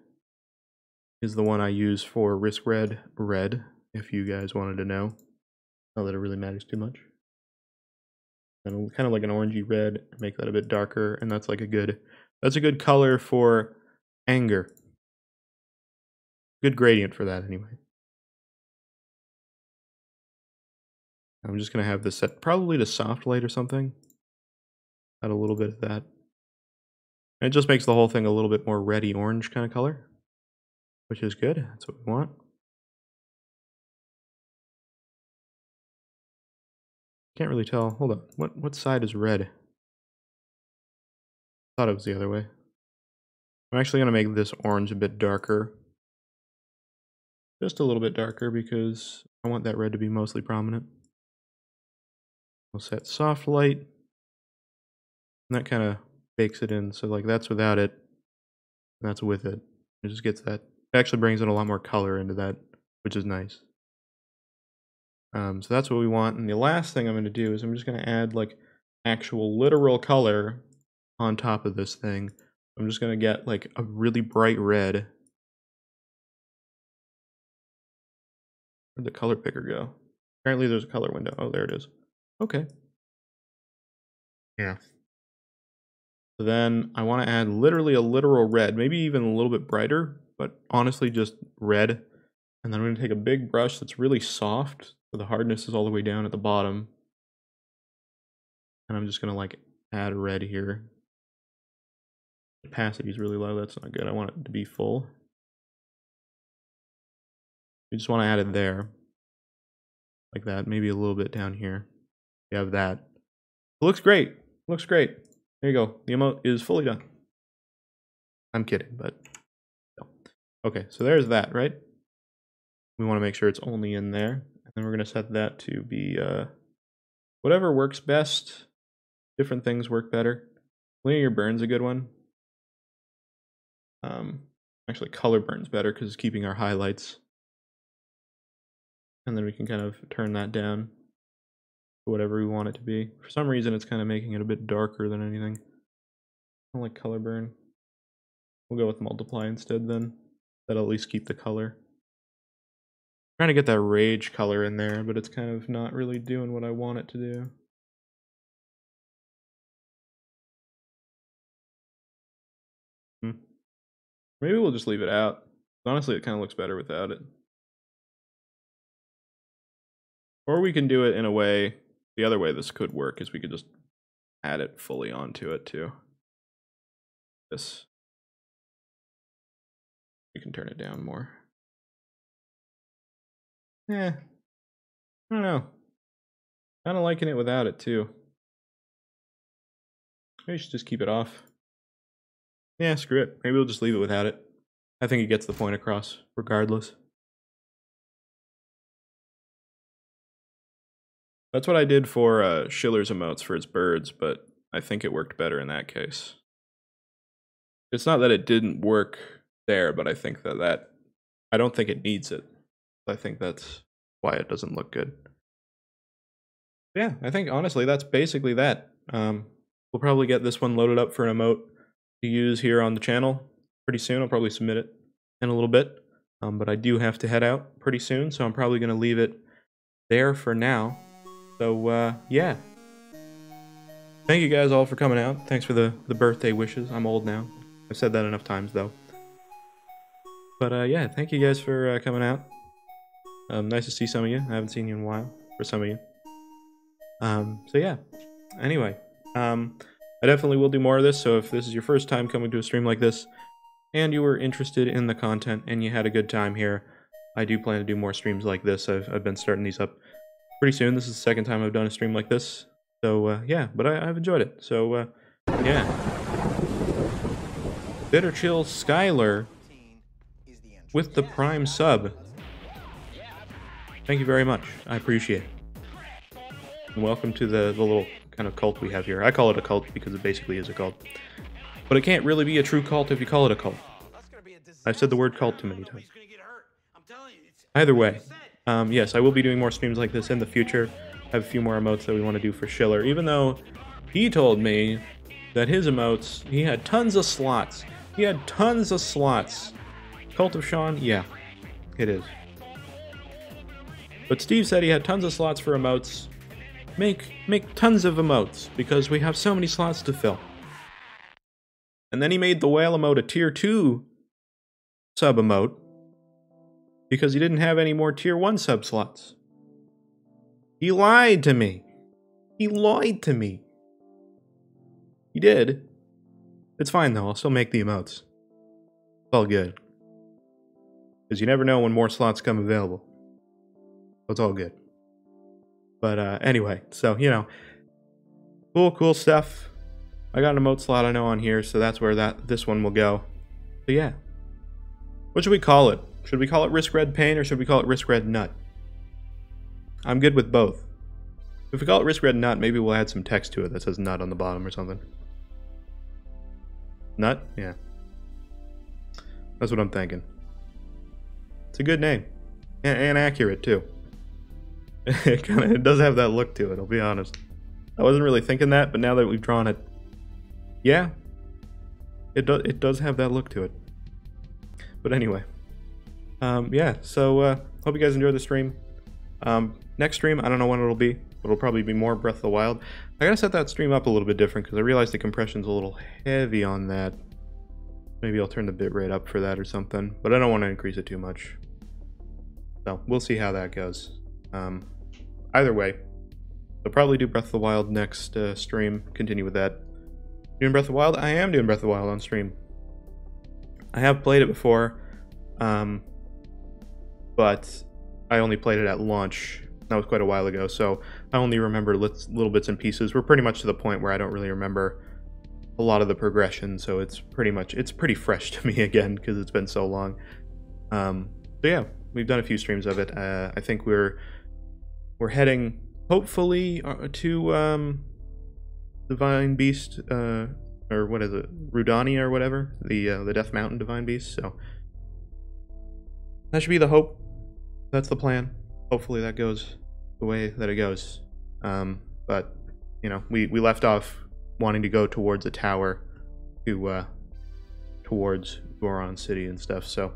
is the one I use for riskRED red, if you guys wanted to know. Not that it really matters too much. And kind of like an orangey red, make that a bit darker, and that's like that's a good color for anger. Good gradient for that anyway. I'm just gonna have this set probably to soft light or something. Add a little bit of that. And it just makes the whole thing a little bit more reddy orange kind of color, which is good. That's what we want. Can't really tell. Hold on. What side is red? Thought it was the other way. I'm actually going to make this orange a bit darker. Just a little bit darker because I want that red to be mostly prominent. We'll set soft light. And that kind of bakes it in. So like that's without it. And that's with it. It just gets that. It actually brings in a lot more color into that, which is nice. So that's what we want. And the last thing I'm going to do is I'm just going to add like actual literal color on top of this thing. I'm just going to get like a really bright red. Where'd the color picker go? Apparently there's a color window. Oh, there it is. Okay. Yeah. So then I want to add literally a literal red, maybe even a little bit brighter, but honestly just red. And then I'm going to take a big brush that's really soft, so the hardness is all the way down at the bottom. And I'm just going to like add red here. Opacity is really low, that's not good. I want it to be full. You just want to add it there. Like that, maybe a little bit down here. You have that. It looks great. It looks great. There you go. The emote is fully done. I'm kidding, but no. Okay, so there's that, right? We want to make sure it's only in there. And then we're going to set that to be whatever works best. Different things work better. Linear burn's a good one. Actually, color burns better because it's keeping our highlights. And then we can kind of turn that down to whatever we want it to be. For some reason, it's kind of making it a bit darker than anything. I don't like color burn. We'll go with multiply instead then. That'll at least keep the color. I'm trying to get that rage color in there, but it's kind of not really doing what I want it to do. Maybe we'll just leave it out. Honestly, it kind of looks better without it. Or we can do it in a way, the other way this could work is we could just add it fully onto it too. This. We can turn it down more. I don't know. Kind of liking it without it too. Maybe we should just keep it off. Yeah, screw it. Maybe we'll just leave it without it. I think it gets the point across, regardless. That's what I did for Schiller's emotes for its birds, but I think it worked better in that case. It's not that it didn't work there, but I think that I don't think it needs it. I think that's why it doesn't look good. Yeah, I think honestly that's basically that. We'll probably get this one loaded up for an emote to use here on the channel pretty soon. I'll probably submit it in a little bit, but I do have to head out pretty soon, so I'm probably going to leave it there for now. So yeah, thank you guys all for coming out. Thanks for the birthday wishes. I'm old now. I've said that enough times though. But yeah, thank you guys for coming out. Nice to see some of you. I haven't seen you in a while for some of you. So yeah, anyway, I definitely will do more of this, so if this is your first time coming to a stream like this, and you were interested in the content, and you had a good time here, I do plan to do more streams like this. I've been starting these up pretty soon. This is the second time I've done a stream like this, so yeah, but I've enjoyed it, so yeah. Bitter Chill Skylar with the Prime sub. Thank you very much. I appreciate it. And welcome to the little kind of cult we have here. I call it a cult because it basically is a cult. But it can't really be a true cult if you call it a cult. I've said the word cult too many times. Either way, yes, I will be doing more streams like this in the future. I have a few more emotes that we want to do for Schiller, even though he told me that his emotes, he had tons of slots. He had tons of slots. Cult of Sean? Yeah, it is. But Steve said he had tons of slots for emotes. Make tons of emotes, because we have so many slots to fill. And then he made the whale emote a tier 2 sub emote, because he didn't have any more tier 1 sub slots. He lied to me. He lied to me. He did. It's fine though, I'll still make the emotes. It's all good. Because you never know when more slots come available. So it's all good. But anyway, so, you know, cool stuff. I got an emote slot I know on here, so that's where this one will go. So yeah. What should we call it? Should we call it riskRED Pain or should we call it riskRED Nut? I'm good with both. If we call it riskRED Nut, maybe we'll add some text to it that says nut on the bottom or something. Nut? Yeah. That's what I'm thinking. It's a good name. And accurate, too. It does have that look to it, I'll be honest. I wasn't really thinking that, but now that we've drawn it, yeah, it does have that look to it. But anyway, yeah, so hope you guys enjoyed the stream. Next stream, I don't know when it'll be, but it'll probably be more Breath of the Wild. I gotta set that stream up a little bit different, because I realized the compression's a little heavy on that. Maybe I'll turn the bitrate up for that or something, but I don't want to increase it too much. So, we'll see how that goes. Either way, I'll probably do Breath of the Wild next stream, continue with that. Doing Breath of the Wild? I am doing Breath of the Wild on stream. I have played it before, but I only played it at launch. That was quite a while ago, so I only remember little bits and pieces. We're pretty much to the point where I don't really remember a lot of the progression, so it's pretty fresh to me again, because it's been so long. So yeah, we've done a few streams of it. I think we're heading, hopefully, to Divine Beast or what is it, Rudania or whatever, the Death Mountain Divine Beast. So that should be the hope. That's the plan. Hopefully that goes the way that it goes. But you know, we left off wanting to go towards a tower to towards Goron City and stuff. So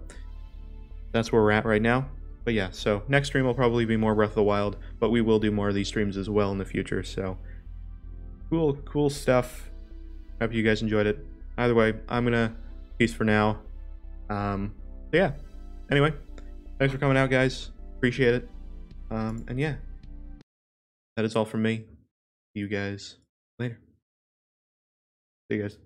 that's where we're at right now. But yeah, so next stream will probably be more Breath of the Wild, but we will do more of these streams as well in the future. So cool stuff. Hope you guys enjoyed it. Either way, I'm gonna peace for now. So yeah. Anyway, thanks for coming out, guys. Appreciate it. And yeah, that is all from me. See you guys later. See you guys.